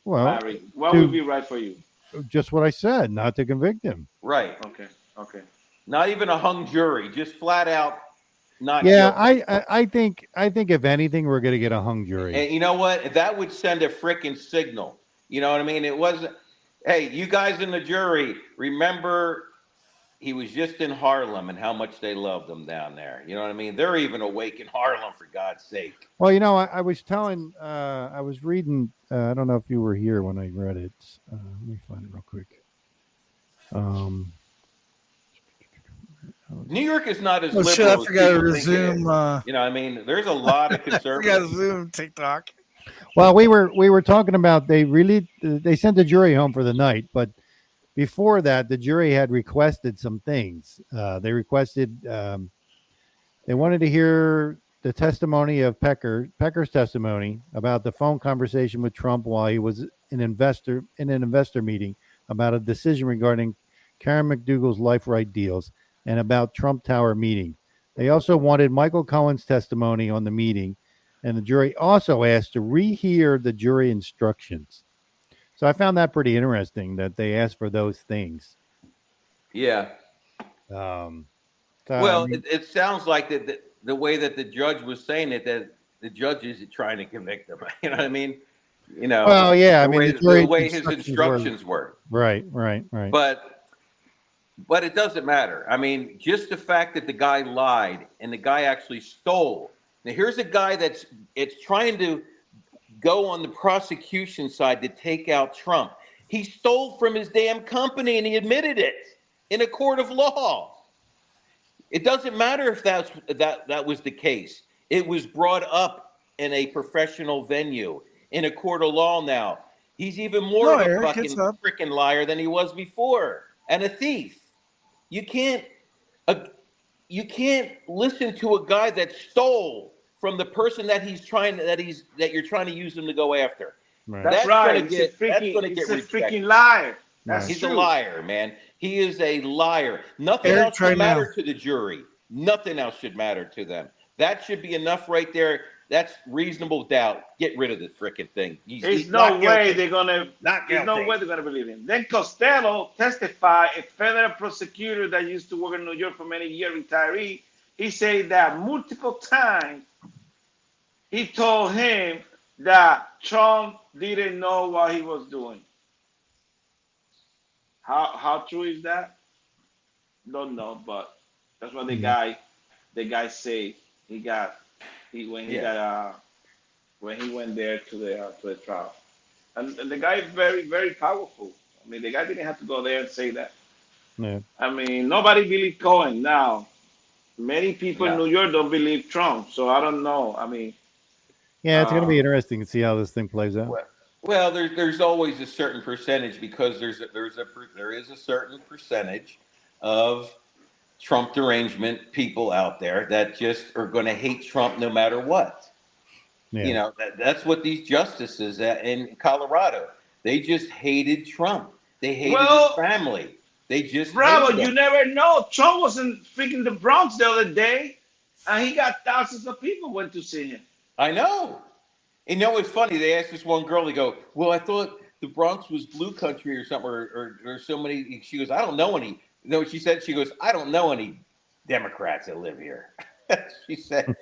Larry? What would be right for you? Just what I said, not to convict him. Right. Okay. Not even a hung jury, just flat out not. Yeah, guilty. I think if anything, we're going to get a hung jury. And you know what? That would send a freaking signal. You know what I mean? It wasn't. Hey, you guys in the jury, remember he was just in Harlem and how much they loved him down there. You know what I mean? They're even awake in Harlem, for God's sake. Well, I was telling, I was reading, I don't know if you were here when I read it. Let me find it real quick. New York is not as liberal. Shit, I forgot to resume. You know what I mean? There's a lot of conservatives. I forgot to zoom TikTok. Well, we were talking about they sent the jury home for the night, but before that, the jury had requested some things. They requested they wanted to hear the testimony of Pecker's testimony about the phone conversation with Trump while he was in an investor meeting about a decision regarding Karen McDougal's life right deals and about Trump Tower meeting. They also wanted Michael Cohen's testimony on the meeting, and the jury also asked to rehear the jury instructions. So I found that pretty interesting that they asked for those things. Yeah. It sounds like that the way that the judge was saying it, that the judge is trying to convict them. You know what I mean? You know. Well, yeah. The way his instructions were. Right. But it doesn't matter. I mean, just the fact that the guy lied and the guy actually stole. Now, here's a guy it's trying to go on the prosecution side to take out Trump. He stole from his damn company and he admitted it in a court of law. It doesn't matter if that was the case. It was brought up in a professional venue in a court of law now. He's even more of a fucking freaking liar than he was before, and a thief. You can't listen to a guy that stole from the person that you're trying to use him to go after. Right. That's right. He's a freaking liar. He's a liar, man. He is a liar. Nothing else should matter to the jury. Nothing else should matter to them. That should be enough right there. That's reasonable doubt. Get rid of the freaking thing. There's no way they're gonna believe him. Then Costello testified, a federal prosecutor that used to work in New York for many years, retiree. He said that multiple times he told him that Trump didn't know what he was doing. How true is that? Don't know, but that's what the guy said. When he went there to the trial, and the guy is very, very powerful. I mean, the guy didn't have to go there and say that. Yeah. I mean, nobody believes Cohen now. Many people in New York don't believe Trump, so I don't know. I mean, yeah, it's going to be interesting to see how this thing plays out. Well, there's always a certain percentage because there is a certain percentage of Trump derangement people out there that just are going to hate Trump no matter what. Yeah. You know, that's what these justices in Colorado, they just hated Trump. They hated his family. They just Bravo, you never know. Trump was in freaking the Bronx the other day, and he got thousands of people went to see him. I know. And you know what's funny? They asked this one girl, they go, well, I thought the Bronx was blue country or something, or so many. She goes, I don't know any. You know what she said? She goes, I don't know any Democrats that live here. She said,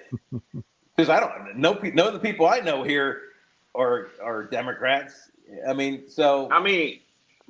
because I don't know the people I know here are Democrats. I mean,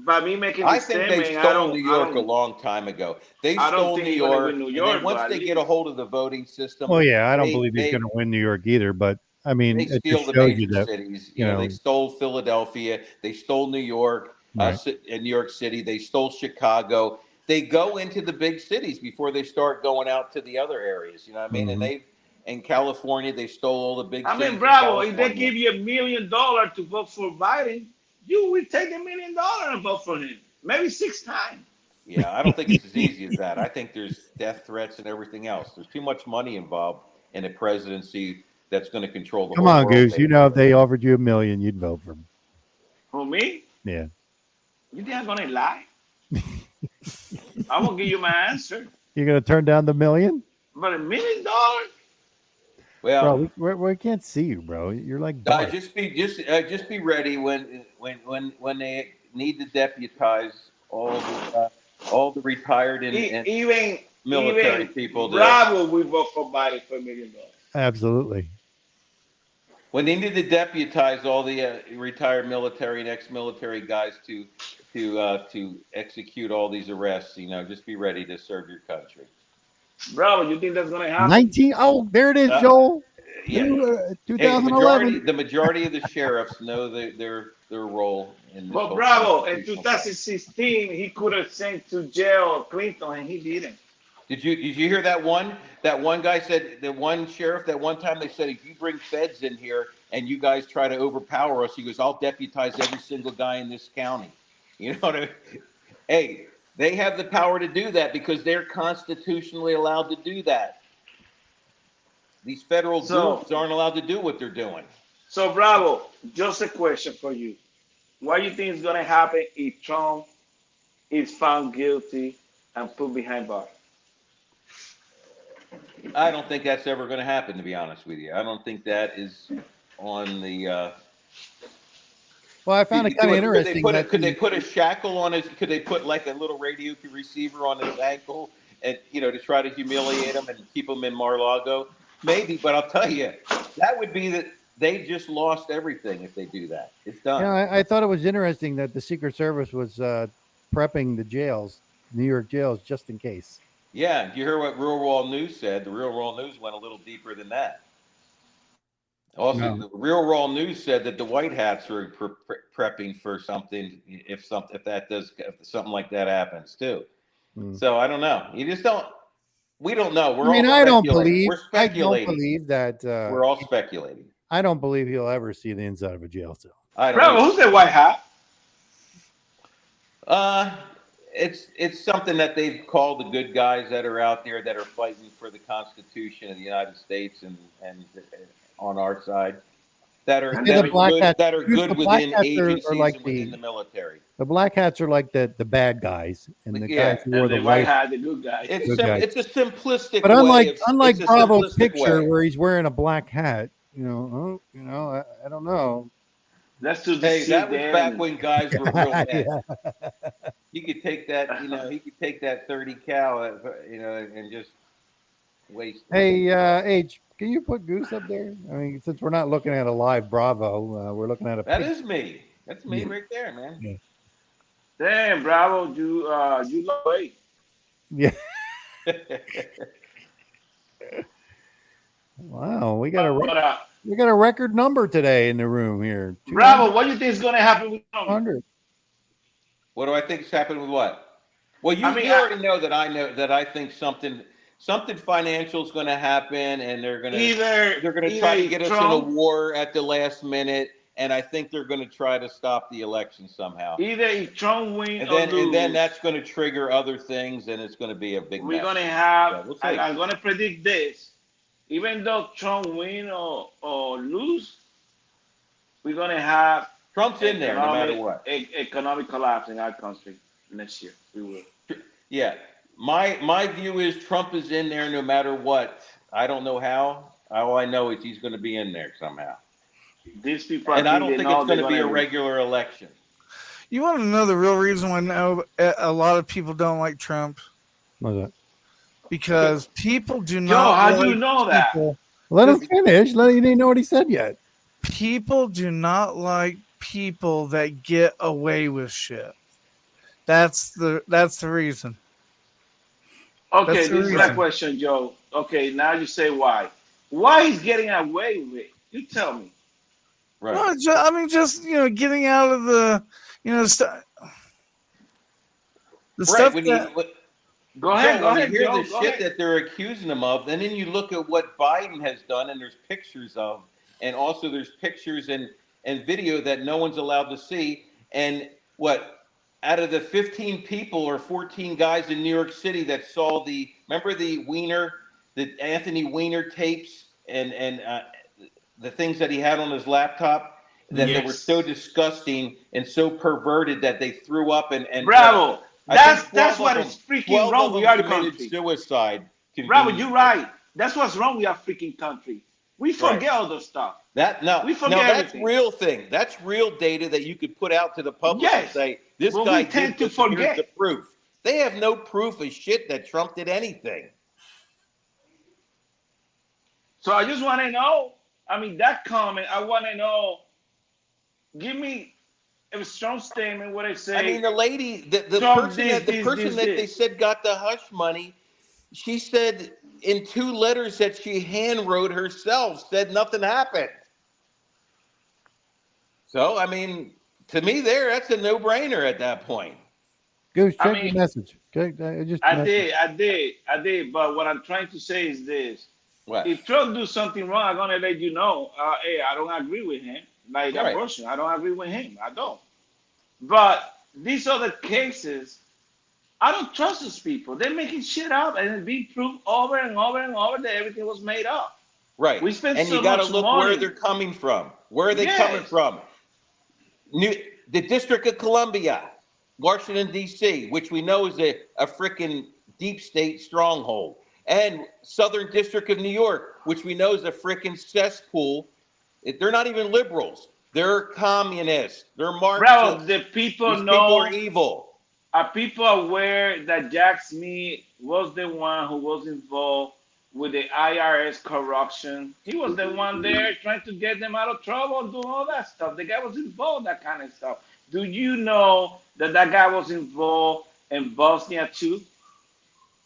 by me making I this think statement, they I stole New don't, York a long time ago. They I don't stole think New he's gonna York, win New and York, then once but they get a hold of the voting system, Well, yeah, I don't they believe he's going they to win New York either, but I mean, they it steal just the shows you major that, cities. you They know, stole Philadelphia. They stole New York, right. in New York City. They stole Chicago. They go into the big cities before they start going out to the other areas. You know what I mean? And Mhm. in California, they stole all the big I cities mean, in Bravo, if they California. give you $1 million to vote for Biden, you will take $1 million and vote for him. Maybe 6 times. Yeah, I don't think it's as easy as that. I think there's death threats and everything else. There's too much money involved in a presidency that's going to control the Come whole on, world, Goose. You know, if basically. they offered you $1 million, you'd vote for him. Who, me? Yeah. You think I'm gonna lie? I'm gonna give you my answer. You're going to turn down the $1 million? But $1 million? Well, Bro, we can't see you, bro. You're like guys, Bart. just be ready when they need to deputize all the retired and Even military people to Bravo will vote for Biden for $1 million. Absolutely. when they need to deputize all the retired military and ex-military guys to execute all these arrests. Just be ready to serve your country. Bravo, you think that's gonna happen? 19. Oh, there it is, Uh, Joel. Yeah. Hey, 2011. the majority of the sheriffs know their role in this But whole Bravo, in constitutional thing. 2016, he could have sent to jail Clinton, and he didn't. Did you hear that one? That one guy said, the one sheriff that one time they said, if you bring feds in here and you guys try to overpower us, he goes, I'll deputize every single guy in this county. You know what I mean? Hey, they have the power to do that because they're constitutionally allowed to do that. These federal groups aren't allowed to do what they're doing. So Bravo, just a question for you. What do you think is gonna happen if Trump is found guilty and put behind bars? I don't think that's ever going to happen, to be honest with you. I don't think that is on the. Well, I found it kind of interesting. Could they put a shackle on his? Could they put like a little radio receiver on his ankle, and to try to humiliate him and keep him in Mar-a-Lago? Maybe, but I'll tell you, that would be that they just lost everything if they do that. It's done. I thought it was interesting that the Secret Service was prepping the jails, New York jails, just in case. Yeah, you hear what Real World News said? The Real World News went a little deeper than that. Also, the Real World News said that the White Hats are prepping for something if something like that happens too. So I don't know. You just don't. We don't know. I don't believe. We're speculating. I don't believe that. We're all speculating. I don't believe he'll ever see the inside of a jail cell. Bravo, who's that white hat? It's something that they've called the good guys that are out there that are fighting for the Constitution of the United States and on our side that are good within agencies and within the military. The black hats are like the bad guys, and the guys who and wore the white hat, the good guys. It's a simplistic. But unlike Bravo's picture way. where he's wearing a black hat, I don't know. That's to that was back when guys were real bad. Yeah. He could take that, he could take that 30 cal, and just waste. Hey, H, can you put Goose up there? I mean, since we're not looking at a live Bravo, we're looking at a. That is me. That's me right there, man. Yeah. Damn, Bravo, you lost weight. Yeah. Wow, we got a record number today in the room here. Bravo, what do you think is going to happen with Trump? 100. What do I think is happening with what? Well, you already know that I think something financial is going to happen, and they're going to try to get us in a war at the last minute, and I think they're going to try to stop the election somehow. Either if Trump wins and then that's going to trigger other things, and it's going to be a big. We're mess. going to have. We'll I'm going to predict this. Even though Trump win or lose, we're going to have. Trump's in there no matter what. Economic collapse in our country next year. We will. Yeah. My view is Trump is in there no matter what. I don't know how. All I know is he's going to be in there somehow. These people and I don't think it's going to be a regular election. You want to know the real reason why a lot of people don't like Trump? What's that? Because people do not. Joe, how do you know that? Let him finish. You didn't know what he said yet. People do not like people that get away with shit. That's the reason. Okay, That's the this is my reason. question, Joe. Okay, now you say why. Why he's getting away with it? You tell me. Right. Well, I mean, just getting out of the the Right. stuff When that. Go ahead, when you Joe. hear the Go shit ahead. that they're accusing him of, and then you look at what Biden has done, and there's pictures of, and also there's pictures and video that no one's allowed to see. And what, out of the 15 people or 14 guys in New York City that saw remember the Anthony Weiner tapes and the things that he had on his laptop that they were so disgusting and so perverted that they threw up and Bravo. I think That's 12 what of is them, freaking 12 wrong of with them our committed country. suicide. Bravo, you're right. That's what's wrong with our freaking country. We forget Right. all the stuff. We forget that's everything. real thing. That's real data that you could put out to the public and Yes, say, this but guy we tend did to this, and here's forget. the proof. They have no proof of shit that Trump did anything. So I just want to know. I mean, that comment. I want to know. Give me a strong statement. What I say. I mean, the lady, the Trump person that they said got the hush money, she said in 2 letters that she hand wrote herself, said nothing happened. So I mean, to me, that's a no-brainer at that point. Goose, I check mean, your message. Okay, I did. But what I'm trying to say is this: What? if Trump do something wrong, I'm gonna let you know. Hey, I don't agree with him. Like Right. abortion, I don't agree with him. I don't. But these other cases, I don't trust these people. They're making shit up, and it's being proved over and over and over that everything was made up. Right. We spend and so you got to much look money. where they're coming from. Where are they Yes. coming from? The District of Columbia, Washington, D.C., which we know is a freaking deep state stronghold. And Southern District of New York, which we know is a freaking cesspool. They're not even liberals. They're communists. They're Marxists. Bro, the people These know. people are evil. Are people aware that Jack Smith was the one who was involved with the IRS corruption? He was the one there trying to get them out of trouble, doing all that stuff. The guy was involved in that kind of stuff. Do you know that guy was involved in Bosnia too?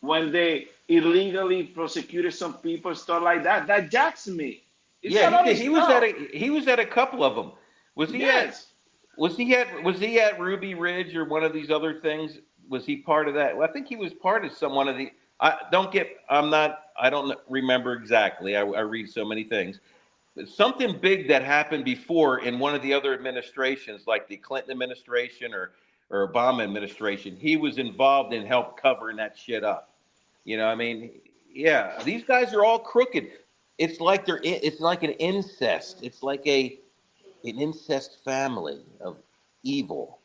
When they illegally prosecuted some people, stuff like that. That Jack Smith. It's a lot of He stuff. was at a couple of them. Was he Yes. Was he at Ruby Ridge or one of these other things? Was he part of that? Well, I think he was part of one of the. I don't remember exactly. I read so many things. But something big that happened before in one of the other administrations, like the Clinton administration or Obama administration, he was involved in help covering that shit up. You know, I mean, yeah, these guys are all crooked. It's like it's like an incest. It's like an incest family of evil.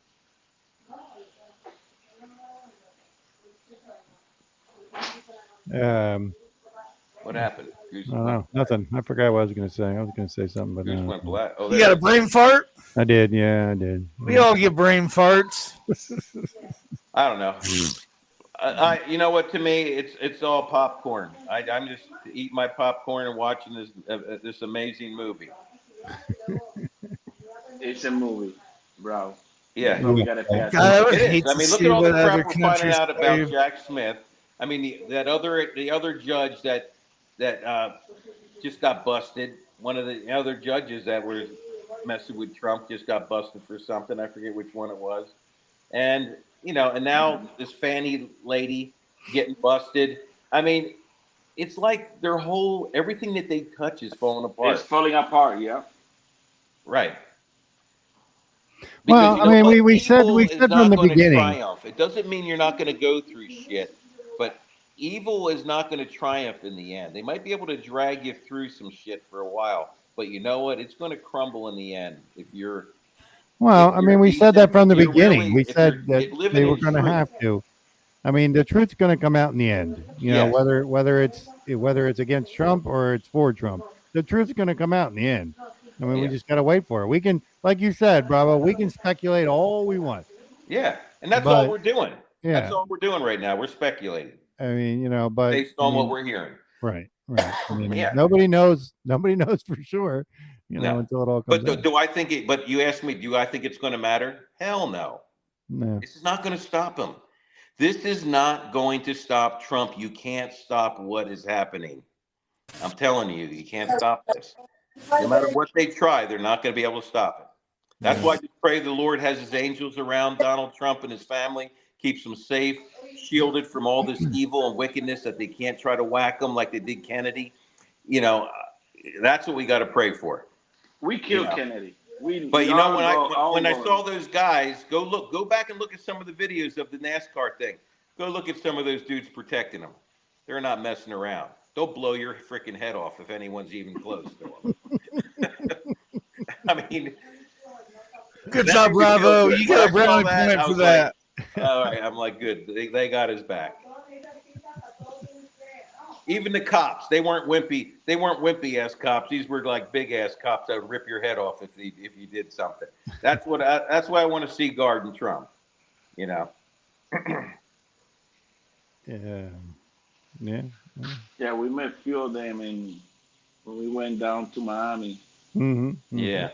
What happened? Nothing. I forgot what I was going to say. I was going to say something, but Goose went black. Oh, You got a brain fart? I did. Yeah, I did. We all get brain farts. I don't know. You know what? To me, it's all popcorn. I'm just eating my popcorn and watching this amazing movie. It's a movie, bro. Yeah, we gotta pay attention. God, it is. I mean, look at all the crap we're finding out about do. Jack Smith. I mean, the other judge that just got busted. One of the other judges that were messing with Trump just got busted for something. I forget which one it was. And and now this Fanny lady getting busted. I mean, it's like everything that they touch is falling apart. It's falling apart, yeah. Right. Well, I mean, we said from the beginning. Triumph. It doesn't mean you're not going to go through shit, but evil is not going to triumph in the end. They might be able to drag you through some shit for a while, but you know what? It's going to crumble in the end if you're. Well, I mean, we said that from the beginning. Really, we said that they were going to have to. I mean, the truth's going to come out in the end. You know, whether it's against Trump or it's for Trump, the truth's going to come out in the end. I mean, we just got to wait for it. We can, like you said, Bravo, we can speculate all we want. Yeah, and that's all we're doing. Yeah. That's all we're doing right now. We're speculating. I mean, but based on what we're hearing. Right. I mean, nobody knows for sure, until it all comes out. Do I think it? But you asked me, do I think it's going to matter? Hell no. No. This is not going to stop him. This is not going to stop Trump. You can't stop what is happening. I'm telling you, you can't stop this. No matter what they try, they're not going to be able to stop it. That's why I just pray the Lord has his angels around Donald Trump and his family, keeps them safe, shielded from all this evil and wickedness, that they can't try to whack them like they did Kennedy. You know, that's what we got to pray for. We killed Kennedy. But you know, when I saw those guys, go back and look at some of the videos of the NASCAR thing. Go look at some of those dudes protecting them. They're not messing around. They'll blow your freaking head off if anyone's even close to them. I mean, good job, Bravo. You got a brownie point for that. All right, I'm like, good. They got his back. Even the cops, they weren't wimpy. They weren't wimpy ass cops. These were like big ass cops that would rip your head off if you did something. That's why I want to see guarding Trump. You know. Yeah, we met a few of them when we went down to Miami. Yeah.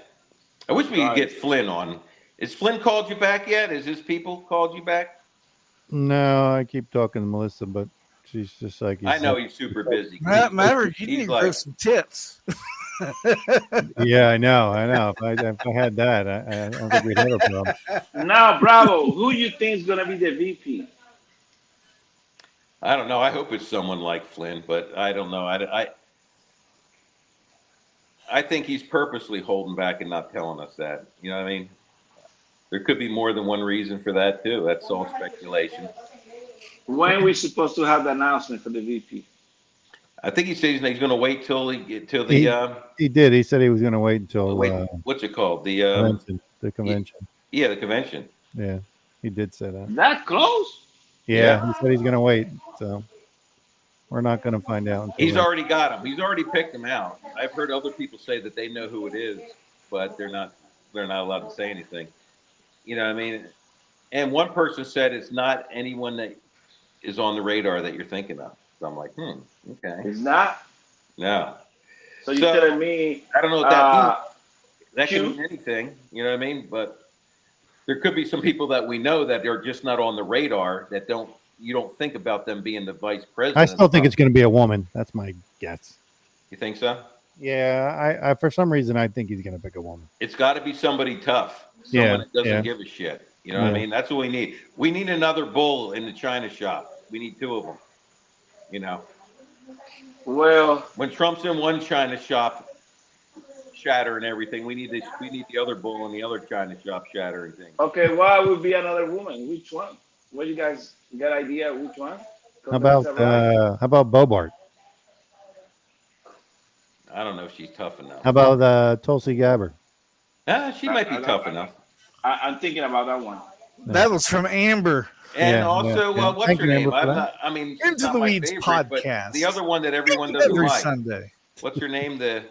I wish we could get Flynn on. Is Flynn called you back yet? Is his people called you back? No, I keep talking to Melissa, but she's just like, I know he's super busy. Maverick, you need to grow some tits. Yeah, I know. If I had that, I don't think we'd have a problem. Now, Bravo, who you think is gonna be the VP? I don't know. I hope it's someone like Flynn, but I don't know. I think he's purposely holding back and not telling us that. You know what I mean? There could be more than one reason for that too. That's all speculation. When are we supposed to have the announcement for the VP? I think he says he's going to wait till the. He did. He said he was going to wait until what's it called? The convention. Yeah, the convention. Yeah, he did say that. That close? Yeah, he said he's going to wait. So we're not going to find out. He's already got him. He's already picked them out. I've heard other people say that they know who it is, but they're not allowed to say anything. You know what I mean? And one person said it's not anyone that is on the radar that you're thinking of. So I'm like, okay. It's not? No. So you're telling me I don't know what that means. That could mean anything, you know what I mean? But there could be some people that we know that are just not on the radar that you don't think about them being the vice president. I still think it's going to be a woman. That's my guess. You think so? Yeah, I for some reason I think he's going to pick a woman. It's got to be somebody tough. Someone that doesn't give a shit. You know what I mean? That's what we need. We need another bull in the China shop. We need two of them. You know? Well, when Trump's in one China shop shattering everything, we need the other bull in the other China shop shattering things. Okay, why would be another woman? Which one? What do you guys got idea? Which one? How about Bobart? I don't know if she's tough enough. How about Tulsi Gabbard? She might be tough enough. I'm thinking about that one. That was from Amber. And what's her name? I mean, Into the Weeds podcast. The other one that everyone doesn't every like. Sunday. What's her name? The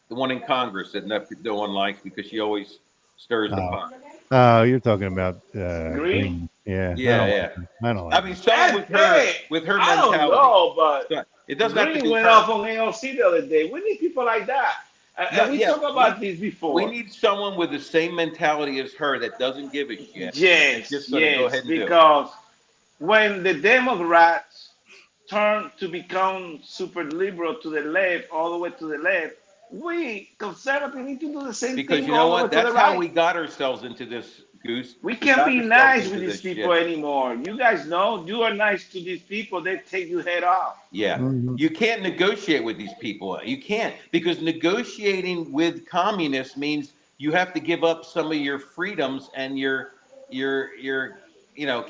one in Congress that no one likes because she always stirs the pot. Oh, you're talking about Green? Yeah. Yeah. I don't like I mean, someone with her mentality. I don't know, but it doesn't have to be went her. off on AOC the other day. We need people like that. And we talked about this before. We need someone with the same mentality as her that doesn't give a shit. Yes, just go ahead and because when the Democrats turn to become super liberal to the left, all the way to the left, we conservatives need to do the same thing. Because you know what? That's how we got ourselves into this, Goose. We can't be nice with these people anymore. You guys know, you are nice to these people, they take your head off. Yeah. You can't negotiate with these people. You can't, because negotiating with communists means you have to give up some of your freedoms and your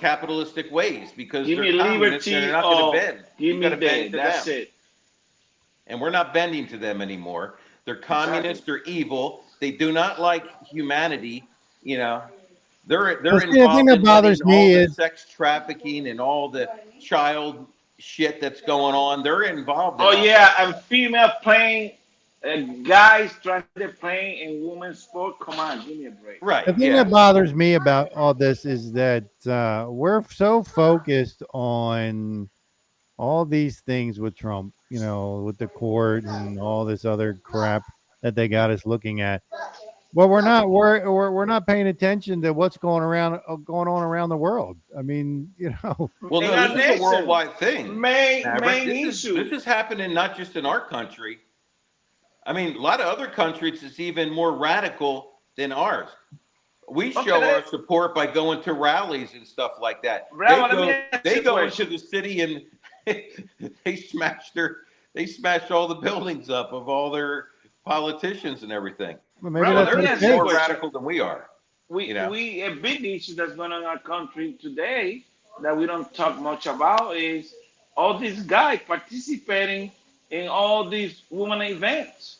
capitalistic ways, because give they're me communists and they're not going to bend. Give me bend. That's it. And we're not bending to them anymore. They're communists. They're evil. They do not like humanity. You know, they're involved in all the sex trafficking and all the child shit that's going on. They're involved. And female playing, guys trying to play in women's sport. Come on, give me a break. Right. The thing that bothers me about all this is that we're so focused on all these things with Trump, with the court and all this other crap that they got us looking at. Well, we're not paying attention to what's going on around the world. I mean, Well, And no, our this is a nation, worldwide thing. main Maverick. This issue. is happening not just in our country. I mean, a lot of other countries it's even more radical than ours. We show our support by going to rallies and stuff like that. Bravo, let me ask They you a go question. into the city and they smash all the buildings up of all their politicians and everything. Well, maybe Bravo, that's let me what ask it you a More takes. question. radical than we are. We a big issue that's going on in our country today that we don't talk much about is all these guys participating in all these women events.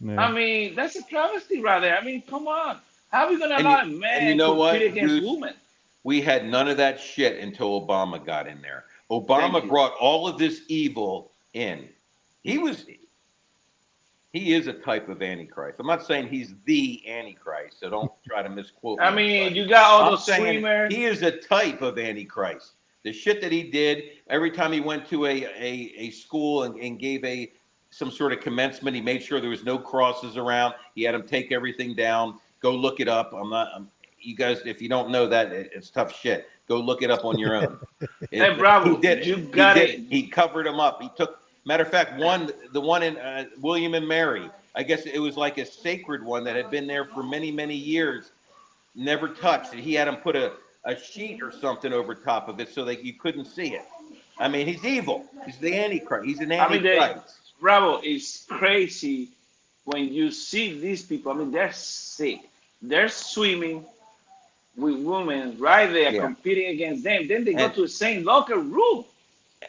Yeah. I mean, that's a travesty right there. I mean, come on. How are we going to And allow a and man you know to what, compete against Goose? women? We had none of that shit until Obama got in there. Thank Obama you. brought all of this evil in. He is a type of Antichrist. I'm not saying he's the Antichrist, so don't try to misquote me. I mean, you got all I'm those saying swimmers. he is a type of Antichrist. The shit that he did every time he went to a school and gave some sort of commencement, he made sure there was no crosses around. He had them take everything down. Go look it up. You guys, if you don't know that, it's tough shit. Go look it up on your own. Hey, Bravo, He did it. you got it. He covered them up. He took. Matter of fact, the one in William and Mary. I guess it was like a sacred one that had been there for many, many years, never touched. He had him put a sheet or something over top of it so that you couldn't see it. I mean, he's evil. He's the Antichrist. He's an I mean, Antichrist. Bravo, it's crazy when you see these people. I mean, they're sick. They're swimming with women right there, competing against them. Then they go to the same locker room.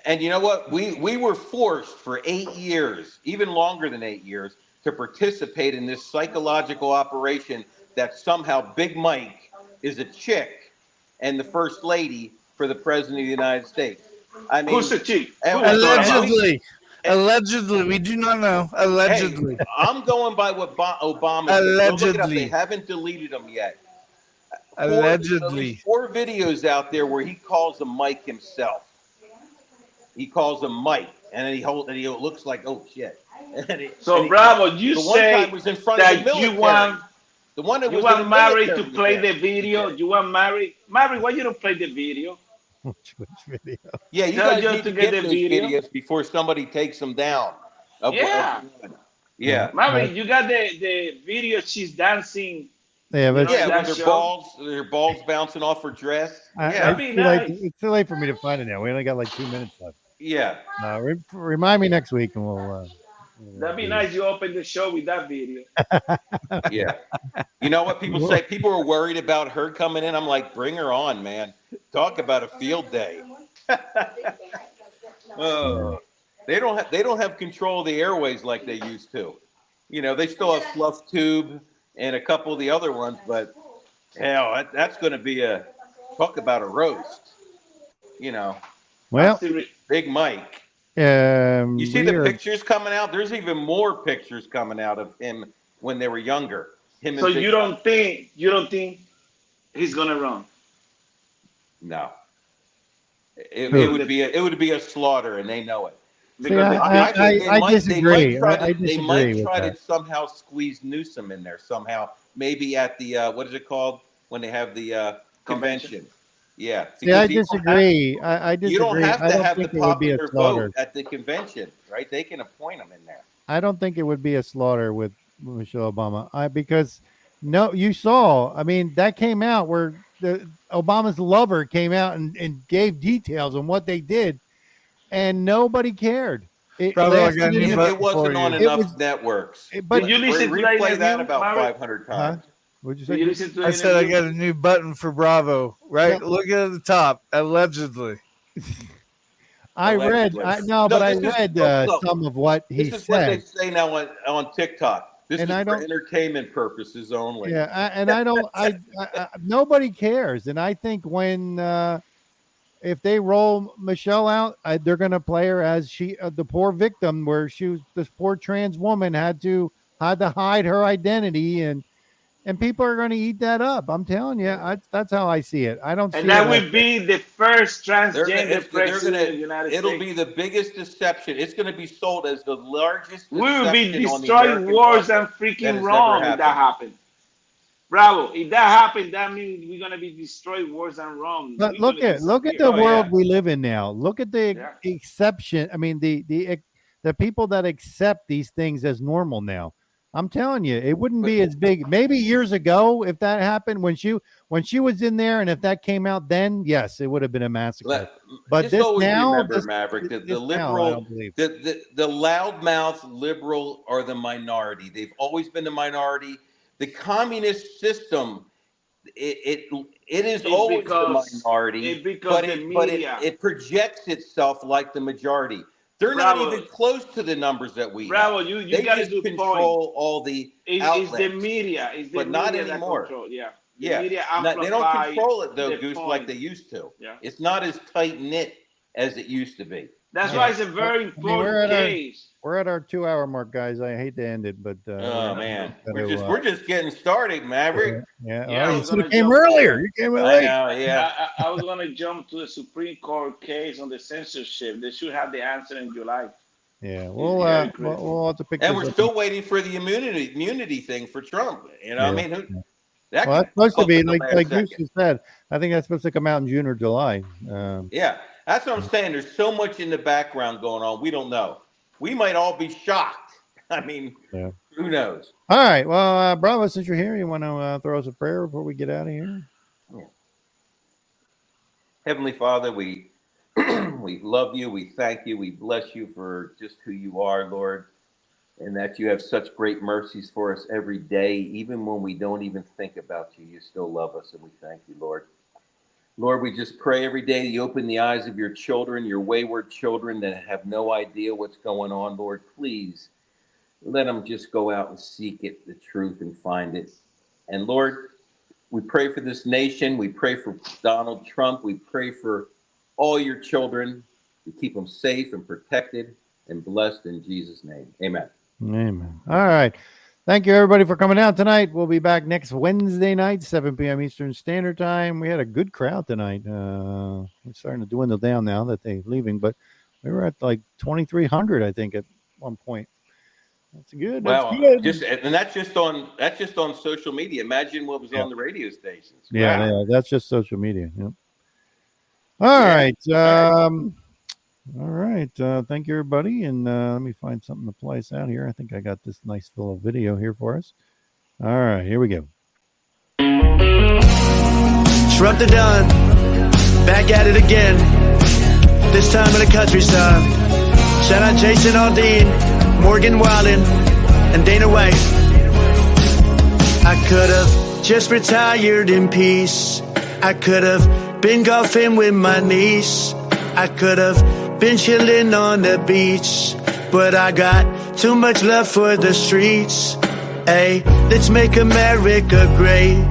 And you know what? We were forced for 8 years, even longer than 8 years, to participate in this psychological operation that somehow Big Mike is a chick and the first lady for the president of the United States. I mean, Who's the chick? Allegedly. Allegedly. We do not know. Allegedly. Hey, I'm going by what Obama said. Look it up. They haven't deleted them yet. Allegedly. 4 videos out there where he calls him Mike himself. He calls him Mike, and then he looks like, oh shit. Bravo, you say that you want the one that you was want Mary to military play there. the video. You want Mary, why you don't play the video? Which video? Yeah, you Tell guys Joe need to to get get the those video. videos before somebody takes them down. Yeah. Mary, you got the video. She's dancing. Yeah, but with their balls bouncing off her dress. That'd be it's too late- nice. it's too late for me to find it now. We only got like 2 minutes left. Yeah. Remind me next week, and we'll. That'd be nice. You open the show with that video. Yeah. You know what people say? People are worried about her coming in. I'm like, bring her on, man. Talk about a field day. They don't have control of the airways like they used to. You know, they still have Fluff Tube and a couple of the other ones, but hell, that's going to be talk about a roast. You know. Well, Big Mike. You see the pictures coming out? There's even more pictures coming out of him when they were younger. So you don't think he's gonna run? No. It would be a slaughter, and they know it. I disagree. They might try to somehow squeeze Newsom in there somehow. Maybe at the what is it called when they have the convention? Yeah. I disagree. I disagree. You don't have to have the popular vote at the convention, right? They can appoint them in there. I don't think it would be a slaughter with Michelle Obama. Because you saw. I mean, that came out where Obama's lover came out and gave details on what they did, and nobody cared. It wasn't on enough networks. But did you listen to replay that about 500 times. What'd you Did you listen to I said I got a new button for Bravo. Right? Yeah. Look at the top. Allegedly. I read some of what he said. This is what they say now on TikTok. This is for entertainment purposes only. Yeah, and I don't. I nobody cares, and I think when if they roll Michelle out, they're going to play her as the poor victim, where this poor trans woman had to hide her identity, and people are going to eat that up. I'm telling you, that's how I see it. I don't. And that would be the first transgender president of the United States. It'll be the biggest deception. It's going to be sold as the largest. We will be destroying wars and freaking wrong if that happens. Bravo. If that happens, that means we're gonna be destroyed worse than Rome. But We're gonna look at disappear. the world we live in now. Look at the Yeah. exception. I mean, the people that accept these things as normal now. I'm telling you, it wouldn't be as big. Maybe years ago, if that happened when she was in there, and if that came out then, yes, it would have been a massacre. But Just this always now, remember, Maverick, that the this now, I liberal, don't believe. the loudmouth liberal are the minority. They've always been the minority. The communist system, it is always the minority, but it projects itself like the majority. They're Bravo. not even close to the numbers that we Bravo, have. you They got a just good control point. all the It's outlets. the media. It's the but media not that anymore. control. Yeah. The Yeah, media they don't amplify control it though, the Goose, point. like they used to. Yeah. It's not as tight knit as it used to be. That's why it's a very important case. We're at our 2-hour mark, guys. I hate to end it, but Oh man, we're just getting started, Maverick. Yeah, Yeah, you I was should have gonna came jump earlier. to- You came in I late. know, yeah. I was going to jump to the Supreme Court case on the censorship. They should have the answer in July. Yeah, Very we'll have to pick. And this we're up. still waiting for the immunity thing for Trump. You know, what I mean, that Well, that's could supposed to pop be in the like last Goose second. just said. I think that's supposed to come out in June or July. Yeah, that's what I'm saying. There's so much in the background going on. We don't know. We might all be shocked. I mean, who knows? All right. Well, Bravo, since you're here, you want to throw us a prayer before we get out of here? Yeah. Heavenly Father, we we love you. We thank you. We bless you for just who you are, Lord, and that you have such great mercies for us every day. Even when we don't even think about you, you still love us, and we thank you, Lord. Lord, we just pray every day that you open the eyes of your children, your wayward children that have no idea what's going on. Lord, please let them just go out and seek it, the truth, and find it. And Lord, we pray for this nation. We pray for Donald Trump. We pray for all your children. We keep them safe and protected and blessed in Jesus' name. Amen. Amen. All right. Thank you, everybody, for coming out tonight. We'll be back next Wednesday night, 7 p.m. Eastern Standard Time. We had a good crowd tonight. It's starting to dwindle down now that they're leaving, but we were at like 2,300, I think, at one point. That's good. Wow. That's good. That's just on social media. Imagine what was on the radio stations. Yeah, Wow. yeah, that's just social media. Yep. All right. All right. Thank you, everybody. And let me find something to play us out here. I think I got this nice little video here for us. All right, here we go. Trump the Don, back at it again. This time in the countryside. Shout out Jason Aldean, Morgan Wallen, and Dana White. I could have just retired in peace. I could have been golfing with my niece. I could have been chilling on the beach, but I got too much love for the streets. Hey, let's make America great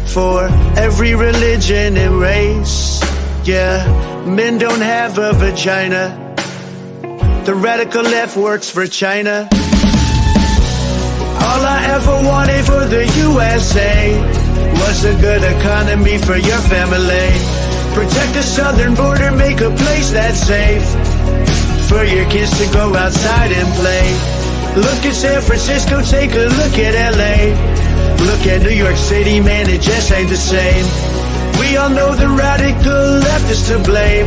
for every religion and race. Yeah, men don't have a vagina. The radical left works for China. All I ever wanted for the USA was a good economy for your family. Protect the southern border, make a place that's safe for your kids to go outside and play. Look at San Francisco, take a look at LA. Look at New York City, man, it just ain't the same. We all know the radical left is to blame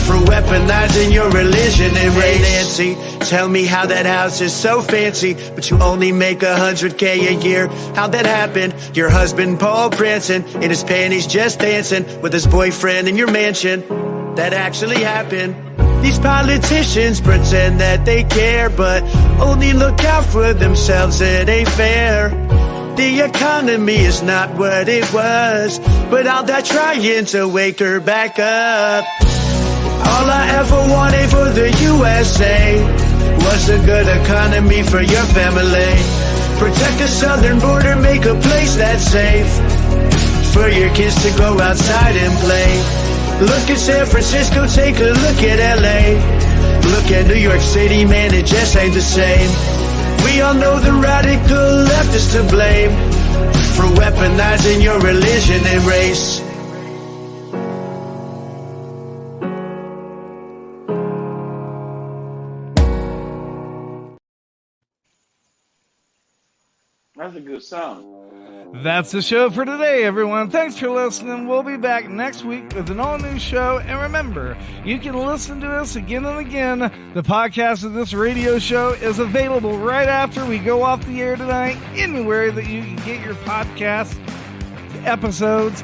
for weaponizing your religion and race. Nancy, tell me how that house is so fancy, but you only make $100K a year. How'd that happen? Your husband Paul prancing in his panties, just dancing with his boyfriend in your mansion. That actually happened. These politicians pretend that they care, but only look out for themselves. It ain't fair. The economy is not what it was, but I'll die trying to wake her back up. All I ever wanted for the USA was a good economy for your family. Protect the southern border, make a place that's safe for your kids to go outside and play. Look at San Francisco, take a look at LA. Look at New York City, man, it just ain't the same. We all know the radical left is to blame for weaponizing your religion and race. That's a good song. That's the show for today, everyone. Thanks for listening. We'll be back next week with an all-new show. And remember, you can listen to us again and again. The podcast of this radio show is available right after we go off the air tonight, anywhere that you can get your podcast episodes.